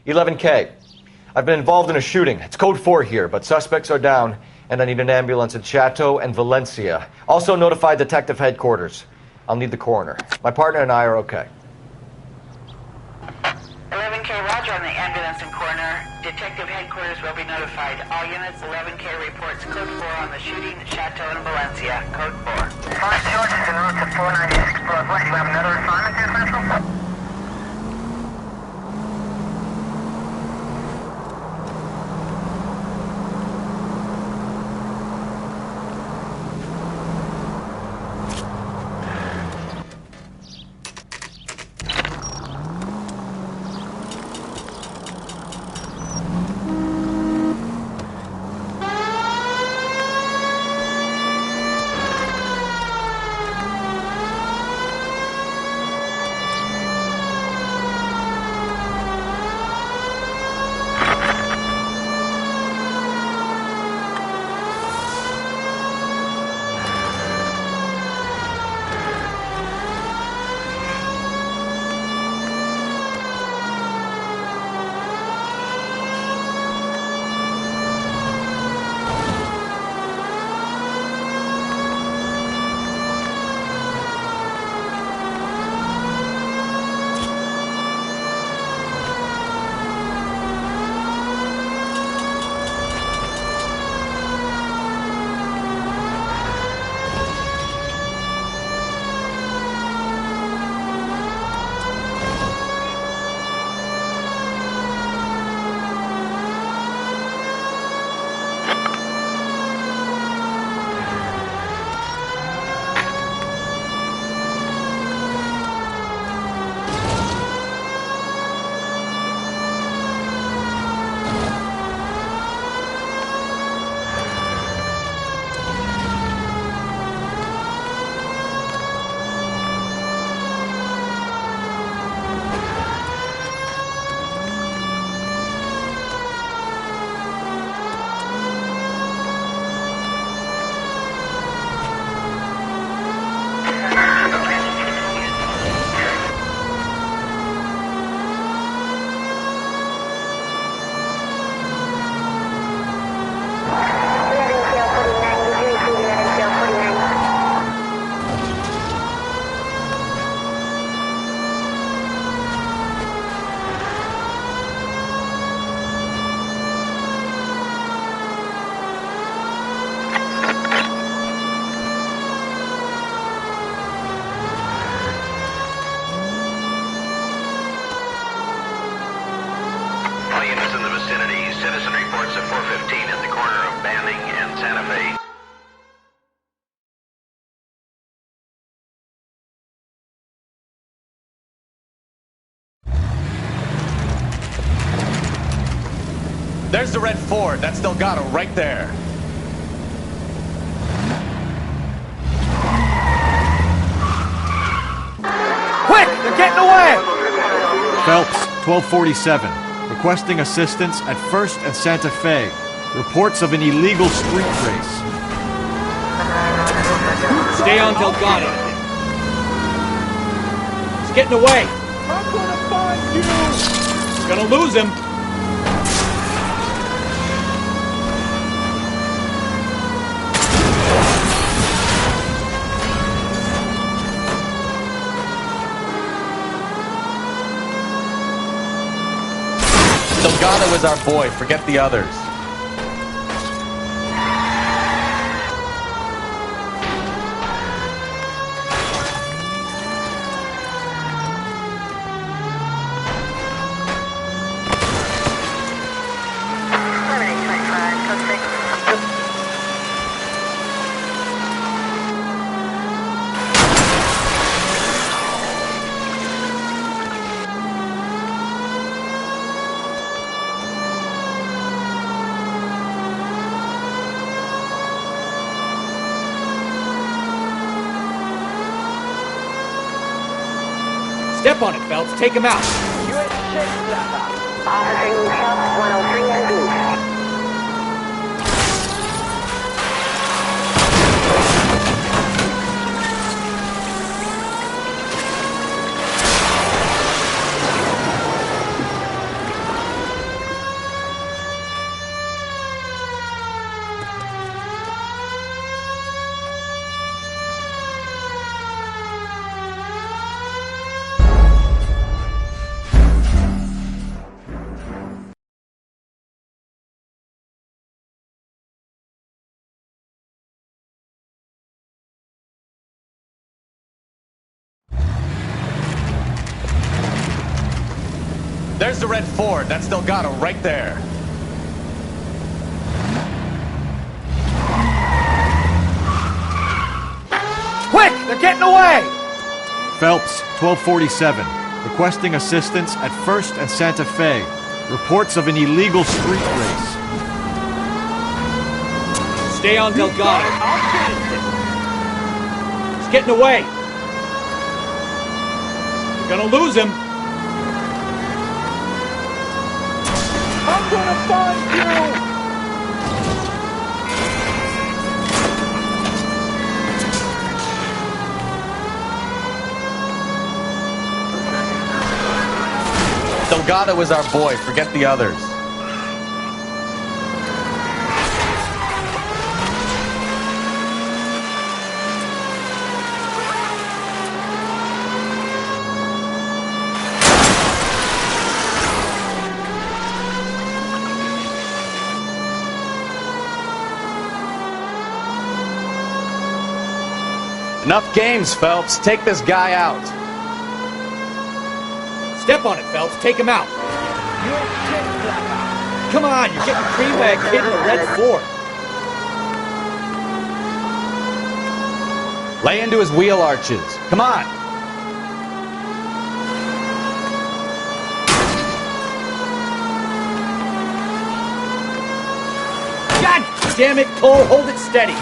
11K. I've been involved in a shooting. It's code 4 here, but suspects are down, and I need an ambulance at Chateau and Valencia. Also notify Detective Headquarters. I'll need the coroner. My partner and I are okay. 11K, roger on the ambulance and coroner. Detective Headquarters will be notified. All units, 11K reports code 4 on the shooting at Chateau and Valencia. Code 4. 5 George is en route to 496 Broadway. Do you have another assignment here, Central? There's the red Ford. That's Delgado right there. Quick! They're getting away! Phelps, 1247. Requesting assistance at 1st and Santa Fe. Reports of an illegal street race. Stay on Delgado. He's getting away. I'm gonna find you! He's gonna lose him. Delgado is our boy. Forget the others. Step on it, Phelps. Take him out. Officer needs help, 103 and B. There's the red Ford. That's Delgado right there. Quick! They're getting away! Phelps, 1247. Requesting assistance at 1st and Santa Fe. Reports of an illegal street race. Stay on Delgado. He's getting away. You're gonna lose him. I'm gonna find you! Delgado is our boy. Forget the others. Enough games, Phelps. Take this guy out. Step on it, Phelps. Take him out. Come on, you're getting creamed by a kid in a red Ford. Lay into his wheel arches. Come on. God damn it, Cole. Hold it steady.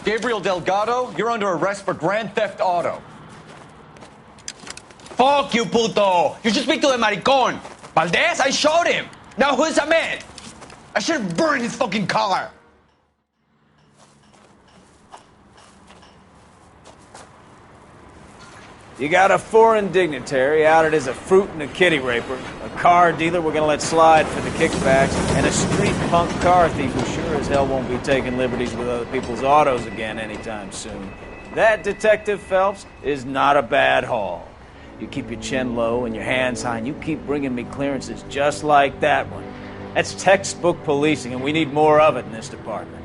Gabriel Delgado, you're under arrest for grand theft auto. Fuck you, puto! You should speak to the maricón. Valdez, I showed him. Now who's a man? I should have burned his fucking car. You got a foreign dignitary outed as a fruit and a kitty raper, a car dealer we're gonna let slide for the kickbacks, and a street punk car thief who sure as hell won't be taking liberties with other people's autos again anytime soon. That, Detective Phelps, is not a bad haul. You keep your chin low and your hands high, and you keep bringing me clearances just like that one. That's textbook policing, and we need more of it in this department.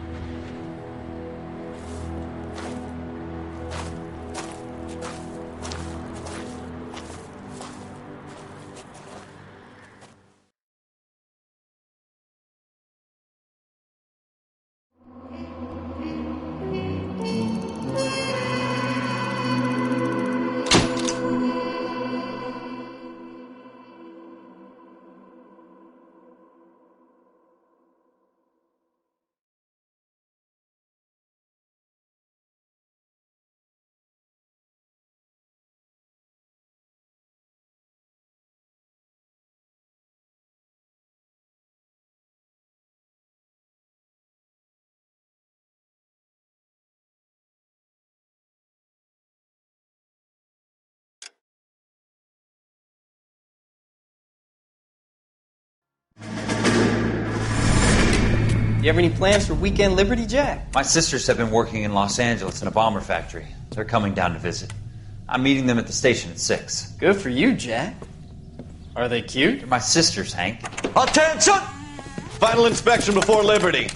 You have any plans for Weekend Liberty, Jack? My sisters have been working in Los Angeles in a bomber factory. They're coming down to visit. I'm meeting them at the station at 6. Good for you, Jack. Are they cute? They're my sisters, Hank. Attention! Final inspection before liberty.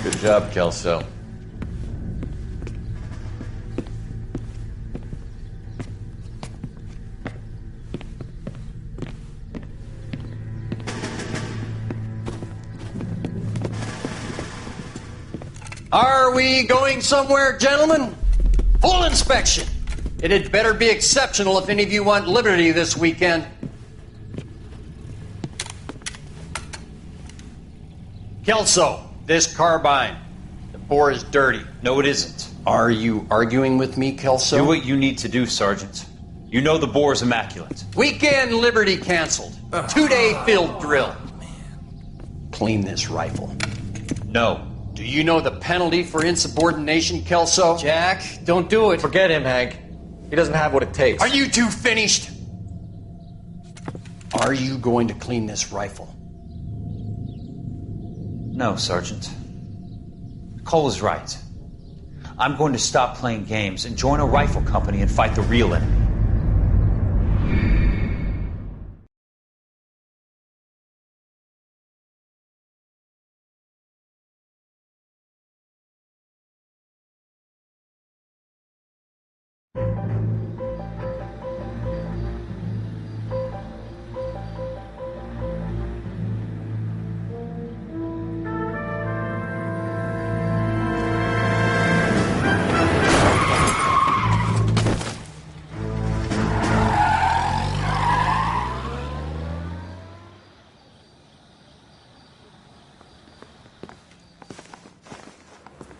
Good job, Kelso. Are we going somewhere, gentlemen? Full inspection. It had better be exceptional if any of you want liberty this weekend. Kelso, this carbine. The bore is dirty. No, it isn't. Are you arguing with me, Kelso? Do what you need to do, Sergeant. You know the bore is immaculate. Weekend liberty canceled. 2-day field drill. Clean this rifle. No. Do you know the penalty for insubordination, Kelso? Jack, don't do it. Forget him, Hank. He doesn't have what it takes. Are you two finished? Are you going to clean this rifle? No, Sergeant. Cole is right. I'm going to stop playing games and join a rifle company and fight the real enemy.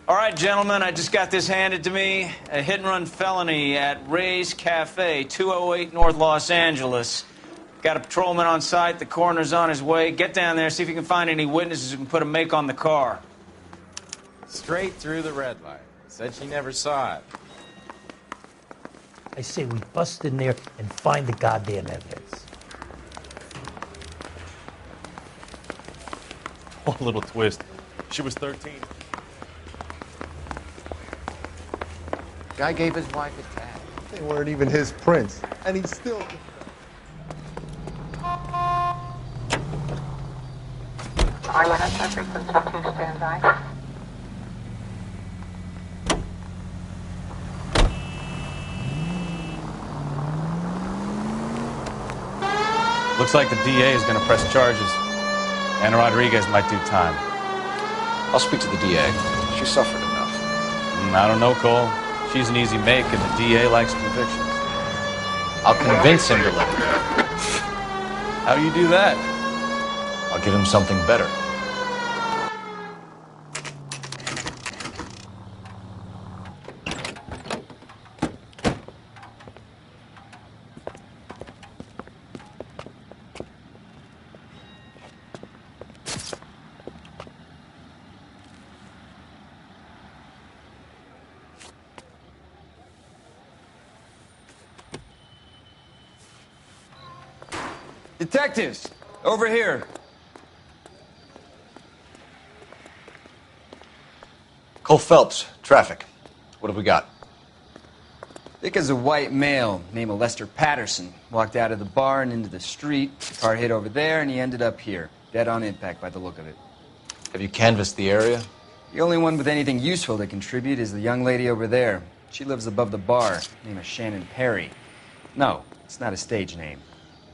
All right, gentlemen, I just got this handed to me. A hit-and-run felony at Ray's Cafe, 208 North Los Angeles. Got a patrolman on site. The coroner's on his way. Get down there, see if you can find any witnesses who can put a make on the car. Straight through the red light. Said she never saw it. I say we bust in there and find the goddamn evidence. One little twist. She was 13. Guy gave his wife a tag. They weren't even his prints, and he still. Eyewitness, frequency 2, stand by. Looks like the DA is going to press charges. Anna Rodriguez might do time. I'll speak to the DA. She suffered enough. I don't know, Cole. She's an easy make, and the DA likes convictions. I'll convince him to let it go. How do you do that? I'll give him something better. Detectives, over here. Cole Phelps, traffic. What have we got? Dick is a white male named Lester Patterson. Walked out of the bar and into the street. Car hit over there, and he ended up here. Dead on impact by the look of it. Have you canvassed the area? The only one with anything useful to contribute is the young lady over there. She lives above the bar. Name is Shannon Perry. No, it's not a stage name.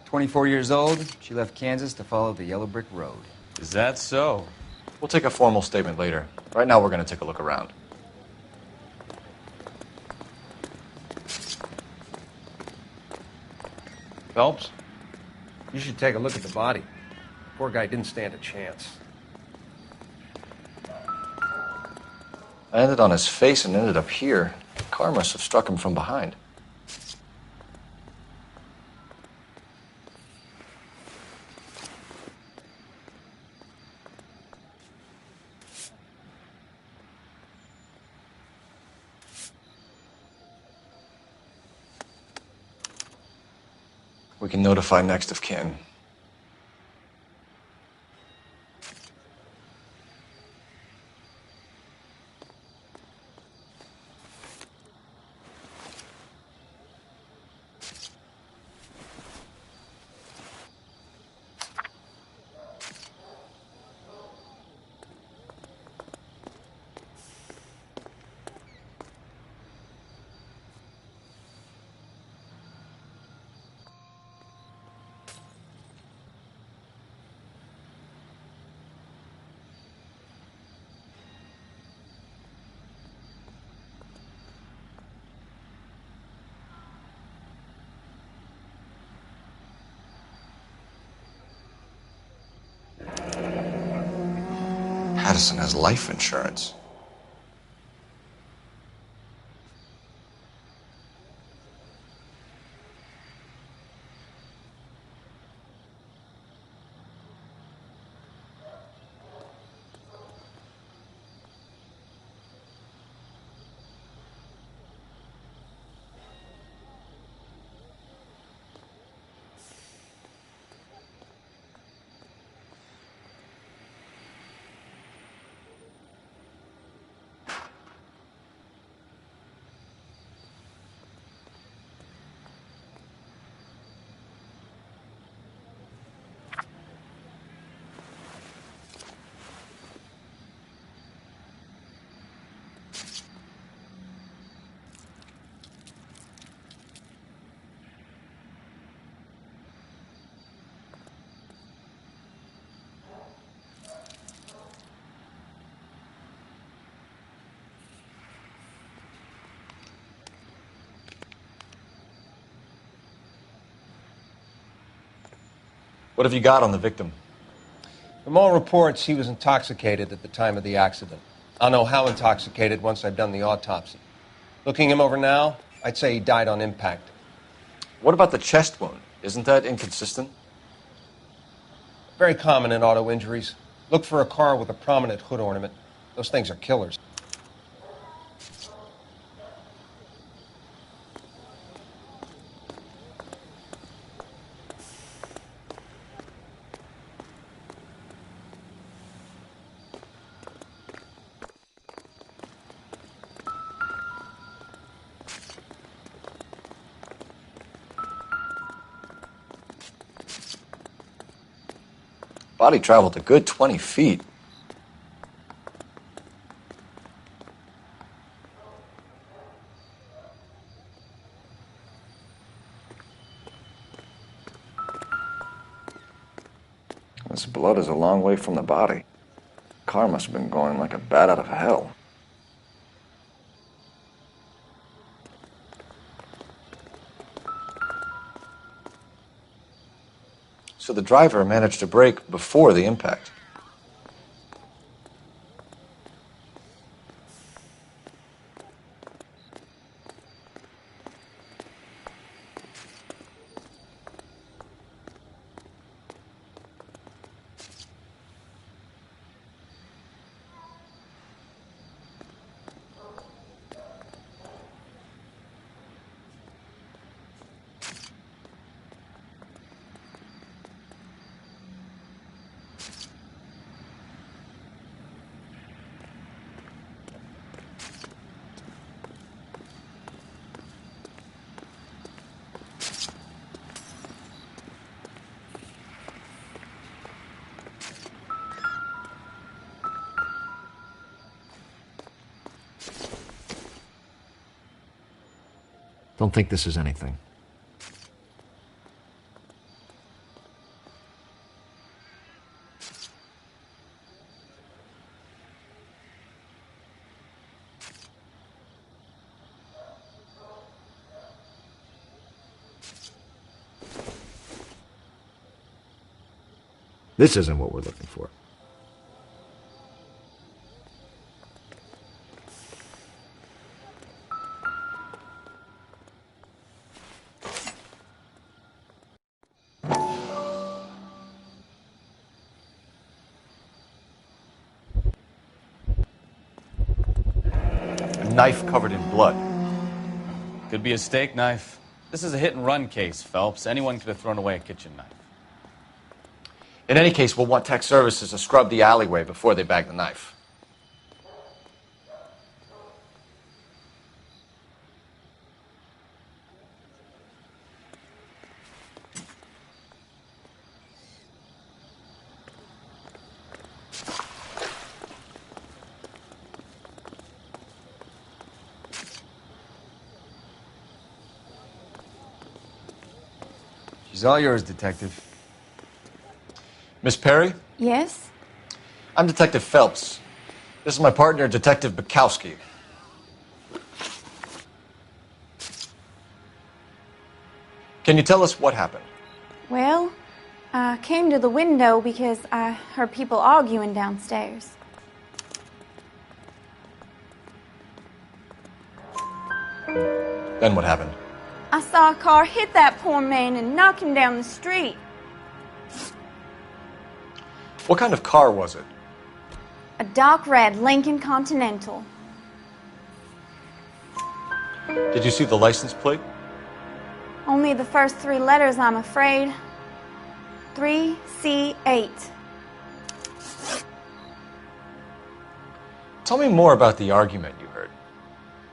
24 years old, she left Kansas to follow the yellow brick road. Is that so? We'll take a formal statement later. Right now, we're going to take a look around. Phelps, you should take a look at the body. Poor guy didn't stand a chance. I landed on his face and ended up here. The car must have struck him from behind. We can notify next of kin. Patterson has life insurance. What have you got on the victim? From all reports, he was intoxicated at the time of the accident. I'll know how intoxicated once I've done the autopsy. Looking him over now, I'd say he died on impact. What about the chest wound? Isn't that inconsistent? Very common in auto injuries. Look for a car with a prominent hood ornament. Those things are killers. Body traveled a good 20 feet. This blood is a long way from the body. Car must have been going like a bat out of hell. So the driver managed to brake before the impact. Don't think this is anything. This isn't what we're looking for. Knife covered in blood. Could be a steak knife. This is a hit-and-run case, Phelps. Anyone could have thrown away a kitchen knife. In any case, we'll want tech services to scrub the alleyway before they bag the knife. She's all yours, Detective. Miss Perry? Yes? I'm Detective Phelps. This is my partner, Detective Bukowski. Can you tell us what happened? Well, I came to the window because I heard people arguing downstairs. Then what happened? I saw a car hit that poor man and knock him down the street. What kind of car was it? A dark red Lincoln Continental. Did you see the license plate? Only the first three letters, I'm afraid. 3C8. Tell me more about the argument you heard.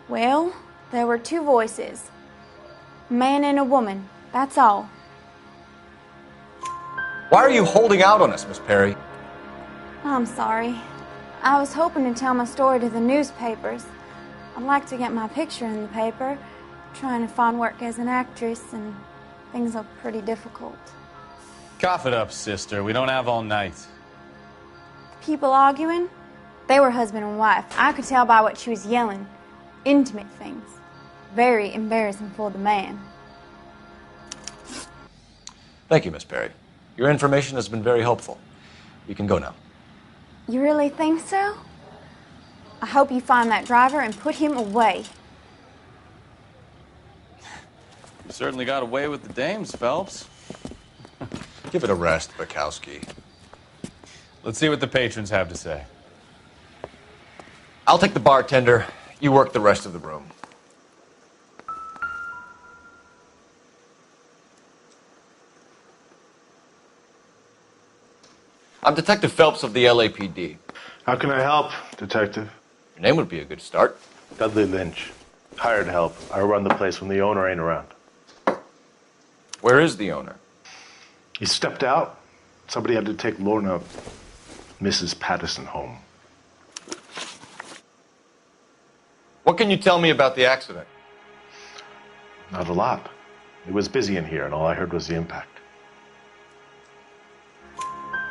Well, there were two voices. A man and a woman, that's all. Why are you holding out on us, Miss Perry? I'm sorry. I was hoping to tell my story to the newspapers. I'd like to get my picture in the paper. Trying to find work as an actress, and things are pretty difficult. Cough it up, sister. We don't have all night. People arguing? They were husband and wife. I could tell by what she was yelling. Intimate things. Very embarrassing for the man. Thank you, Miss Perry. Your information has been very helpful. You can go now. You really think so? I hope you find that driver and put him away. You certainly got away with the dames, Phelps. Give it a rest, Bukowski. Let's see what the patrons have to say. I'll take the bartender. You work the rest of the room. I'm Detective Phelps of the LAPD. How can I help, Detective? Your name would be a good start. Dudley Lynch. Hired help. I run the place when the owner ain't around. Where is the owner? He stepped out. Somebody had to take Lorna, Mrs. Patterson, home. What can you tell me about the accident? Not a lot. It was busy in here, and all I heard was the impact.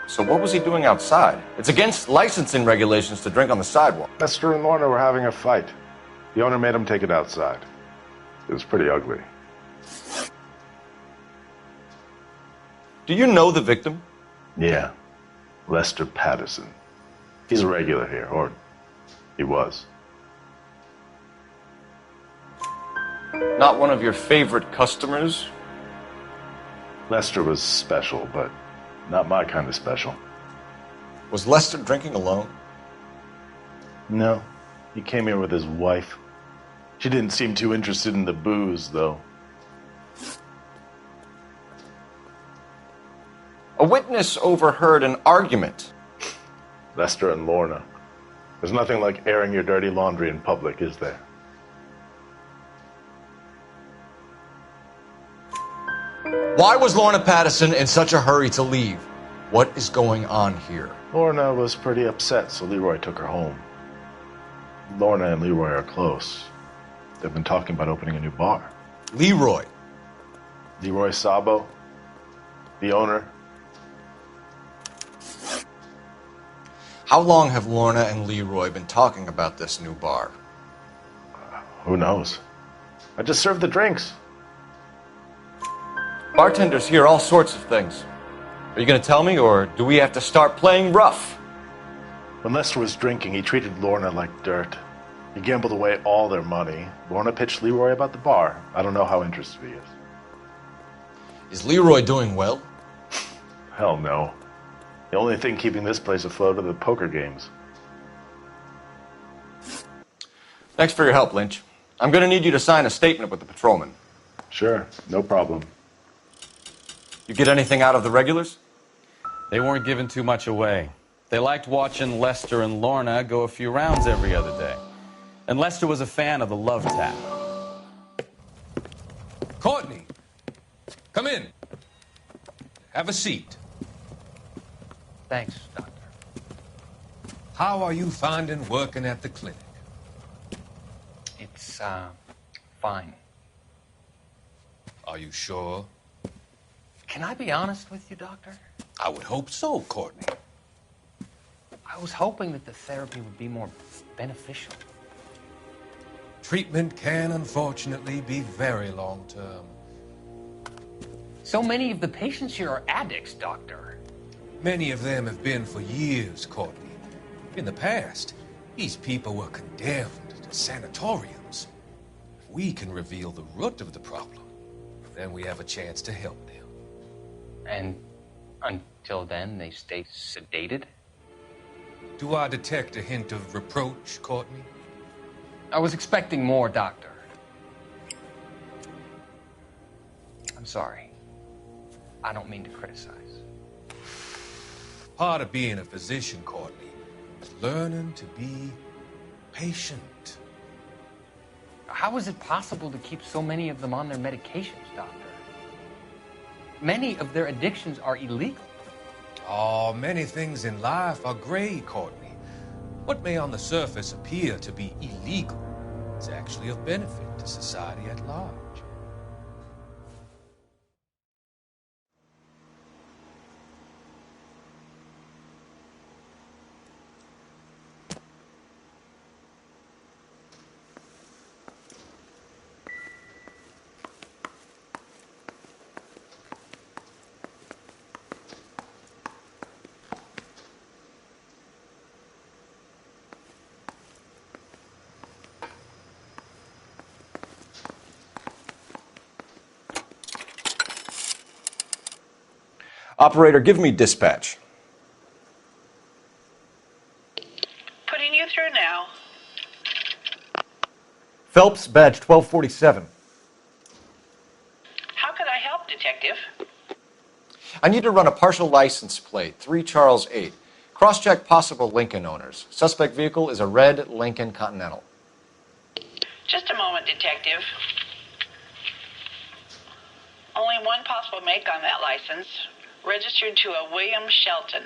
So what was he doing outside? It's against licensing regulations to drink on the sidewalk. Lester and Lorna were having a fight. The owner made him take it outside. It was pretty ugly. Do you know the victim? Yeah. Lester Patterson. He's a regular here, or he was. Not one of your favorite customers? Lester was special, but not my kind of special. Was Lester drinking alone? No. He came here with his wife. She didn't seem too interested in the booze, though. A witness overheard an argument. Lester and Lorna. There's nothing like airing your dirty laundry in public, is there? Why was Lorna Patterson in such a hurry to leave? What is going on here? Lorna was pretty upset, so Leroy took her home. Lorna and Leroy are close. They've been talking about opening a new bar. Leroy? Leroy Sabo, the owner. How long have Lorna and Leroy been talking about this new bar? Who knows? I just served the drinks. Bartenders hear all sorts of things. Are you going to tell me, or do we have to start playing rough? When Lester was drinking, he treated Lorna like dirt. He gambled away all their money. Lorna pitched Leroy about the bar. I don't know how interested he is. Is Leroy doing well? Hell no. The only thing keeping this place afloat are the poker games. Thanks for your help, Lynch. I'm going to need you to sign a statement with the patrolman. Sure, no problem. You get anything out of the regulars? They weren't giving too much away. They liked watching Lester and Lorna go a few rounds every other day. And Lester was a fan of the love tap. Courtney, come in. Have a seat. Thanks, Doctor. How are you finding working at the clinic? It's, fine. Are you sure? Can I be honest with you, Doctor? I would hope so, Courtney. I was hoping that the therapy would be more beneficial. Treatment can, unfortunately, be very long-term. So many of the patients here are addicts, Doctor. Many of them have been for years, Courtney. In the past, these people were condemned to sanatoriums. If we can reveal the root of the problem, then we have a chance to help them. And until then, they stay sedated? Do I detect a hint of reproach, Courtney? I was expecting more, Doctor. I'm sorry. I don't mean to criticize. Part of being a physician, Courtney, is learning to be patient. How is it possible to keep so many of them on their medications, Doctor? Many of their addictions are illegal. Oh, many things in life are gray, Courtney. What may on the surface appear to be illegal is actually of benefit to society at large. Operator, give me dispatch. Putting you through now. Phelps, badge 1247. How could I help, Detective? I need to run a partial license plate, 3 Charles 8. Cross-check possible Lincoln owners. Suspect vehicle is a red Lincoln Continental. Just a moment, Detective. Only one possible make on that license. Registered to a William Shelton,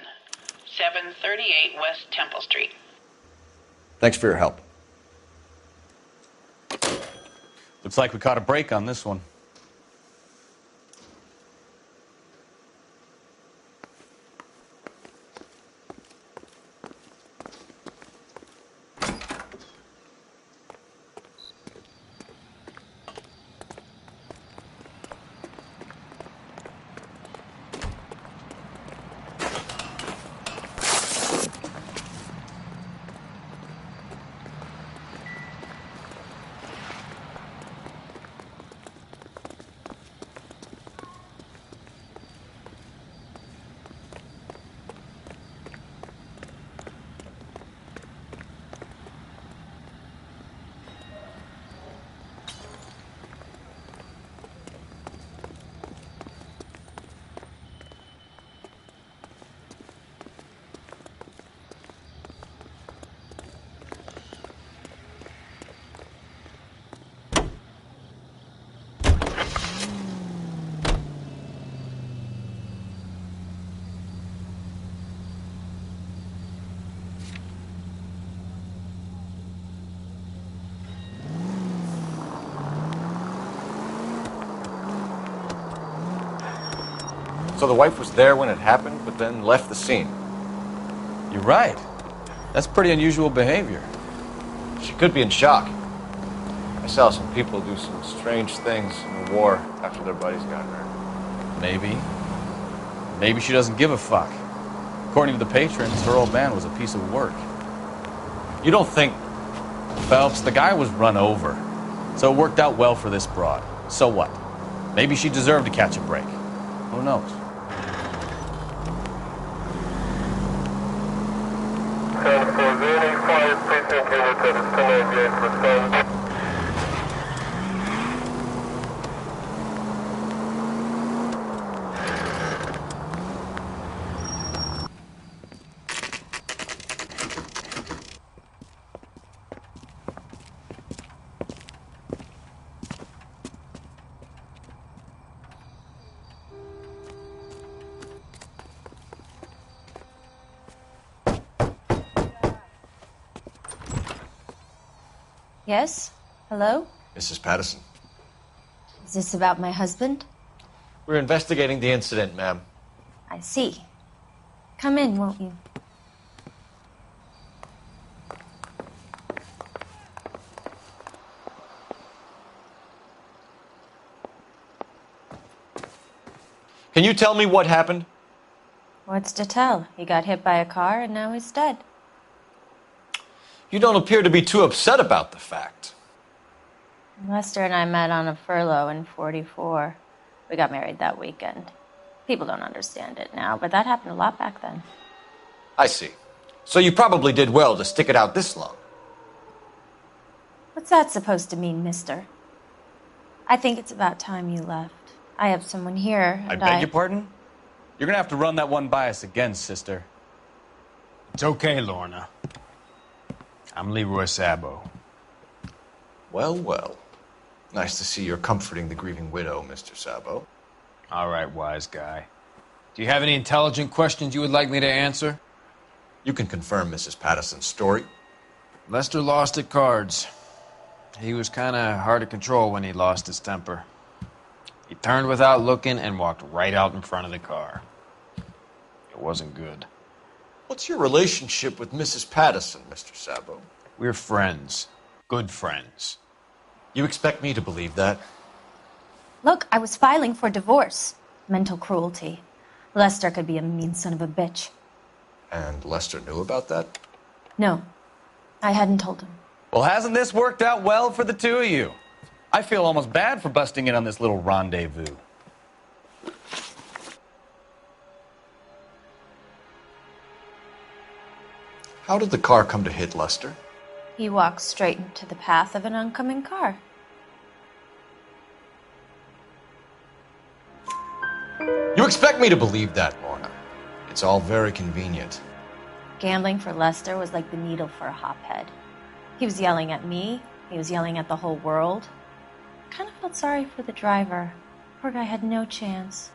738 West Temple Street. Thanks for your help. Looks like we caught a break on this one. So the wife was there when it happened, but then left the scene. You're right. That's pretty unusual behavior. She could be in shock. I saw some people do some strange things in the war after their buddies got hurt. Maybe. Maybe she doesn't give a fuck. According to the patrons, her old man was a piece of work. You don't think... Phelps, the guy was run over. So it worked out well for this broad. So what? Maybe she deserved to catch a break. Who knows? Yes? Hello? Mrs. Patterson. Is this about my husband? We're investigating the incident, ma'am. I see. Come in, won't you? Can you tell me what happened? What's to tell? He got hit by a car and now he's dead. You don't appear to be too upset about the fact. Lester and I met on a furlough in '44. We got married that weekend. People don't understand it now, but that happened a lot back then. I see. So you probably did well to stick it out this long. What's that supposed to mean, mister? I think it's about time you left. I have someone here, I and beg your pardon? You're gonna have to run that one by us again, sister. It's okay, Lorna. I'm Leroy Sabo. Well, well. Nice to see you're comforting the grieving widow, Mr. Sabo. All right, wise guy. Do you have any intelligent questions you would like me to answer? You can confirm Mrs. Patterson's story. Lester lost at cards. He was kind of hard to control when he lost his temper. He turned without looking and walked right out in front of the car. It wasn't good. What's your relationship with Mrs. Patterson, Mr. Sabo? We're friends. Good friends. You expect me to believe that? Look, I was filing for divorce. Mental cruelty. Lester could be a mean son of a bitch. And Lester knew about that? No, I hadn't told him. Well, hasn't this worked out well for the two of you? I feel almost bad for busting in on this little rendezvous. How did the car come to hit Lester? He walked straight into the path of an oncoming car. You expect me to believe that, Lorna? It's all very convenient. Gambling for Lester was like the needle for a hophead. He was yelling at me. He was yelling at the whole world. I kind of felt sorry for the driver. Poor guy had no chance.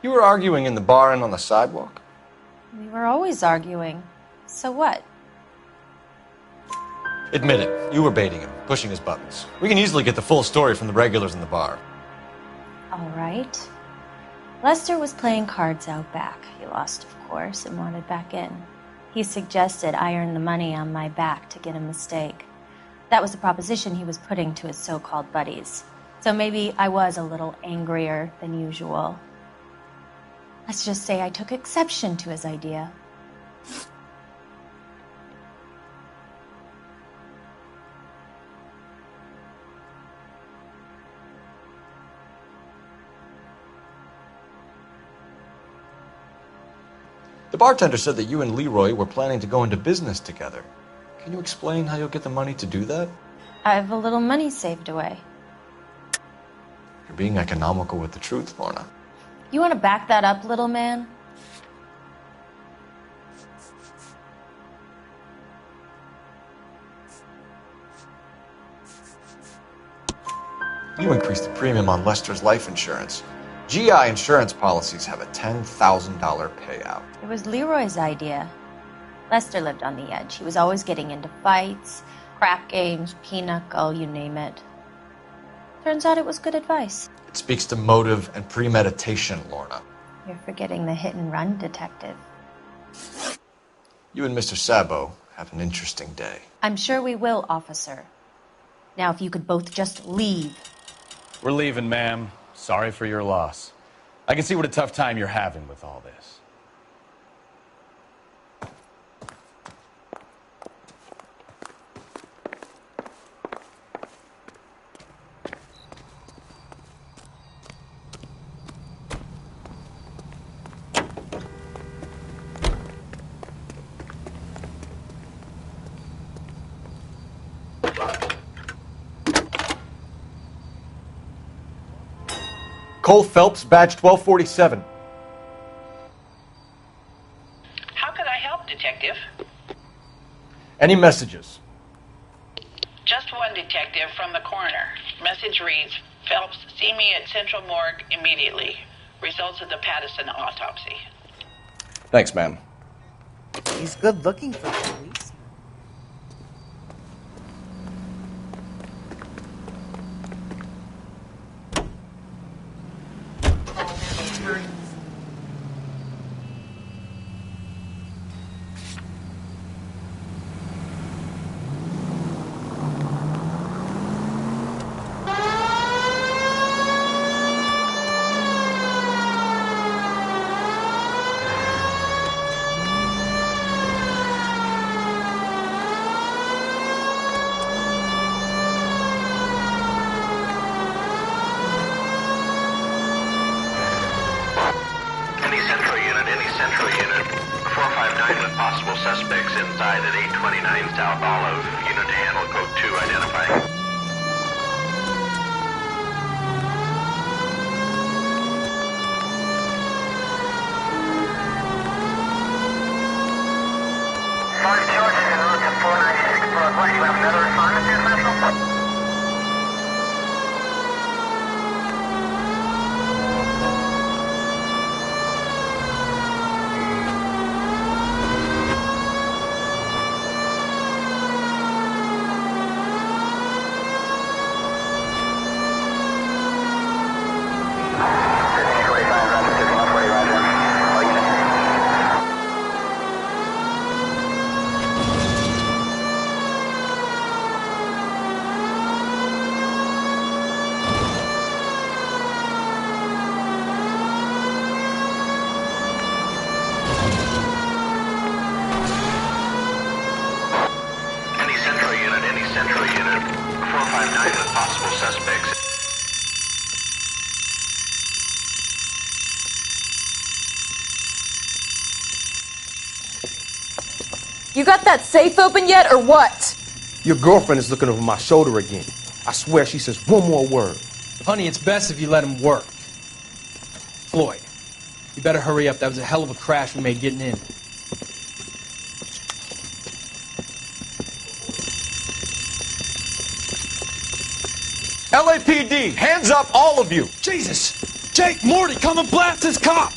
You were arguing in the bar and on the sidewalk? We were always arguing. So what? Admit it, you were baiting him, pushing his buttons. We can easily get the full story from the regulars in the bar. All right. Lester was playing cards out back. He lost, of course, and wanted back in. He suggested I earn the money on my back to get a mistake. That was the proposition he was putting to his so-called buddies. So maybe I was a little angrier than usual. Let's just say I took exception to his idea. The bartender said that you and Leroy were planning to go into business together. Can you explain how you'll get the money to do that? I have a little money saved away. You're being economical with the truth, Lorna. You want to back that up, little man? You increased the premium on Lester's life insurance. GI insurance policies have a $10,000 payout. It was Leroy's idea. Lester lived on the edge. He was always getting into fights, crap games, pinochle, you name it. Turns out it was good advice. It speaks to motive and premeditation, Lorna. You're forgetting the hit-and-run detective. You and Mr. Sabo have an interesting day. I'm sure we will, officer. Now, if you could both just leave. We're leaving, ma'am. Sorry for your loss. I can see what a tough time you're having with all this. Cole Phelps, badge 1247. How could I help, Detective? Any messages? Just one, Detective, from the coroner. Message reads, Phelps, see me at Central Morgue immediately. Results of the Pattison autopsy. Thanks, ma'am. He's good looking for police. Central Unit 459 with possible suspects inside at 829 South Olive. Unit to handle code 2 identifying. Sergeant George is en route to 496 Broadway. You have another assignment here, Central? Central Unit 459 with possible suspects. You got that safe open yet, or what? Your girlfriend is looking over my shoulder again. I swear she says one more word. Honey, it's best if you let him work. Floyd, you better hurry up. That was a hell of a crash we made getting in. LAPD, hands up, all of you! Jesus! Jake, Morty, come and blast this cop!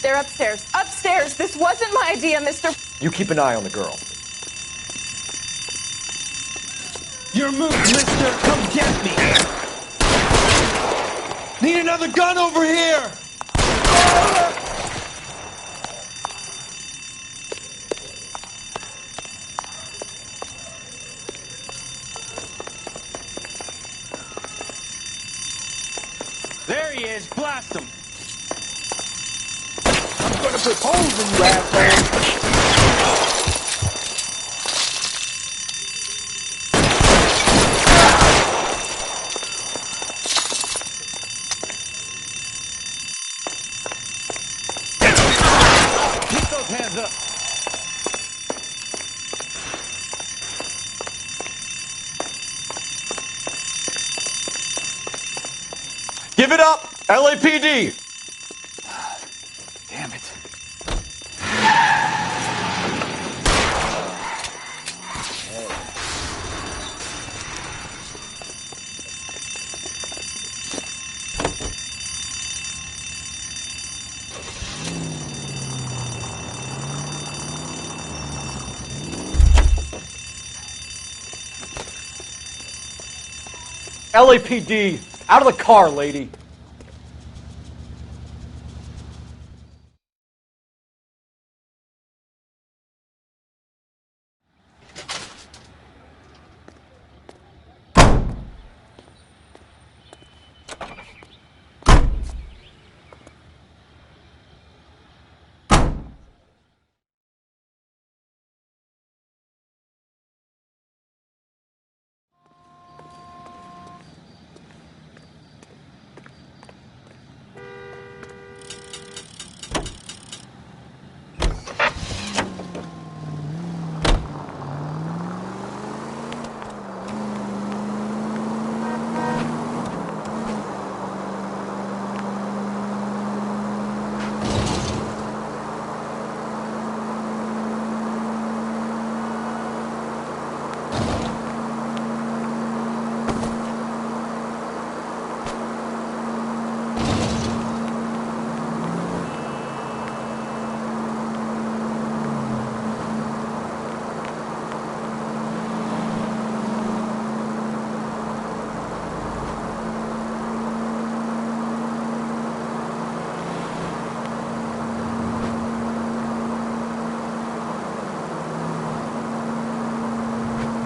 They're upstairs. Upstairs! This wasn't my idea, mister. You keep an eye on the girl. Your move, mister! Come get me! Need another gun over here! There he is! Blast him! I'm gonna put holes in you, asshole! Keep those hands up! Give it up, LAPD! Damn it. LAPD, out of the car, lady.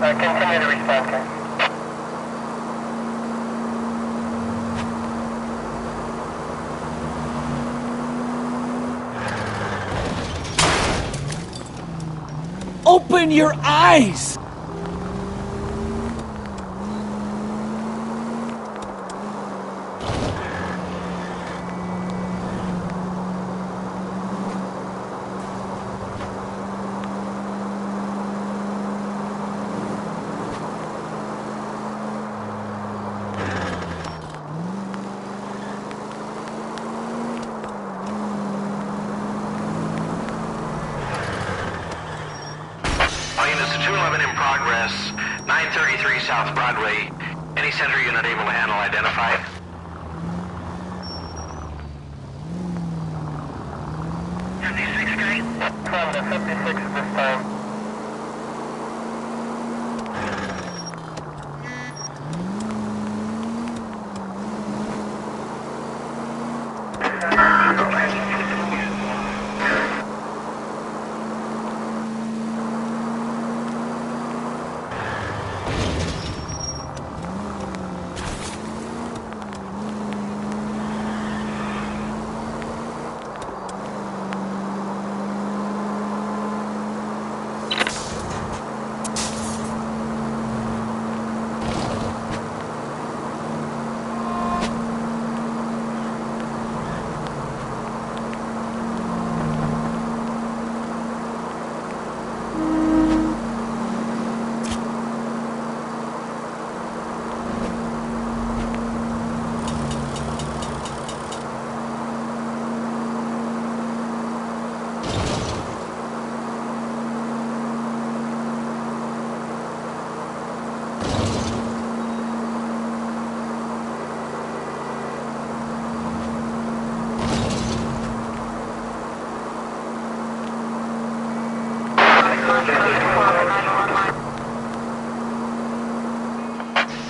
Continue to respond, sir. Open your eyes! All units to 211 in progress, 933 South Broadway. Any center unit able to handle identify? From the 56 at this time.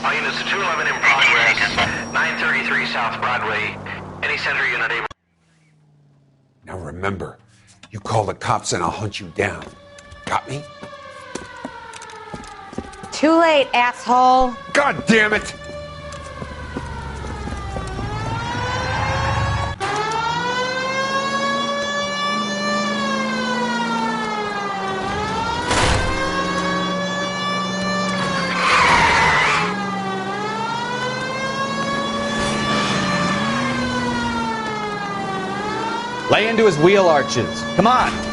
All units to 211 in progress. 933 South Broadway. Any center unit able... Now remember, you call the cops and I'll hunt you down. Got me? Too late, asshole. God damn it! Lay into his wheel arches. Come on.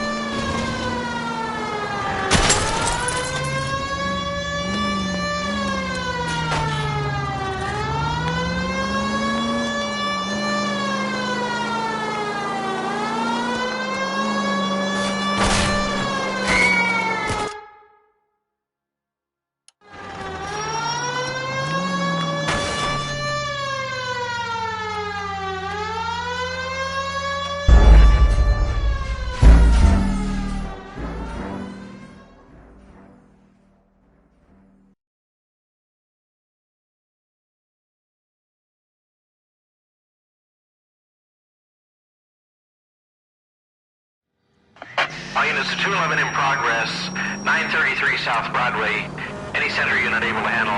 All units to 211 in progress. 933 South Broadway. Any center unit able to handle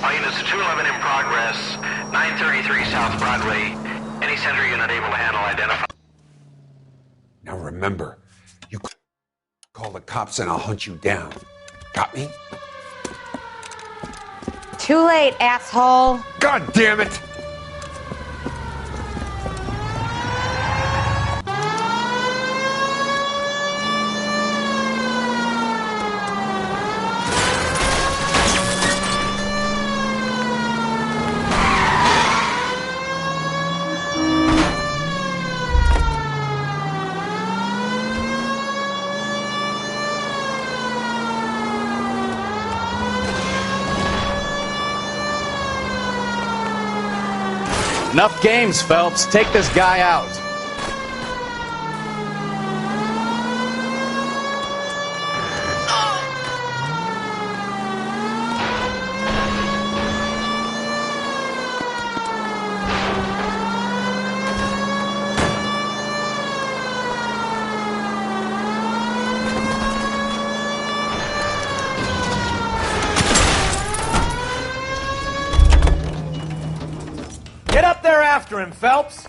All units to 211 in progress. 933 South Broadway. Any center unit able to handle identify. Now remember, you call the cops and I'll hunt you down. Got me? Too late, asshole. God damn it! Enough games, Phelps. Take this guy out. Get up there after him, Phelps!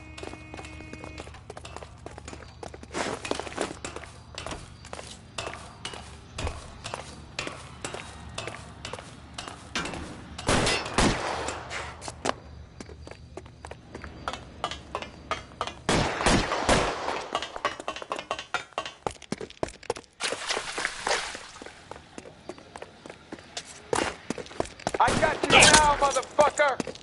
I got you now, motherfucker!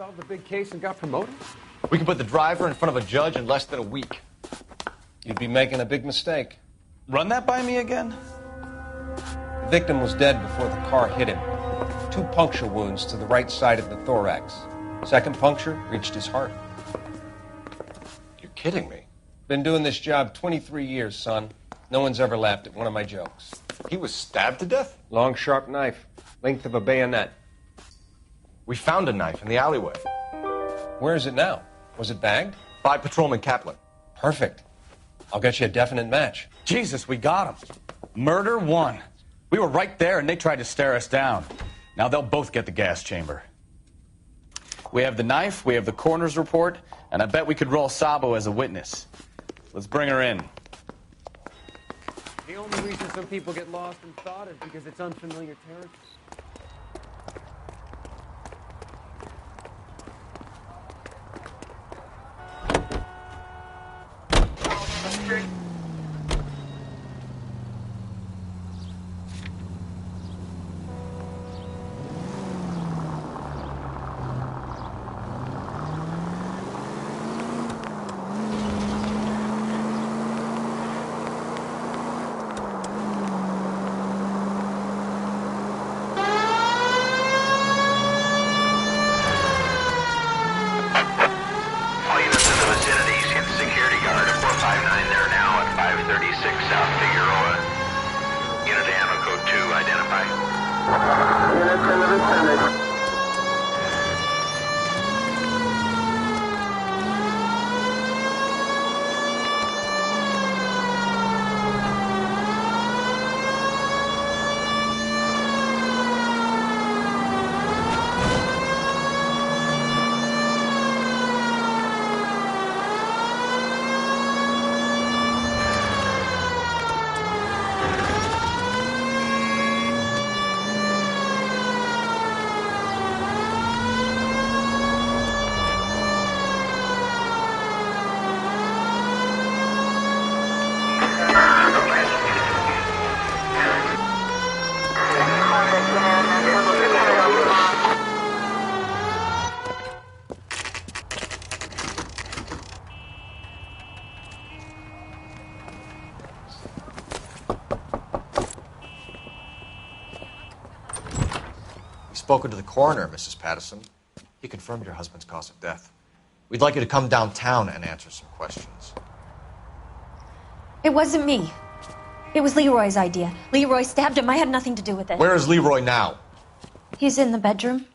solved the big case and got promoted? We can put the driver in front of a judge in less than a week. You'd be making a big mistake. Run that by me again? The victim was dead before the car hit him. 2 puncture wounds to the right side of the thorax. Second puncture reached his heart. You're kidding me. Been doing this job 23 years, son. No one's ever laughed at one of my jokes. He was stabbed to death? Long, sharp knife. Length of a bayonet. We found a knife in the alleyway. Where is it now? Was it bagged? By Patrolman Kaplan. Perfect. I'll get you a definite match. Jesus, we got him. Murder 1. We were right there and they tried to stare us down. Now they'll both get the gas chamber. We have the knife, we have the coroner's report, and I bet we could roll Sabo as a witness. Let's bring her in. The only reason some people get lost in thought is because it's unfamiliar territory. All units in the vicinity, hit the security guard at 459 there now at 536 South Figueroa. Unit to handle code 2, identify. Units in the vicinity. We've spoken to the coroner, Mrs. Patterson. He confirmed your husband's cause of death. We'd like you to come downtown and answer some questions. It wasn't me. It was Leroy's idea. Leroy stabbed him. I had nothing to do with it. Where is Leroy now? He's in the bedroom.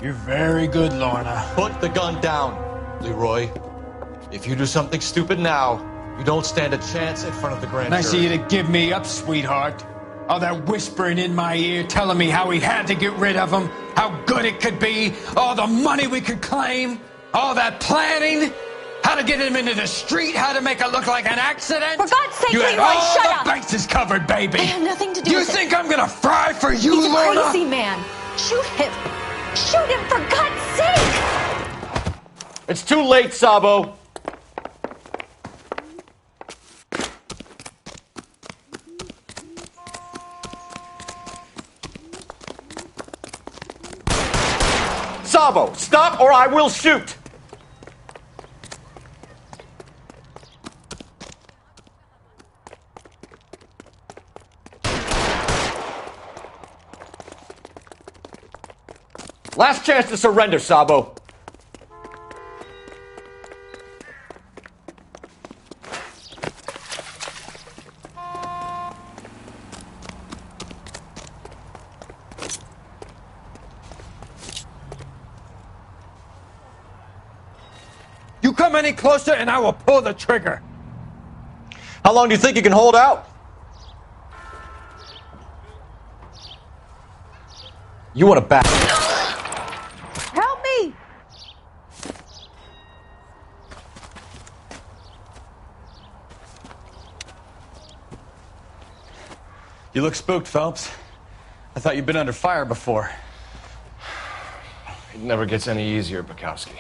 You're very good, Lorna. Put the gun down, Leroy. If you do something stupid now, you don't stand a chance in front of the grand Nice of jury. you to give me up, sweetheart. All that whispering in my ear telling me how we had to get rid of him, how good it could be, all the money we could claim, all that planning, how to get him into the street, how to make it look like an accident. For God's sake, you had Leroy, all shut the up. bases covered, baby. I have nothing to do You with it. think I'm gonna fry for you, He's a Lorna? crazy man. Shoot him. Shoot him, for God's sake. It's too late, Sabo. Sabo, stop or I will shoot! Last chance to surrender, Sabo. You come any closer and I will pull the trigger. How long do you think you can hold out? You want to back? Help me! You look spooked, Phelps. I thought you'd been under fire before. It never gets any easier, Bukowski.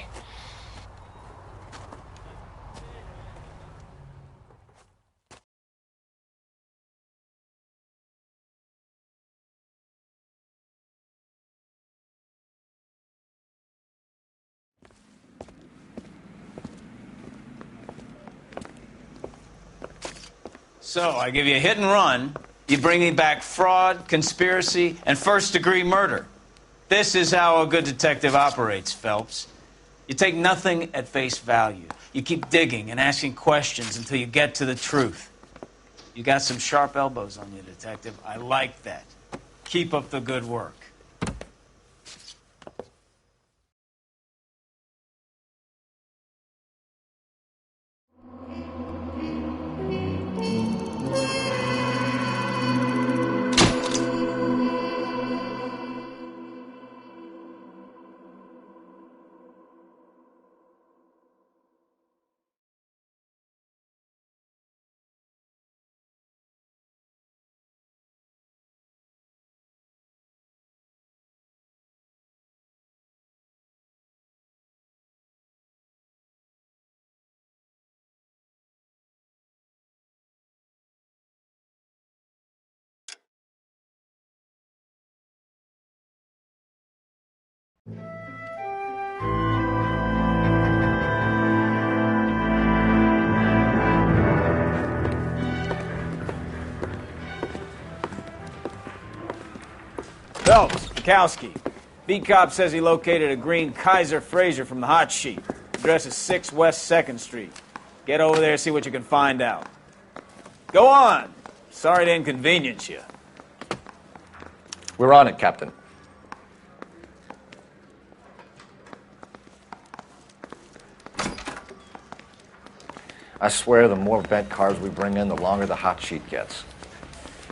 So, I give you a hit and run. You bring me back fraud, conspiracy, and first-degree murder. This is how a good detective operates, Phelps. You take nothing at face value. You keep digging and asking questions until you get to the truth. You got some sharp elbows on you, detective. I like that. Keep up the good work. Phelps, Mikowski. Beat cop says he located a green Kaiser Fraser from the hot sheet. Address is 6 West 2nd Street. Get over there, see what you can find out. Go on. Sorry to inconvenience you. We're on it, Captain. I swear the more bent cars we bring in, the longer the hot sheet gets.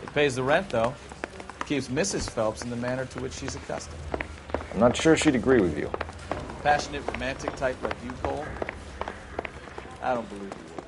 It pays the rent, though. Keeps Mrs. Phelps in the manner to which she's accustomed. I'm not sure she'd agree with you. Passionate, romantic type like you, Cole? I don't believe you would.